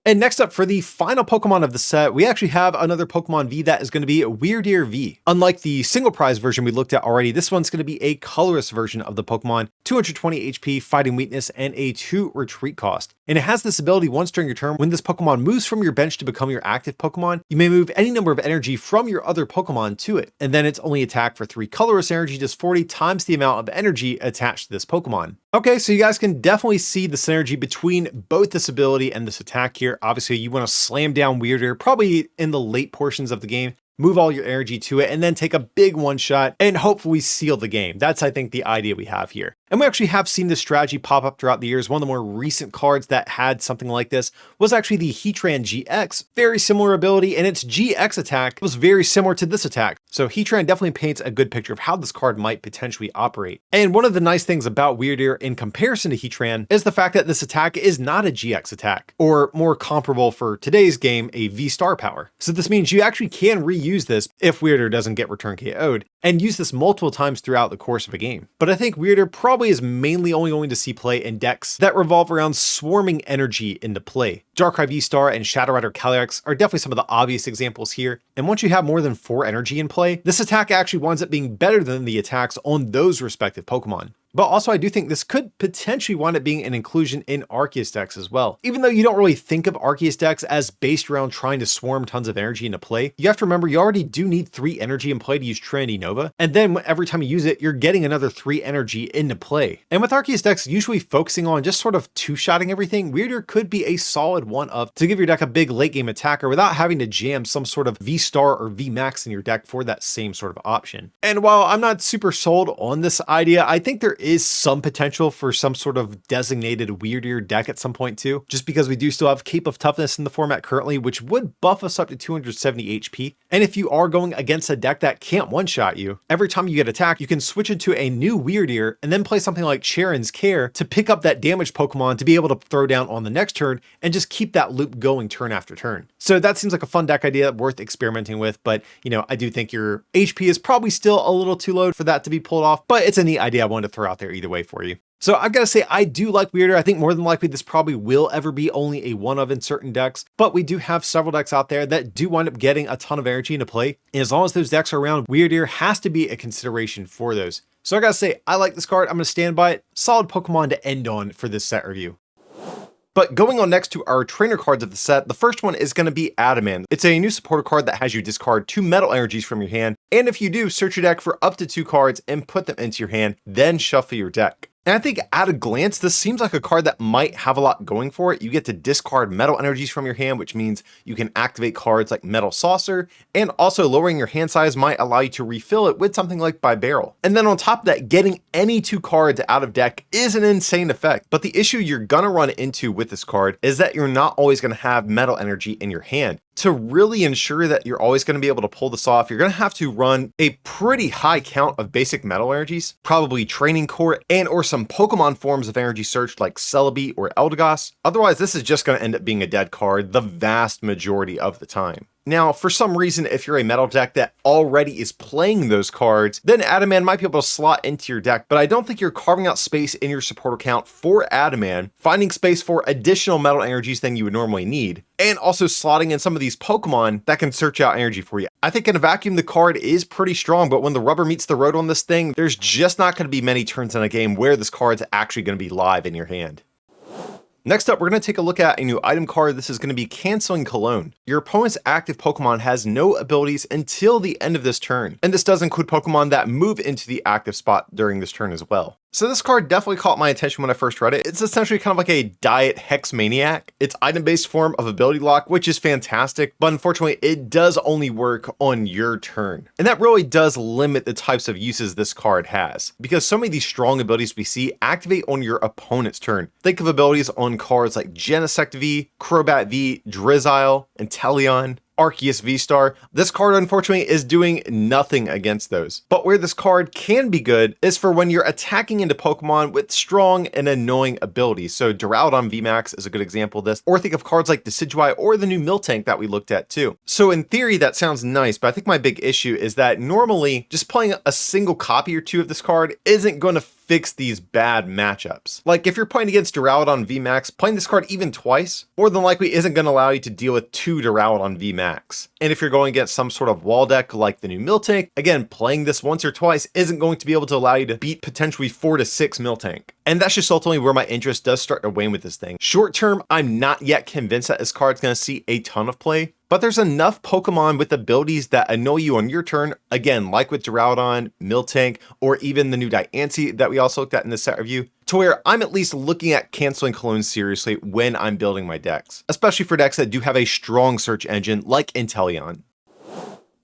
And next up for the final Pokemon of the set, we actually have another Pokemon V that is going to be Wyrdeer V. Unlike the single prize version we looked at already, this one's going to be a colorless version of the Pokemon, 220 HP, fighting weakness, and a 2 retreat cost. And it has this ability once during your turn, when this Pokemon moves from your bench to become your active Pokemon, you may move any number of energy from your other Pokemon to it. And then its only attack for 3 colorless energy does 40 times the amount of energy attached to this Pokemon. Okay, so you guys can definitely see the synergy between both this ability and this attack here. Obviously, you want to slam down Wyrdeer, probably in the late portions of the game, move all your energy to it, and then take a big one shot and hopefully seal the game. That's, I think, the idea we have here. And we actually have seen this strategy pop up throughout the years. One of the more recent cards that had something like this was actually the Heatran GX. Very similar ability, and its GX attack was very similar to this attack. So Heatran definitely paints a good picture of how this card might potentially operate. And one of the nice things about Wyrdeer in comparison to Heatran is the fact that this attack is not a GX attack, or more comparable for today's game, a V-Star power. So this means you actually can reuse this if Wyrdeer doesn't get return KO'd, and use this multiple times throughout the course of a game. But I think Wyrdeer probably is mainly only going to see play in decks that revolve around swarming energy into play. Darkrai VSTAR and Shadow Rider Calyrex are definitely some of the obvious examples here, and once you have more than 4 energy in play, this attack actually winds up being better than the attacks on those respective Pokemon. But also I do think this could potentially wind up being an inclusion in Arceus decks as well. Even though you don't really think of Arceus decks as based around trying to swarm tons of energy into play, you have to remember you already do need 3 energy in play to use Trinity Nova, and then every time you use it, you're getting another 3 energy into play. And with Arceus decks usually focusing on just sort of 2-shotting everything, Wyrdeer could be a solid one of to give your deck a big late game attacker without having to jam some sort of V-Star or V-Max in your deck for that same sort of option. And while I'm not super sold on this idea, I think there is some potential for some sort of designated Wyrdeer deck at some point too, just because we do still have Cape of Toughness in the format currently, which would buff us up to 270 HP. And if you are going against a deck that can't one-shot you, every time you get attacked, you can switch into a new Wyrdeer and then play something like Charon's Care to pick up that damaged Pokemon to be able to throw down on the next turn and just keep that loop going turn after turn. So that seems like a fun deck idea worth experimenting with, but I do think your HP is probably still a little too low for that to be pulled off, but it's a neat idea I wanted to throw out there either way for you. So I've got to say, I do like Weirder. I think more than likely this probably will ever be only a one of in certain decks, but we do have several decks out there that do wind up getting a ton of energy into play. And as long as those decks are around, Weirder has to be a consideration for those. So I gotta say, I like this card. I'm gonna stand by it. Solid Pokemon to end on for this set review. But going on next to our trainer cards of the set, the first one is going to be Adamant. It's a new supporter card that has you discard 2 metal energies from your hand, and if you do, search your deck for up to 2 cards and put them into your hand, then shuffle your deck. And I think at a glance, this seems like a card that might have a lot going for it. You get to discard metal energies from your hand, which means you can activate cards like Metal Saucer, and also lowering your hand size might allow you to refill it with something like Barrel. And then on top of that, getting any 2 cards out of deck is an insane effect. But the issue you're gonna run into with this card is that you're not always gonna have metal energy in your hand. To really ensure that you're always going to be able to pull this off, you're going to have to run a pretty high count of basic metal energies, probably Training Core and or some Pokemon forms of energy search like Celebi or Eldegoss. Otherwise, this is just going to end up being a dead card the vast majority of the time. Now, for some reason, if you're a metal deck that already is playing those cards, then Adamant might be able to slot into your deck, but I don't think you're carving out space in your supporter count for Adamant, finding space for additional metal energies than you would normally need, and also slotting in some of these Pokemon that can search out energy for you. I think in a vacuum, the card is pretty strong, but when the rubber meets the road on this thing, there's just not going to be many turns in a game where this card's actually going to be live in your hand. Next up, we're going to take a look at a new item card. This is going to be Canceling Cologne. Your opponent's active Pokemon has no abilities until the end of this turn, and this does include Pokemon that move into the active spot during this turn as well. So this card definitely caught my attention when I first read it. It's essentially kind of like a Diet Hex Maniac. It's item-based form of ability lock, which is fantastic, but unfortunately it does only work on your turn. And that really does limit the types of uses this card has, because so many of these strong abilities we see activate on your opponent's turn. Think of abilities on cards like Genesect V, Crobat V, Drizzile, Inteleon, Arceus VSTAR. This card unfortunately is doing nothing against those. But where this card can be good is for when you're attacking into Pokemon with strong and annoying abilities. So Duraludon VMAX is a good example of this, or think of cards like Decidueye or the new Miltank that we looked at too. So in theory that sounds nice, but I think my big issue is that normally just playing a single copy or 2 of this card isn't going to fix these bad matchups. Like if you're playing against Duraludon VMAX, playing this card even twice more than likely isn't going to allow you to deal with 2 Duraludon VMAX. And if you're going against some sort of wall deck like the new Miltank, again, playing this once or twice isn't going to be able to allow you to beat potentially 4 to 6 Miltank. And that's just ultimately where my interest does start to wane with this thing. Short term, I'm not yet convinced that this card's going to see a ton of play, but there's enough Pokemon with abilities that annoy you on your turn, again, like with Duraludon, Miltank, or even the new Diancie that we also looked at in this set review, to where I'm at least looking at Canceling Cologne seriously when I'm building my decks, especially for decks that do have a strong search engine like Inteleon.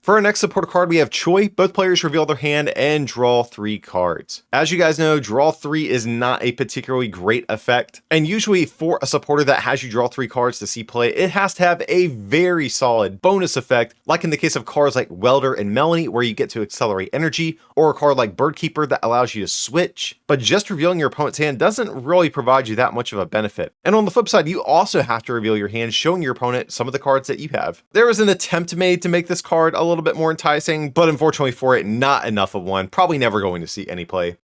For our next supporter card, we have Choi. Both players reveal their hand and draw 3 cards. As you guys know, draw 3 is not a particularly great effect. And usually for a supporter that has you draw 3 cards to see play, it has to have a very solid bonus effect, like in the case of cards like Welder and Melanie, where you get to accelerate energy, or a card like Birdkeeper that allows you to switch. But just revealing your opponent's hand doesn't really provide you that much of a benefit. And on the flip side, you also have to reveal your hand, showing your opponent some of the cards that you have. There was an attempt made to make this card a little bit more enticing, but unfortunately for it, not enough of one. Probably never going to see any play.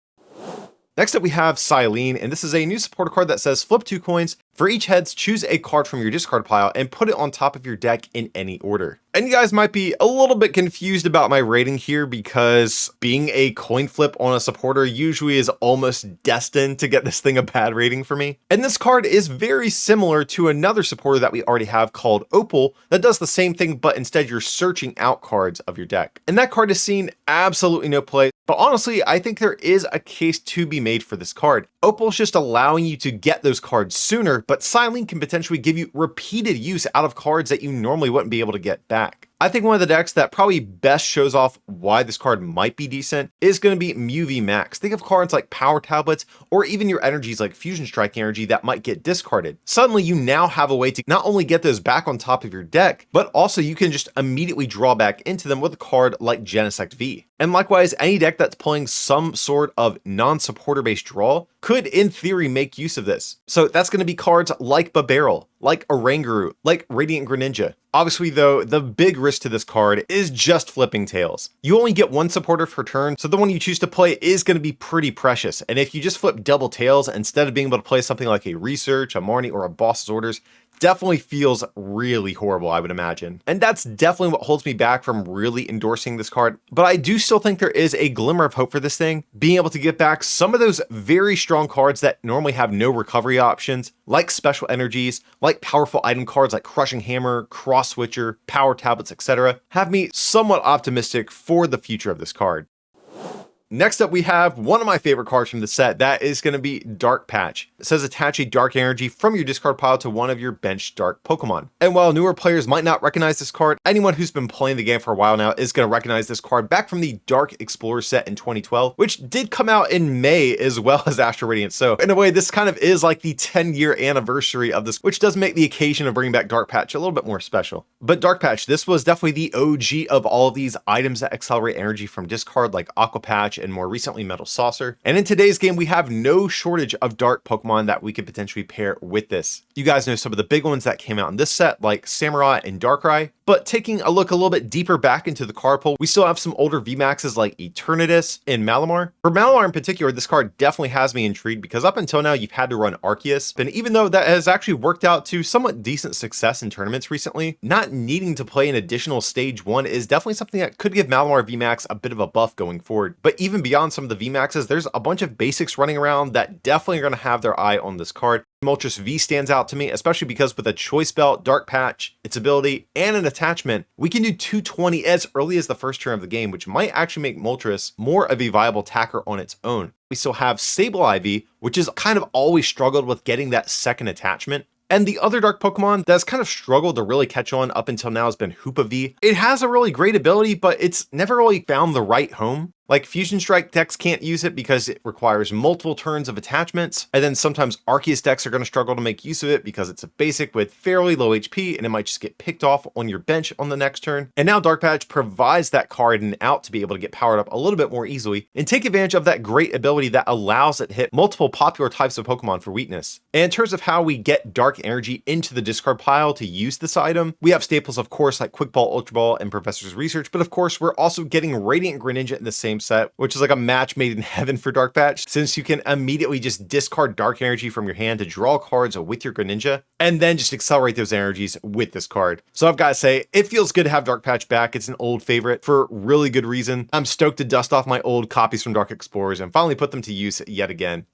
Next up we have Silene, and this is a new supporter card that says flip 2 coins. For each heads, choose a card from your discard pile and put it on top of your deck in any order. And you guys might be a little bit confused about my rating here, because being a coin flip on a supporter usually is almost destined to get this thing a bad rating for me. And this card is very similar to another supporter that we already have called Opal that does the same thing, but instead you're searching out cards of your deck. And that card has seen absolutely no play, but honestly, I think there is a case to be made for this card. Opal's just allowing you to get those cards sooner, but Silene can potentially give you repeated use out of cards that you normally wouldn't be able to get back. I think one of the decks that probably best shows off why this card might be decent is going to be Mew VMAX. Think of cards like Power Tablets, or even your energies like Fusion Strike energy that might get discarded. Suddenly you now have a way to not only get those back on top of your deck, but also you can just immediately draw back into them with a card like Genesect V. And likewise, any deck that's playing some sort of non-supporter based draw could in theory make use of this. So that's going to be cards like Barrel, like Oranguru, like Radiant Greninja. Obviously though, the big risk to this card is just flipping tails. You only get one supporter per turn, so the one you choose to play is going to be pretty precious. And if you just flip double tails instead of being able to play something like a Research, a Marnie, or a Boss's Orders, definitely feels really horrible, I would imagine. And that's definitely what holds me back from really endorsing this card. But I do still think there is a glimmer of hope for this thing, being able to get back some of those very strong cards that normally have no recovery options, like special energies, like powerful item cards like Crushing Hammer, Cross Switcher, Power Tablets, etc. Have me somewhat optimistic for the future of this card. Next up, we have one of my favorite cards from the set. That is going to be Dark Patch. It says attach a dark energy from your discard pile to one of your bench dark Pokemon. And while newer players might not recognize this card, anyone who's been playing the game for a while now is going to recognize this card back from the Dark Explorer set in 2012, which did come out in May as well as Astral Radiance. So in a way, this kind of is like the 10-year anniversary of this, which does make the occasion of bringing back Dark Patch a little bit more special. But Dark Patch, this was definitely the OG of all of these items that accelerate energy from discard, like Aqua Patch and more recently Metal Saucer. And in today's game, we have no shortage of dark Pokemon that we could potentially pair with this. You guys know some of the big ones that came out in this set, like Samurai and Darkrai. But taking a look a little bit deeper back into the card pool, we still have some older VMAXs like Eternatus and Malamar. For Malamar in particular, this card definitely has me intrigued because up until now, you've had to run Arceus. And even though that has actually worked out to somewhat decent success in tournaments recently, not needing to play an additional stage 1 is definitely something that could give Malamar VMAX a bit of a buff going forward. But even beyond some of the VMAXs, there's a bunch of basics running around that definitely are going to have their eye on this card. Moltres V stands out to me, especially because with a Choice Belt, Dark Patch, its ability, and an attachment, we can do 220 as early as the first turn of the game, which might actually make Moltres more of a viable attacker on its own. We still have Sableye, which has kind of always struggled with getting that second attachment. And the other dark Pokemon that's kind of struggled to really catch on up until now has been Hoopa V. It has a really great ability, but it's never really found the right home. Like Fusion Strike decks can't use it because it requires multiple turns of attachments. And then sometimes Arceus decks are going to struggle to make use of it because it's a basic with fairly low HP and it might just get picked off on your bench on the next turn. And now Dark Patch provides that card and out to be able to get powered up a little bit more easily and take advantage of that great ability that allows it to hit multiple popular types of Pokemon for weakness. And in terms of how we get dark energy into the discard pile to use this item, we have staples, of course, like Quick Ball, Ultra Ball, and Professor's Research. But of course, we're also getting Radiant Greninja in the same set, which is like a match made in heaven for Dark Patch, since you can immediately just discard dark energy from your hand to draw cards with your Greninja, and then just accelerate those energies with this card. So I've got to say, it feels good to have Dark Patch back. It's an old favorite for really good reason. I'm stoked to dust off my old copies from Dark Explorers and finally put them to use yet again.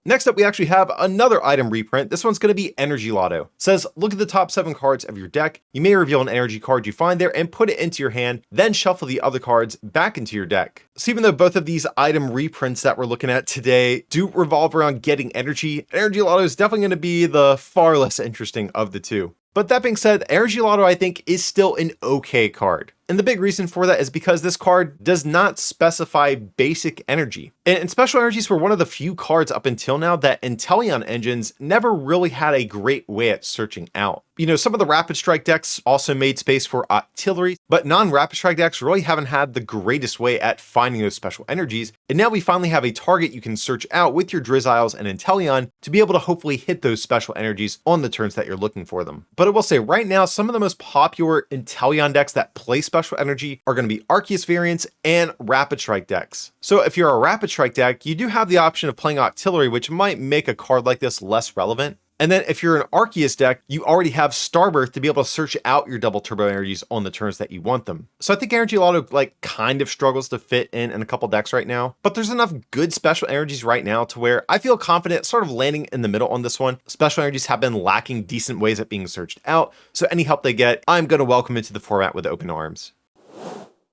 Next up, we actually have another item reprint. This one's going to be Energy Lotto. It says, look at the top 7 cards of your deck. You may reveal an energy card you find there and put it into your hand, then shuffle the other cards back into your deck. So even though both of these item reprints that we're looking at today do revolve around getting Energy Lotto is definitely going to be the far less interesting of the two. But that being said, Energy Lotto, I think, is still an okay card. And the big reason for that is because this card does not specify basic energy. And special energies were one of the few cards up until now that Inteleon engines never really had a great way at searching out. You know, some of the Rapid Strike decks also made space for Octillery, but non-Rapid Strike decks really haven't had the greatest way at finding those special energies. And now we finally have a target you can search out with your Drizziles and Inteleon to be able to hopefully hit those special energies on the turns that you're looking for them. But I will say right now, some of the most popular Inteleon decks that play special energy are going to be Arceus variants and Rapid Strike decks. So if you're a Rapid Strike deck, you do have the option of playing Octillery, which might make a card like this less relevant. And then if you're an Arceus deck, you already have Starbirth to be able to search out your double turbo energies on the turns that you want them. So I think Energy Lotto kind of struggles to fit in a couple decks right now, but there's enough good special energies right now to where I feel confident sort of landing in the middle on this one. Special energies have been lacking decent ways at being searched out, so any help they get, I'm going to welcome into the format with open arms.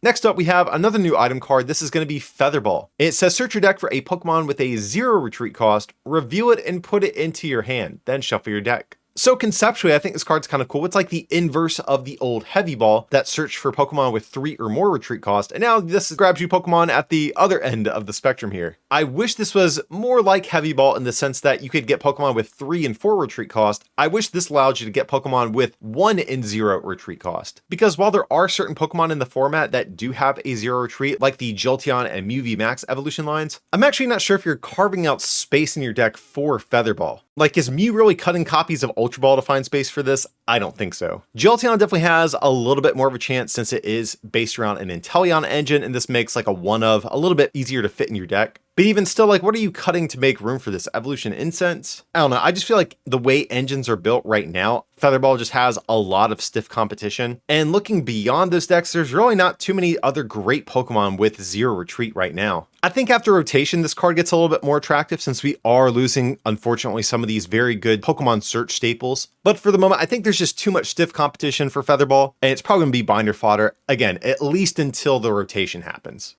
Next up, we have another new item card. This is going to be Featherball. It says search your deck for a Pokemon with a 0 retreat cost, reveal it and put it into your hand, then shuffle your deck. So conceptually, I think this card's kind of cool. It's like the inverse of the old Heavy Ball that searched for Pokemon with 3 or more retreat cost. And now this grabs you Pokemon at the other end of the spectrum here. I wish this was more like Heavy Ball in the sense that you could get Pokemon with 3 and 4 retreat cost. I wish this allowed you to get Pokemon with 1 and 0 retreat cost. Because while there are certain Pokemon in the format that do have a 0 retreat, like the Jolteon and Mew VMAX evolution lines, I'm actually not sure if you're carving out space in your deck for Featherball. Like, is Mew really cutting copies of Ultra Ball to find space for this? I don't think so. Jolteon definitely has a little bit more of a chance since it is based around an Inteleon engine, and this makes like a one of a little bit easier to fit in your deck. But even still, like, what are you cutting to make room for this? Evolution Incense? I don't know. I just feel like the way engines are built right now, Featherball just has a lot of stiff competition. And looking beyond those decks, there's really not too many other great Pokemon with zero retreat right now. I think after rotation, this card gets a little bit more attractive since we are losing, unfortunately, some of these very good Pokemon search staples. But for the moment, I think there's just too much stiff competition for Featherball, and it's probably going to be binder fodder, again, at least until the rotation happens.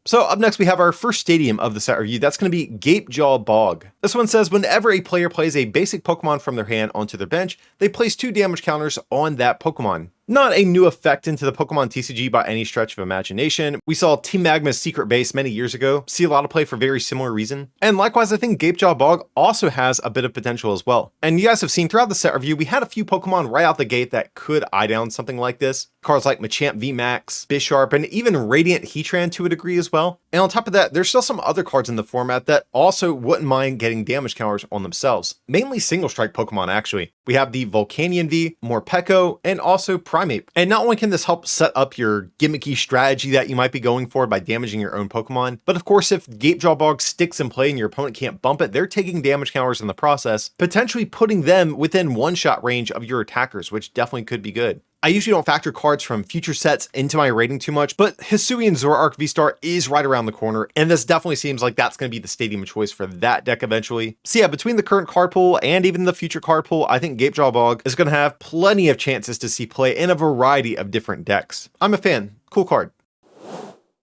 So up next, we have our first stadium of the set review. That's going to be Gapejaw Bog. This one says, whenever a player plays a basic Pokemon from their hand onto their bench, they place 2 damage counters on that Pokemon. Not a new effect into the Pokemon TCG by any stretch of imagination. We saw Team Magma's Secret Base many years ago, see a lot of play for very similar reason. And likewise, I think Gapejaw Bog also has a bit of potential as well. And you guys have seen throughout the set review, we had a few Pokemon right out the gate that could eye down something like this. Cards like Machamp VMAX, Bisharp, and even Radiant Heatran to a degree as well. And on top of that, there's still some other cards in the format that also wouldn't mind getting damage counters on themselves. Mainly single strike Pokemon, actually. We have the Volcanion V, Morpeko, and also Primeape. And not only can this help set up your gimmicky strategy that you might be going for by damaging your own Pokemon, but of course, if Gapejaw Bog sticks in play and your opponent can't bump it, they're taking damage counters in the process, potentially putting them within one-shot range of your attackers, which definitely could be good. I usually don't factor cards from future sets into my rating too much, but Hisuian Zoroark VSTAR is right around the corner, and this definitely seems like that's going to be the stadium of choice for that deck eventually. So yeah, between the current card pool and even the future card pool, I think Gapejaw Bog is going to have plenty of chances to see play in a variety of different decks. I'm a fan. Cool card.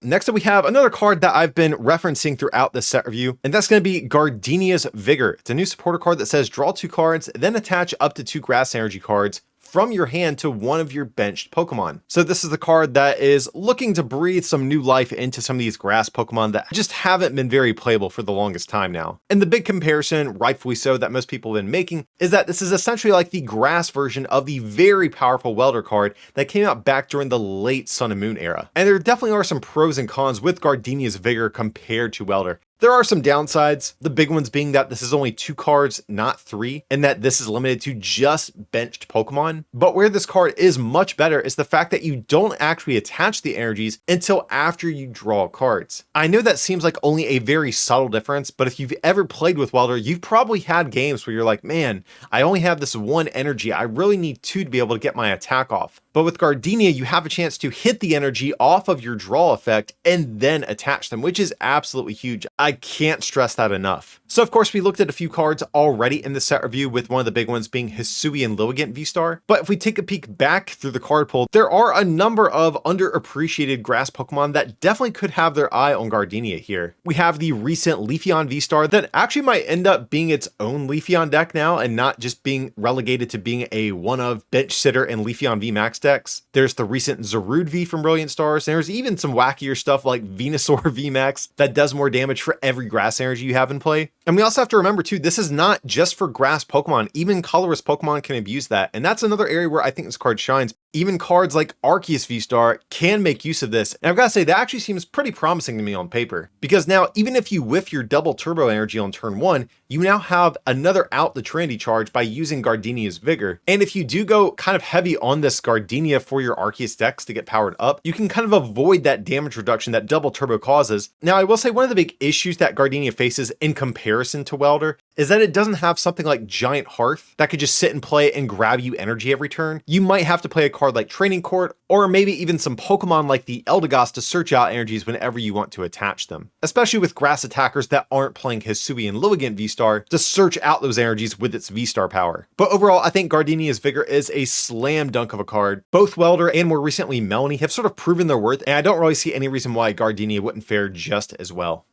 Next up, we have another card that I've been referencing throughout this set review, and that's going to be Gardenia's Vigor. It's a new supporter card that says draw 2 cards, then attach up to 2 grass energy cards from your hand to one of your benched Pokemon. So this is the card that is looking to breathe some new life into some of these grass Pokemon that just haven't been very playable for the longest time now. And the big comparison, rightfully so, that most people have been making is that this is essentially like the grass version of the very powerful Welder card that came out back during the late Sun and Moon era. And there definitely are some pros and cons with Gardenia's Vigor compared to Welder. There are some downsides, the big ones being that this is only 2 cards, not 3, and that this is limited to just benched Pokemon. But where this card is much better is the fact that you don't actually attach the energies until after you draw cards. I know that seems like only a very subtle difference, but if you've ever played with Welder, you've probably had games where you're like, man, I only have this 1 energy, I really need 2 to be able to get my attack off. But with Gardenia, you have a chance to hit the energy off of your draw effect and then attach them, which is absolutely huge. I can't stress that enough. So of course, we looked at a few cards already in the set review, with one of the big ones being Hisuian Lilligant VSTAR. But if we take a peek back through the card pool, there are a number of underappreciated grass Pokemon that definitely could have their eye on Gardenia here. We have the recent Leafeon VSTAR that actually might end up being its own Leafeon deck now and not just being relegated to being a one of bench sitter and Leafeon VMAX decks. There's the recent Zarude V from Brilliant Stars, and there's even some wackier stuff like Venusaur VMAX that does more damage for every grass energy you have in play. And we also have to remember too, this is not just for grass Pokemon, even colorless Pokemon can abuse that. And that's another area where I think this card shines. Even cards like Arceus VSTAR can make use of this. And I've got to say, that actually seems pretty promising to me on paper. Because now, even if you whiff your double turbo energy on turn 1, you now have another out the Trinity charge by using Gardenia's Vigor. And if you do go kind of heavy on this Gardenia for your Arceus decks to get powered up, you can kind of avoid that damage reduction that double turbo causes. Now, I will say one of the big issues that Gardenia faces in comparison to Welder is that it doesn't have something like Giant Hearth that could just sit and play and grab you energy every turn. You might have to play a card like Training Court, or maybe even some Pokemon like the Eldegoss to search out energies whenever you want to attach them. Especially with grass attackers that aren't playing Hisuian Lilligant VSTAR to search out those energies with its VSTAR power. But overall, I think Gardenia's Vigor is a slam dunk of a card. Both Welder and more recently Melanie have sort of proven their worth, and I don't really see any reason why Gardenia wouldn't fare just as well.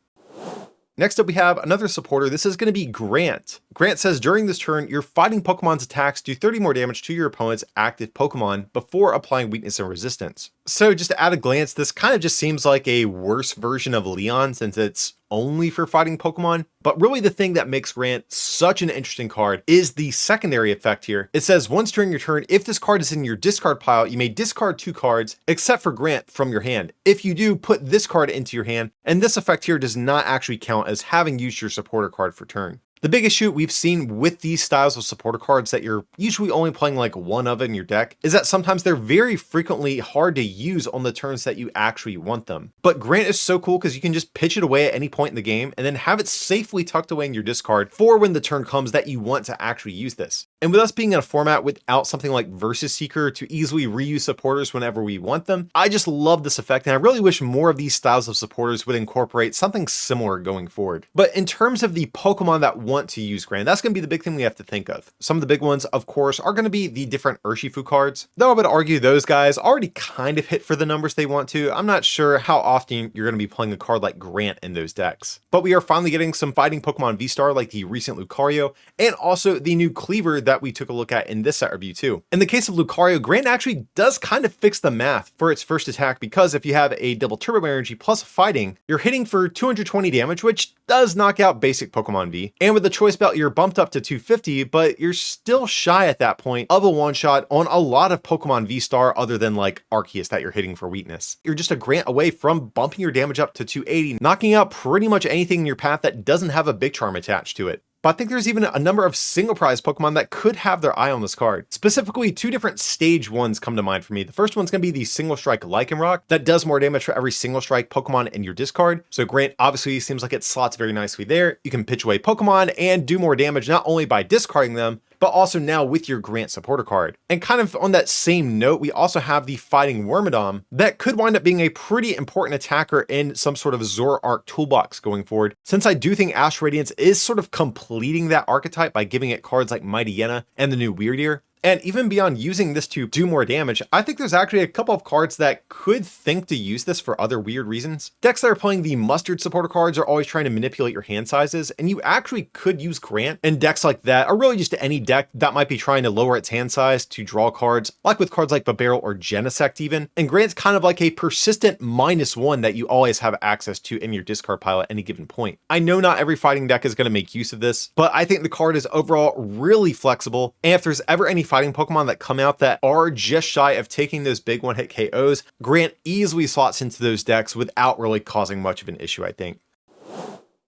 Next up, we have another supporter. This is going to be Grant. Grant says, during this turn, your fighting Pokemon's attacks do 30 more damage to your opponent's active Pokemon before applying weakness and resistance. So just at a glance, this kind of just seems like a worse version of Leon since it's only for fighting Pokemon. But really the thing that makes Grant such an interesting card is the secondary effect here. It says once during your turn, if this card is in your discard pile, you may discard 2 cards except for Grant from your hand. If you do, put this card into your hand, and this effect here does not actually count as having used your supporter card for turn. The big issue we've seen with these styles of supporter cards that you're usually only playing like one of in your deck is that sometimes they're very frequently hard to use on the turns that you actually want them. But Grant is so cool because you can just pitch it away at any point in the game and then have it safely tucked away in your discard for when the turn comes that you want to actually use this. And with us being in a format without something like Versus Seeker to easily reuse supporters whenever we want them, I just love this effect and I really wish more of these styles of supporters would incorporate something similar going forward. But in terms of the Pokemon that want to use Grant, that's going to be the big thing we have to think of. Some of the big ones, of course, are going to be the different Urshifu cards, though I would argue those guys already kind of hit for the numbers they want to. I'm not sure how often you're going to be playing a card like Grant in those decks. But we are finally getting some fighting Pokemon V-Star like the recent Lucario and also the new Cleaver that we took a look at in this set review too. In the case of Lucario, Grant actually does kind of fix the math for its first attack because if you have a double turbo energy plus fighting, you're hitting for 220 damage, which does knock out basic Pokemon V. And with the choice belt, you're bumped up to 250, but you're still shy at that point of a one-shot on a lot of Pokemon V-Star other than like Arceus that you're hitting for weakness. You're just a Grant away from bumping your damage up to 280, knocking out pretty much anything in your path that doesn't have a big charm attached to it. But I think there's even a number of single prize Pokemon that could have their eye on this card. Specifically, two different stage ones come to mind for me. The first one's going to be the single strike Lycanroc that does more damage for every single strike Pokemon in your discard. So Grant obviously seems like it slots very nicely there. You can pitch away Pokemon and do more damage not only by discarding them, but also now with your Grant supporter card. And kind of on that same note, we also have the Fighting Wormadam that could wind up being a pretty important attacker in some sort of Zoroark toolbox going forward, since I do think Astral Radiance is sort of completing that archetype by giving it cards like Mightyena and the new Wyrdeer. And even beyond using this to do more damage, I think there's actually a couple of cards that could think to use this for other weird reasons. Decks that are playing the Mustard supporter cards are always trying to manipulate your hand sizes, and you actually could use Grant. And decks like that, or really just any deck that might be trying to lower its hand size to draw cards, like with cards like Barrel or Genesect even. And Grant's kind of like a persistent -1 that you always have access to in your discard pile at any given point. I know not every fighting deck is going to make use of this, but I think the card is overall really flexible, and if there's ever any fighting Pokemon that come out that are just shy of taking those big one-hit KOs, Grant easily slots into those decks without really causing much of an issue, I think.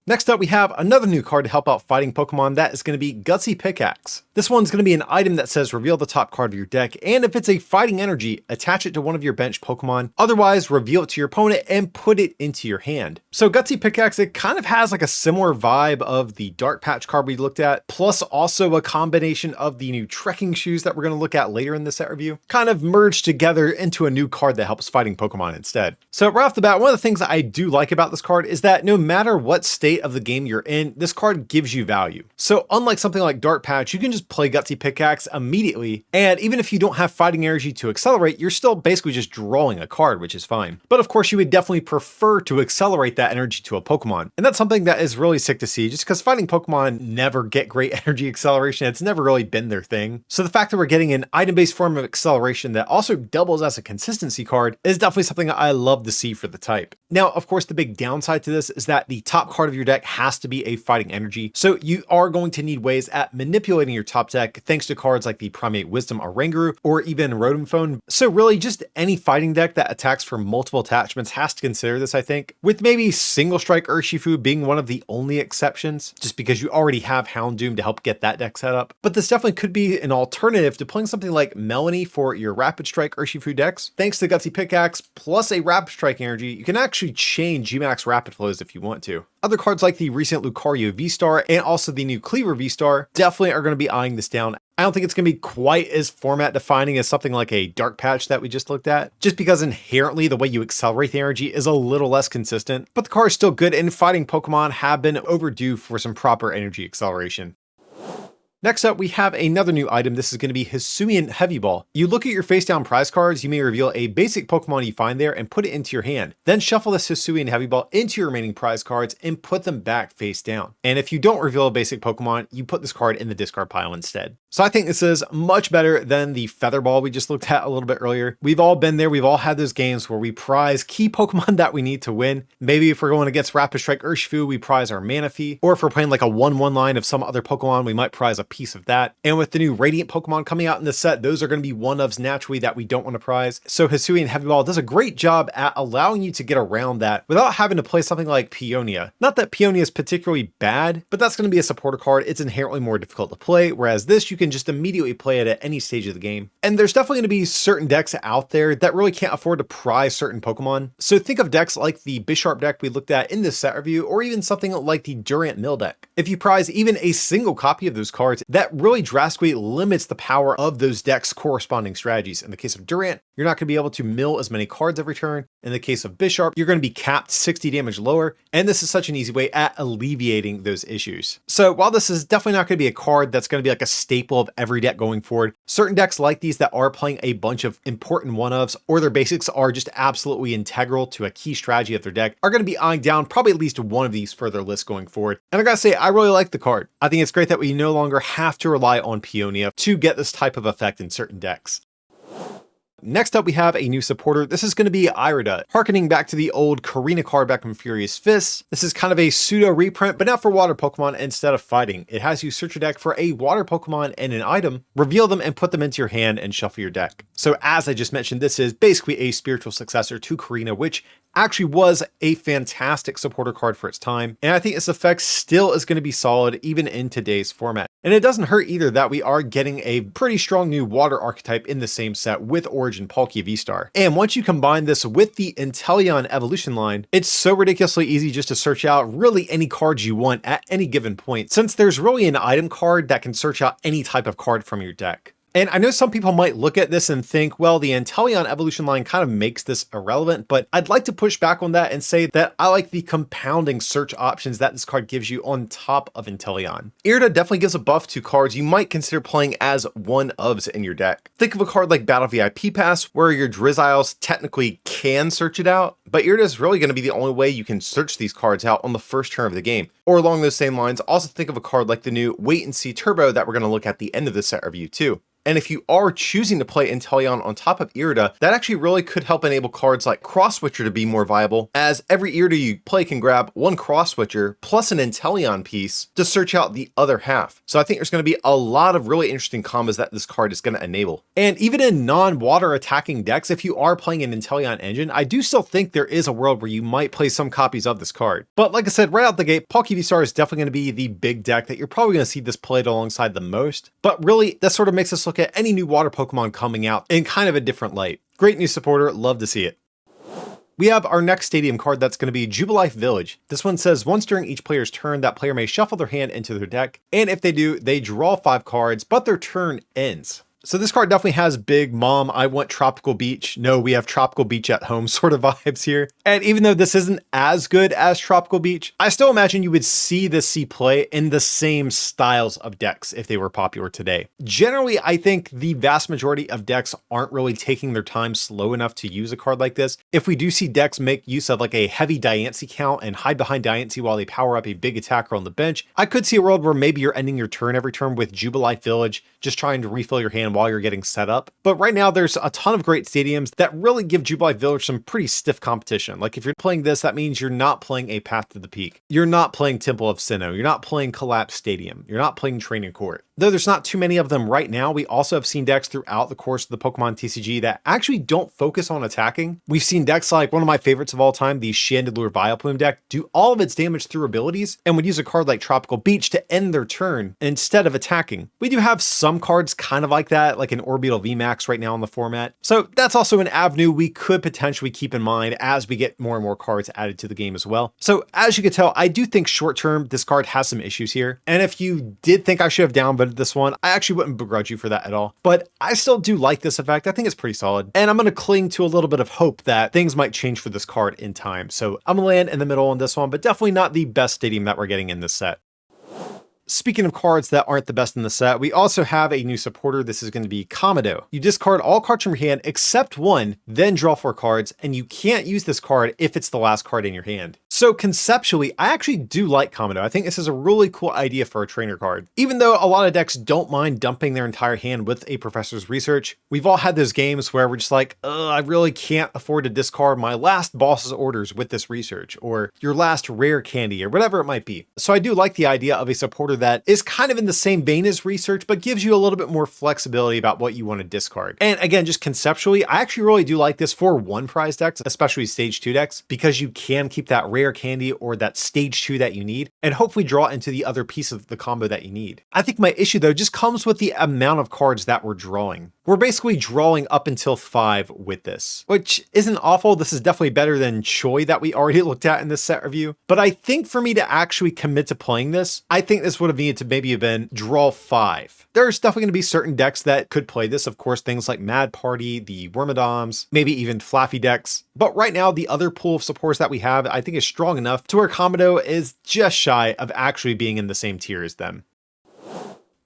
Next up, we have another new card to help out fighting Pokemon that is going to be Gutsy Pickaxe. This one's going to be an item that says reveal the top card of your deck, and if it's a fighting energy, attach it to one of your bench Pokemon. Otherwise, reveal it to your opponent and put it into your hand. So Gutsy Pickaxe, it kind of has like a similar vibe of the Dark Patch card we looked at, plus also a combination of the new trekking shoes that we're going to look at later in the set review, kind of merged together into a new card that helps fighting Pokemon instead. So right off the bat, one of the things that I do like about this card is that no matter what state of the game you're in, this card gives you value. So unlike something like Dark Patch, you can just play Gutsy Pickaxe immediately, and even if you don't have fighting energy to accelerate, you're still basically just drawing a card, which is fine. But of course, you would definitely prefer to accelerate that energy to a Pokemon, and that's something that is really sick to see, just because fighting Pokemon never get great energy acceleration. It's never really been their thing. So the fact that we're getting an item-based form of acceleration that also doubles as a consistency card is definitely something I love to see for the type. Now, of course, the big downside to this is that the top card of your deck has to be a fighting energy, so you are going to need ways at manipulating your top deck thanks to cards like the Primate Wisdom Oranguru or even Rotomphone. So really just any fighting deck that attacks for multiple attachments has to consider this, I think, with maybe single strike Urshifu being one of the only exceptions, just because you already have Houndoom to help get that deck set up. But this definitely could be an alternative to playing something like Melanie for your Rapid Strike Urshifu decks. Thanks to Gutsy Pickaxe plus a Rapid Strike energy, you can actually chain Gmax Rapid Flows if you want to. Other cards like the recent Lucario V-Star and also the new Cleaver V-Star definitely are going to be eyeing this down. I don't think it's going to be quite as format defining as something like a Dark Patch that we just looked at, just because inherently the way you accelerate the energy is a little less consistent, but the card is still good and fighting Pokemon have been overdue for some proper energy acceleration. Next up, we have another new item. This is going to be Hisuian Heavy Ball. You look at your face down prize cards, you may reveal a basic Pokemon you find there and put it into your hand. Then shuffle this Hisuian Heavy Ball into your remaining prize cards and put them back face down. And if you don't reveal a basic Pokemon, you put this card in the discard pile instead. So I think this is much better than the Featherball we just looked at a little bit earlier. We've all been there. We've all had those games where we prize key Pokemon that we need to win. Maybe if we're going against Rapid Strike Urshifu, we prize our Manaphy. Or if we're playing like a 1-1 line of some other Pokemon, we might prize a piece of that. And with the new Radiant Pokemon coming out in this set, those are going to be one-ofs naturally that we don't want to prize. So Hisui and Heavy Ball does a great job at allowing you to get around that without having to play something like Peonia. Not that Peonia is particularly bad, but that's going to be a supporter card. It's inherently more difficult to play, whereas this, you can just immediately play it at any stage of the game. And there's definitely going to be certain decks out there that really can't afford to prize certain Pokemon. So think of decks like the Bisharp deck we looked at in this set review, or even something like the Durant Mill deck. If you prize even a single copy of those cards, that really drastically limits the power of those decks' corresponding strategies. In the case of Durant, you're not going to be able to mill as many cards every turn. In the case of Bisharp, you're going to be capped 60 damage lower, and this is such an easy way at alleviating those issues. So while this is definitely not going to be a card that's going to be like a staple of every deck going forward, certain decks like these that are playing a bunch of important one-ofs, or their basics are just absolutely integral to a key strategy of their deck, are going to be eyeing down probably at least one of these for their list going forward. And I gotta say, I really like the card. I think it's great that we no longer have to rely on Peonia to get this type of effect in certain decks. Next up, we have a new supporter. This is going to be Irida, harkening back to the old Karina card back from Furious Fists. This is kind of a pseudo reprint, but now for water Pokemon instead of fighting. It has you search your deck for a water Pokemon and an item, reveal them and put them into your hand and shuffle your deck. So as I just mentioned, this is basically a spiritual successor to Karina, which actually was a fantastic supporter card for its time. And I think its effect still is going to be solid even in today's format. And it doesn't hurt either that we are getting a pretty strong new water archetype in the same set with Origin Palkia VSTAR. And once you combine this with the Inteleon evolution line, it's so ridiculously easy just to search out really any cards you want at any given point, since there's really an item card that can search out any type of card from your deck. And I know some people might look at this and think, well, the Inteleon evolution line kind of makes this irrelevant, but I'd like to push back on that and say that I like the compounding search options that this card gives you on top of Inteleon. Irida definitely gives a buff to cards you might consider playing as one-ofs in your deck. Think of a card like Battle VIP Pass, where your Drizziles technically can search it out, but Irida is really going to be the only way you can search these cards out on the first turn of the game. Or along those same lines, also think of a card like the new Wait and See Turbo that we're going to look at the end of the set review too. And if you are choosing to play Inteleon on top of Irida, that actually really could help enable cards like Cross Switcher to be more viable, as every Irida you play can grab one Cross Switcher plus an Inteleon piece to search out the other half. So I think there's going to be a lot of really interesting combos that this card is going to enable. And even in non-water attacking decks, if you are playing an Inteleon engine, I do still think there is a world where you might play some copies of this card. But like I said, right out the gate, Palkia VSTAR is definitely going to be the big deck that you're probably going to see this played alongside the most. But really, that sort of makes us look at any new water Pokemon coming out in kind of a different light. Great new supporter, love to see it. We have our next stadium card that's going to be Jubilife Village. This one says once during each player's turn, that player may shuffle their hand into their deck, and if they do, they draw 5 cards, but their turn ends. So this card definitely has big mom, I want tropical beach. No, we have tropical beach at home sort of vibes here. And even though this isn't as good as tropical beach, I still imagine you would see this play in the same styles of decks if they were popular today. Generally, I think the vast majority of decks aren't really taking their time slow enough to use a card like this. If we do see decks make use of like a heavy Diancie count and hide behind Diancie while they power up a big attacker on the bench, I could see a world where maybe you're ending your turn every turn with Jubilife Village, just trying to refill your hand while you're getting set up. But right now there's a ton of great stadiums that really give Jubilife Village some pretty stiff competition. Like if you're playing this, that means you're not playing a Path to the Peak. You're not playing Temple of Sinnoh. You're not playing Collapse Stadium. You're not playing Training Court. Though there's not too many of them right now, we also have seen decks throughout the course of the Pokemon TCG that actually don't focus on attacking. We've seen decks like one of my favorites of all time, the Chandelure Vileplume deck, do all of its damage through abilities and would use a card like Tropical Beach to end their turn instead of attacking. We do have some cards kind of like that, like an Orbital VMAX right now in the format. So that's also an avenue we could potentially keep in mind as we get more and more cards added to the game as well. So as you can tell, I do think short term, this card has some issues here. And if you did think I should have downvoted this one, I actually wouldn't begrudge you for that at all. But I still do like this effect. I think it's pretty solid. And I'm going to cling to a little bit of hope that things might change for this card in time. So I'm going to land in the middle on this one, but definitely not the best stadium that we're getting in this set. Speaking of cards that aren't the best in the set, we also have a new supporter. This is going to be Kamado. You discard all cards from your hand except one, then draw 4 cards, and you can't use this card if it's the last card in your hand. So conceptually, I actually do like Kamado. I think this is a really cool idea for a trainer card. Even though a lot of decks don't mind dumping their entire hand with a Professor's Research, we've all had those games where we're just like, I really can't afford to discard my last boss's orders with this research, or your last rare candy, or whatever it might be. So I do like the idea of a supporter that is kind of in the same vein as research, but gives you a little bit more flexibility about what you want to discard. And again, just conceptually, I actually really do like this for one prize decks, especially stage 2 decks, because you can keep that rare candy or that stage 2 that you need, and hopefully draw into the other piece of the combo that you need. I think my issue though just comes with the amount of cards that we're drawing. We're basically drawing up until 5 with this, which isn't awful. This is definitely better than Choi that we already looked at in this set review. But I think for me to actually commit to playing this, I think this would have needed to maybe have been draw 5. There's definitely going to be certain decks that could play this. Of course, things like Mad Party, the Wormadoms, maybe even Flaffy decks. But right now, the other pool of supports that we have, I think is strong enough to where Kamado is just shy of actually being in the same tier as them.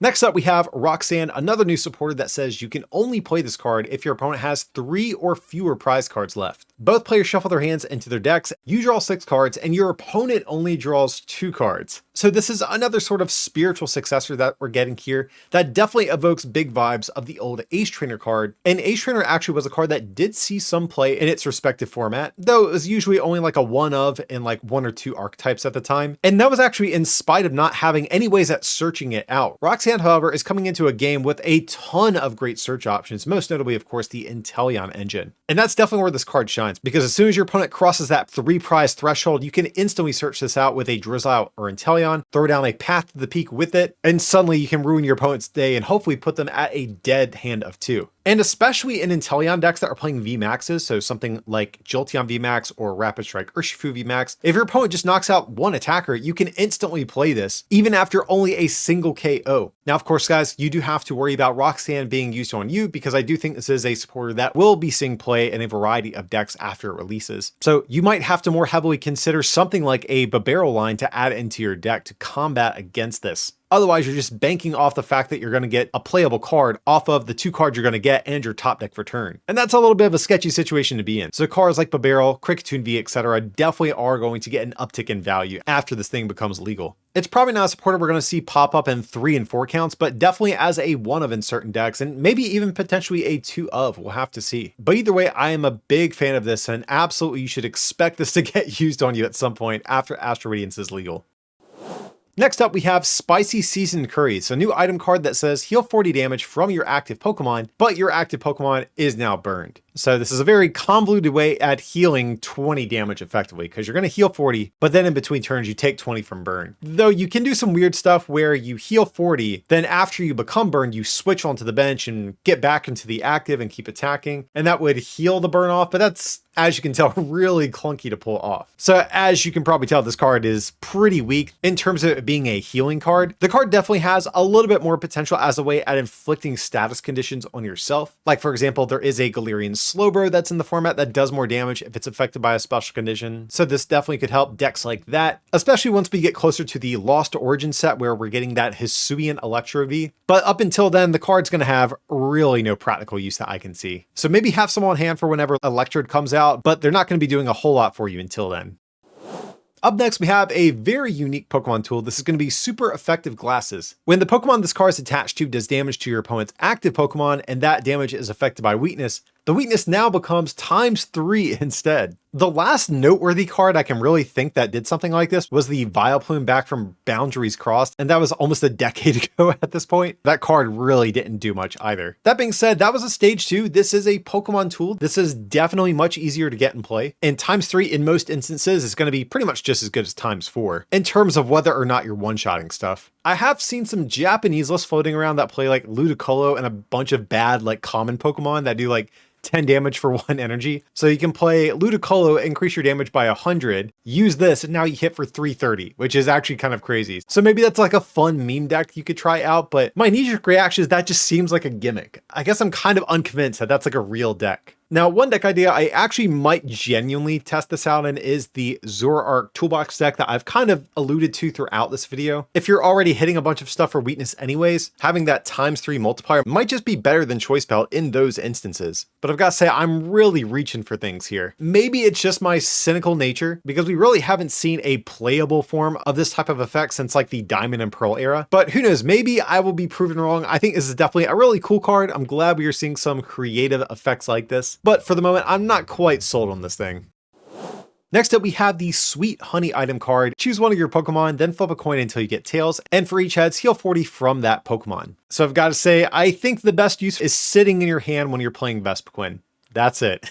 Next up, we have Roxanne, another new supporter that says you can only play this card if your opponent has 3 or fewer prize cards left. Both players shuffle their hands into their decks, you draw 6 cards, and your opponent only draws 2 cards. So this is another sort of spiritual successor that we're getting here that definitely evokes big vibes of the old Ace Trainer card. And Ace Trainer actually was a card that did see some play in its respective format, though it was usually only like a one of in like 1 or 2 archetypes at the time. And that was actually in spite of not having any ways at searching it out. Roxanne, however, is coming into a game with a ton of great search options, most notably, of course, the Inteleon engine. And that's definitely where this card shines, because as soon as your opponent crosses that 3 prize threshold, you can instantly search this out with a Drizzle or Inteleon, throw down a Path to the Peak with it, and suddenly you can ruin your opponent's day and hopefully put them at a dead hand of 2. And especially in Inteleon decks that are playing VMAXs, so something like Jolteon VMAX or Rapid Strike Urshifu VMAX, if your opponent just knocks out one attacker, you can instantly play this, even after only a single KO. Now, of course, guys, you do have to worry about Roxanne being used on you, because I do think this is a supporter that will be seeing play in a variety of decks after it releases. So you might have to more heavily consider something like a Babero line to add into your deck to combat against this. Otherwise, you're just banking off the fact that you're going to get a playable card off of the 2 cards you're going to get and your top deck for turn. And that's a little bit of a sketchy situation to be in. So cards like Babero, Kricketune V, etc. definitely are going to get an uptick in value after this thing becomes legal. It's probably not a supporter we're going to see pop up in 3 and 4 counts, but definitely as a 1 of in certain decks, and maybe even potentially a 2 of, we'll have to see. But either way, I am a big fan of this, and absolutely you should expect this to get used on you at some point after Astral Radiance is legal. Next up, we have Spicy Seasoned Curries, a new item card that says heal 40 damage from your active Pokemon, but your active Pokemon is now burned. So this is a very convoluted way at healing 20 damage effectively, because you're going to heal 40, but then in between turns you take 20 from burn. Though you can do some weird stuff where you heal 40, then after you become burned, you switch onto the bench and get back into the active and keep attacking, and that would heal the burn off, but that's, as you can tell, really clunky to pull off. So as you can probably tell, this card is pretty weak in terms of it being a healing card. The card definitely has a little bit more potential as a way at inflicting status conditions on yourself. Like, for example, there is a Galarian Slowbro that's in the format that does more damage if it's affected by a special condition. So this definitely could help decks like that, especially once we get closer to the Lost Origin set where we're getting that Hisuian Electro V. But up until then, the card's going to have really no practical use that I can see. So maybe have some on hand for whenever Electrode comes out, but they're not going to be doing a whole lot for you until then. Up next, we have a very unique Pokemon tool. This is going to be Super Effective Glasses. When the Pokemon this card is attached to does damage to your opponent's active Pokemon, and that damage is affected by weakness, the weakness now becomes ×3 instead. The last noteworthy card I can really think that did something like this was the Vileplume back from Boundaries Crossed, and that was almost a decade ago at this point. That card really didn't do much either. That being said, that was a stage 2. This is a Pokemon tool. This is definitely much easier to get in play, and ×3 in most instances is going to be pretty much just as good as ×4 in terms of whether or not you're one-shotting stuff. I have seen some Japanese lists floating around that play like Ludicolo and a bunch of bad like common Pokemon that do like 10 damage for 1 energy. So you can play Ludicolo, increase your damage by 100, use this, and now you hit for 330, which is actually kind of crazy. So maybe that's like a fun meme deck you could try out, but my knee-jerk reaction is that just seems like a gimmick. I guess I'm kind of unconvinced that that's like a real deck. Now, one deck idea I actually might genuinely test this out in is the Zoroark Toolbox deck that I've kind of alluded to throughout this video. If you're already hitting a bunch of stuff for weakness anyways, having that ×3 multiplier might just be better than Choice Belt in those instances. But I've got to say, I'm really reaching for things here. Maybe it's just my cynical nature, because we really haven't seen a playable form of this type of effect since like the Diamond and Pearl era. But who knows, maybe I will be proven wrong. I think this is definitely a really cool card. I'm glad we are seeing some creative effects like this. But for the moment, I'm not quite sold on this thing. Next up, we have the Sweet Honey item card. Choose one of your Pokemon, then flip a coin until you get tails, and for each heads, heal 40 from that Pokemon. So I've got to say, I think the best use is sitting in your hand when you're playing Vespiquen. That's it.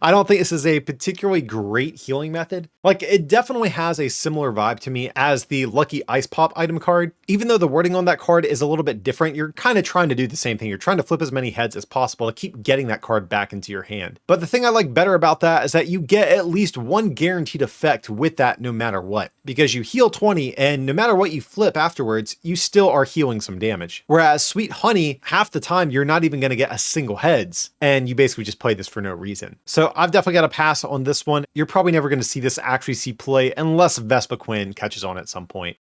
I don't think this is a particularly great healing method. Like, it definitely has a similar vibe to me as the Lucky Ice Pop item card. Even though the wording on that card is a little bit different, you're kind of trying to do the same thing. You're trying to flip as many heads as possible to keep getting that card back into your hand. But the thing I like better about that is that you get at least one guaranteed effect with that no matter what. Because you heal 20, and no matter what you flip afterwards, you still are healing some damage. Whereas Sweet Honey, half the time, you're not even going to get a single heads, and you basically just play this for no reason. So I've definitely got to pass on this one. You're probably never going to see this actually see play unless Vespiquen catches on at some point.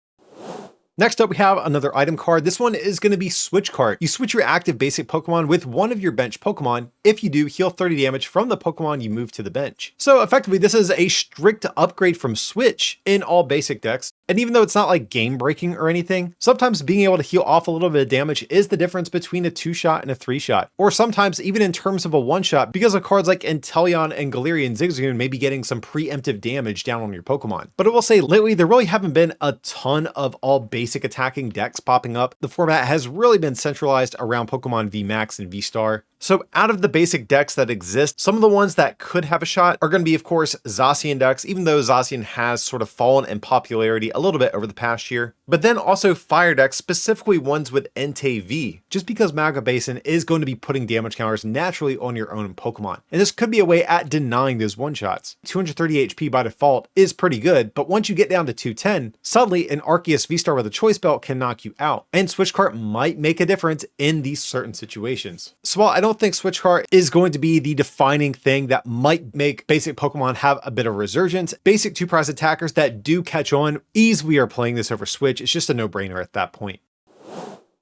Next up, we have another item card. This one is going to be Switch Card. You switch your active basic Pokemon with one of your bench Pokemon. If you do, heal 30 damage from the Pokemon you move to the bench. So effectively, this is a strict upgrade from Switch in all basic decks. And even though it's not like game breaking or anything, sometimes being able to heal off a little bit of damage is the difference between a 2-shot and a 3-shot. Or sometimes even in terms of a 1-shot, because of cards like Inteleon and Galarian Zigzagoon may be getting some preemptive damage down on your Pokemon. But I will say lately, there really haven't been a ton of all basic attacking decks popping up. The format has really been centralized around Pokemon VMAX and VSTAR. So out of the basic decks that exist, some of the ones that could have a shot are going to be, of course, Zacian decks, even though Zacian has sort of fallen in popularity a little bit over the past year. But then also fire decks, specifically ones with Entei V, just because Magma Basin is going to be putting damage counters naturally on your own Pokemon. And this could be a way at denying those one-shots. 230 HP by default is pretty good, but once you get down to 210, suddenly an Arceus V-Star with a Choice Belt can knock you out. And Switch Cart might make a difference in these certain situations. So while I don't think Switch Cart is going to be the defining thing that might make basic Pokemon have a bit of resurgence, basic 2-prize attackers that do catch on, we are playing this over Switch. It's just a no-brainer at that point.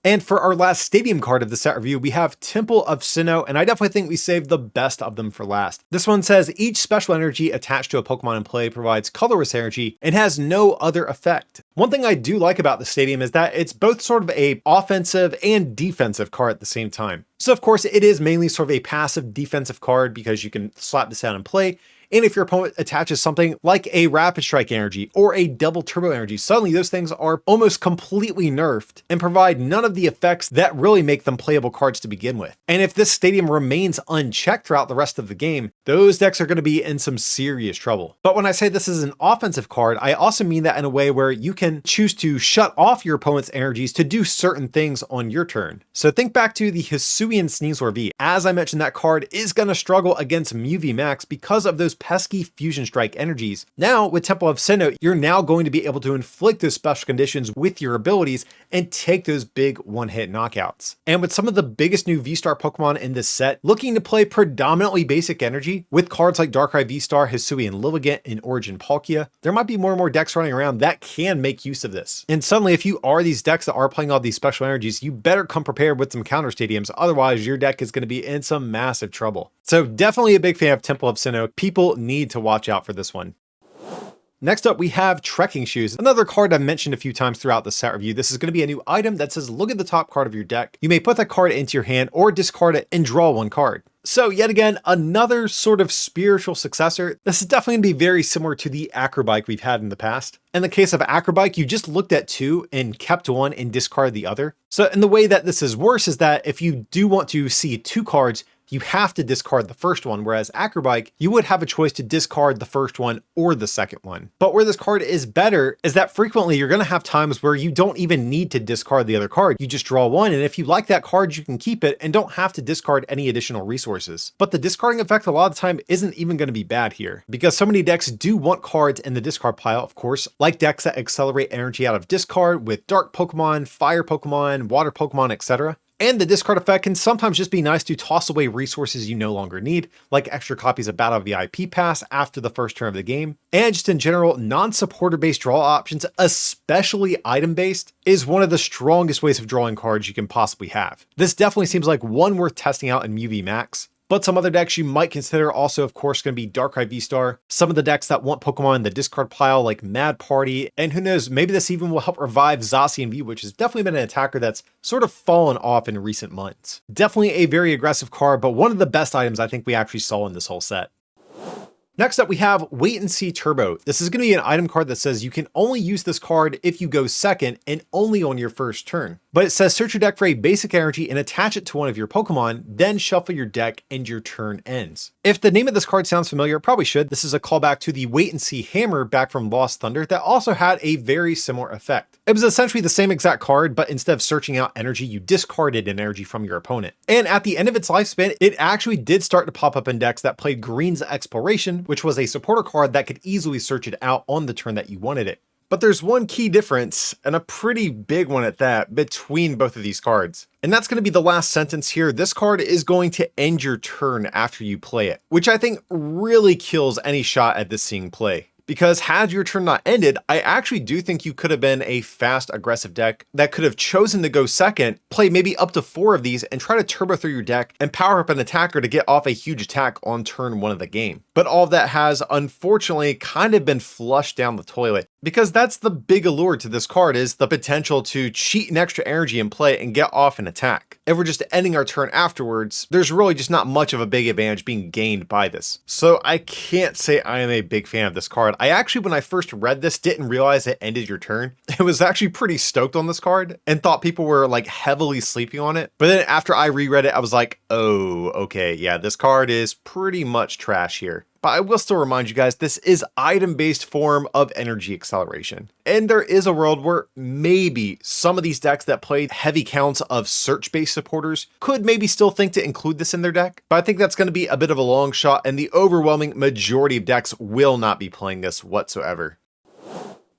And for our last stadium card of the set review, we have Temple of Sinnoh, and I definitely think we saved the best of them for last. This one says, each special energy attached to a Pokemon in play provides colorless energy and has no other effect. One thing I do like about the stadium is that it's both sort of a offensive and defensive card at the same time. So of course, it is mainly sort of a passive defensive card because you can slap this down and play. And if your opponent attaches something like a Rapid Strike energy or a Double Turbo energy, suddenly those things are almost completely nerfed and provide none of the effects that really make them playable cards to begin with. And if this stadium remains unchecked throughout the rest of the game, those decks are going to be in some serious trouble. But when I say this is an offensive card, I also mean that in a way where you can choose to shut off your opponent's energies to do certain things on your turn. So think back to the Hisuian Sneasler V. As I mentioned, that card is going to struggle against Mew VMAX because of those pesky Fusion Strike energies. Now with Temple of Sinnoh, you're now going to be able to inflict those special conditions with your abilities and take those big one-hit knockouts. And with some of the biggest new V-Star Pokemon in this set looking to play predominantly basic energy, with cards like Darkrai VSTAR, Hisuian Lilligant, and Origin Palkia, there might be more and more decks running around that can make use of this. And suddenly, if you are these decks that are playing all these special energies, you better come prepared with some counter stadiums, otherwise your deck is going to be in some massive trouble. So definitely a big fan of Temple of Sinnoh. People need to watch out for this one. Next up, we have Trekking Shoes, another card I've mentioned a few times throughout the set review. This is going to be a new item that says, look at the top card of your deck. You may put that card into your hand or discard it and draw one card. So yet again, another sort of spiritual successor. This is definitely going to be very similar to the Acrobike we've had in the past. In the case of Acrobike, you just looked at two and kept one and discarded the other. So in the way that this is worse is that if you do want to see two cards, you have to discard the first one, whereas Acrobike, you would have a choice to discard the first one or the second one. But where this card is better is that frequently you're going to have times where you don't even need to discard the other card. You just draw one, and if you like that card, you can keep it and don't have to discard any additional resources. But the discarding effect a lot of the time isn't even going to be bad here, because so many decks do want cards in the discard pile, of course, like decks that accelerate energy out of discard with dark Pokemon, fire Pokemon, water Pokemon, etc. And the discard effect can sometimes just be nice to toss away resources you no longer need, like extra copies of Battle VIP Pass after the first turn of the game. And just in general, non-supporter based draw options, especially item based, is one of the strongest ways of drawing cards you can possibly have. This definitely seems like one worth testing out in UV Max. But some other decks you might consider also, of course, going to be Darkrai VSTAR, some of the decks that want Pokemon in the discard pile like Mad Party, and who knows, maybe this even will help revive Zacian V, which has definitely been an attacker that's sort of fallen off in recent months. Definitely a very aggressive card, but one of the best items I think we actually saw in this whole set. Next up, we have Wait and See Turbo. This is going to be an item card that says you can only use this card if you go second and only on your first turn. But it says search your deck for a basic energy and attach it to one of your Pokemon, then shuffle your deck and your turn ends. If the name of this card sounds familiar, it probably should. This is a callback to the Wait and See Hammer back from Lost Thunder that also had a very similar effect. It was essentially the same exact card, but instead of searching out energy, you discarded an energy from your opponent. And at the end of its lifespan, it actually did start to pop up in decks that played Green's Exploration, which was a supporter card that could easily search it out on the turn that you wanted it. But there's one key difference, and a pretty big one at that, between both of these cards. And that's going to be the last sentence here. This card is going to end your turn after you play it, which I think really kills any shot at this seeing play. Because had your turn not ended, I actually do think you could have been a fast, aggressive deck that could have chosen to go second, play maybe up to 4 of these, and try to turbo through your deck and power up an attacker to get off a huge attack on turn 1 of the game. But all of that has, unfortunately, kind of been flushed down the toilet. Because that's the big allure to this card, is the potential to cheat an extra energy in play and get off an attack. If we're just ending our turn afterwards, there's really just not much of a big advantage being gained by this. So I can't say I am a big fan of this card. I actually, when I first read this, didn't realize it ended your turn. I was actually pretty stoked on this card and thought people were like heavily sleeping on it. But then after I reread it, I was like, oh, okay, yeah, this card is pretty much trash here. But I will still remind you guys, this is item-based form of energy acceleration. And there is a world where maybe some of these decks that played heavy counts of search-based supporters could maybe still think to include this in their deck. But I think that's going to be a bit of a long shot, and the overwhelming majority of decks will not be playing this whatsoever.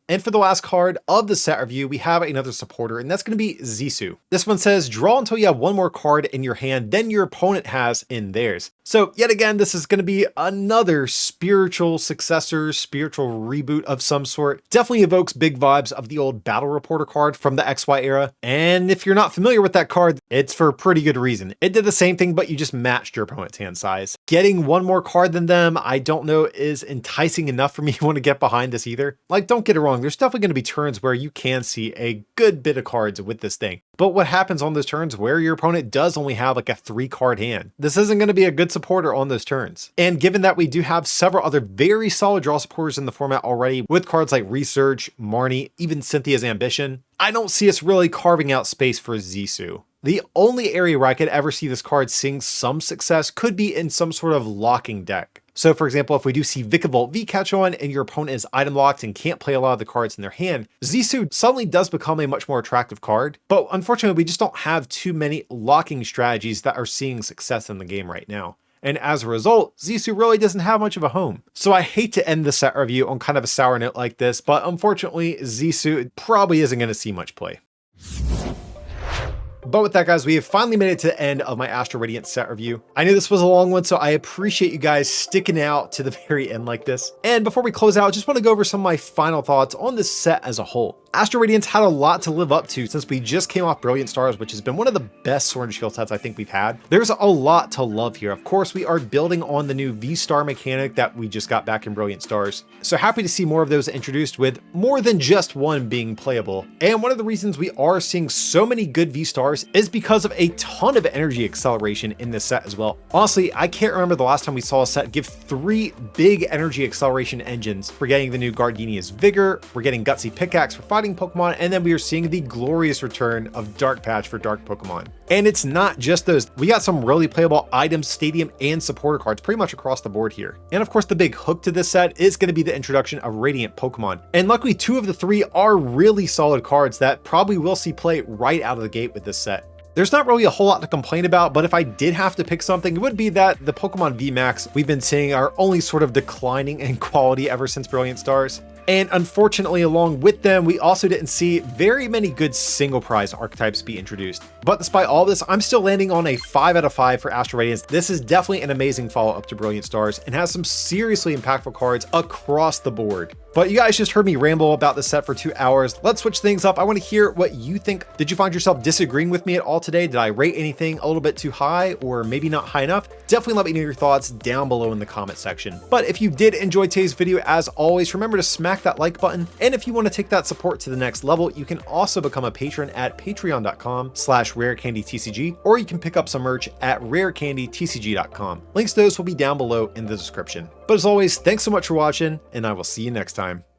And for the last card of the set review, we have another supporter, and that's going to be Zissou. This one says, draw until you have one more card in your hand than your opponent has in theirs. So yet again, this is going to be another spiritual successor, spiritual reboot of some sort. Definitely evokes big vibes of the old Battle Reporter card from the XY era. And if you're not familiar with that card, it's for a pretty good reason. It did the same thing, but you just matched your opponent's hand size. Getting one more card than them, I don't know, is enticing enough for me to want to get behind this either. Like, don't get it wrong. There's definitely going to be turns where you can see a good bit of cards with this thing. But what happens on those turns where your opponent does only have like a 3-card hand? This isn't going to be a good supporter on those turns. And given that we do have several other very solid draw supporters in the format already, with cards like Research, Marnie, even Cynthia's Ambition, I don't see us really carving out space for Zissou. The only area where I could ever see this card seeing some success could be in some sort of locking deck. So for example, if we do see Vikavolt V catch on and your opponent is item locked and can't play a lot of the cards in their hand, Zissou suddenly does become a much more attractive card. But unfortunately, we just don't have too many locking strategies that are seeing success in the game right now. And as a result, Zissou really doesn't have much of a home. So I hate to end the set review on kind of a sour note like this, but unfortunately, Zissou probably isn't going to see much play. But with that, guys, we have finally made it to the end of my Astral Radiance set review. I knew this was a long one, so I appreciate you guys sticking out to the very end like this. And before we close out, I just want to go over some of my final thoughts on this set as a whole. Astral Radiance had a lot to live up to since we just came off Brilliant Stars, which has been one of the best Sword and Shield sets I think we've had. There's a lot to love here. Of course, we are building on the new V-Star mechanic that we just got back in Brilliant Stars. So happy to see more of those introduced with more than just one being playable. And one of the reasons we are seeing so many good V-Stars is because of a ton of energy acceleration in this set as well. Honestly, I can't remember the last time we saw a set give 3 big energy acceleration engines. We're getting the new Gardenia's Vigor, we're getting Gutsy Pickaxe for fighting Pokemon, and then we are seeing the glorious return of Dark Patch for dark Pokemon. And it's not just those. We got some really playable items, stadium, and supporter cards pretty much across the board here. And of course, the big hook to this set is going to be the introduction of Radiant Pokemon. And luckily, 2 of the 3 are really solid cards that probably will see play right out of the gate with this set. There's not really a whole lot to complain about, but if I did have to pick something, it would be that the Pokemon VMAX we've been seeing are only sort of declining in quality ever since Brilliant Stars. And unfortunately, along with them, we also didn't see very many good single prize archetypes be introduced. But despite all this, I'm still landing on a 5 out of 5 for Astral Radiance. This is definitely an amazing follow-up to Brilliant Stars and has some seriously impactful cards across the board. But you guys just heard me ramble about this set for 2 hours. Let's switch things up. I want to hear what you think. Did you find yourself disagreeing with me at all today? Did I rate anything a little bit too high or maybe not high enough? Definitely let me know your thoughts down below in the comment section. But if you did enjoy today's video, as always, remember to smack that like button. And if you want to take that support to the next level, you can also become a patron at patreon.com/rarecandytcg, or you can pick up some merch at rarecandytcg.com. Links to those will be down below in the description. But as always, thanks so much for watching, and I will see you next time.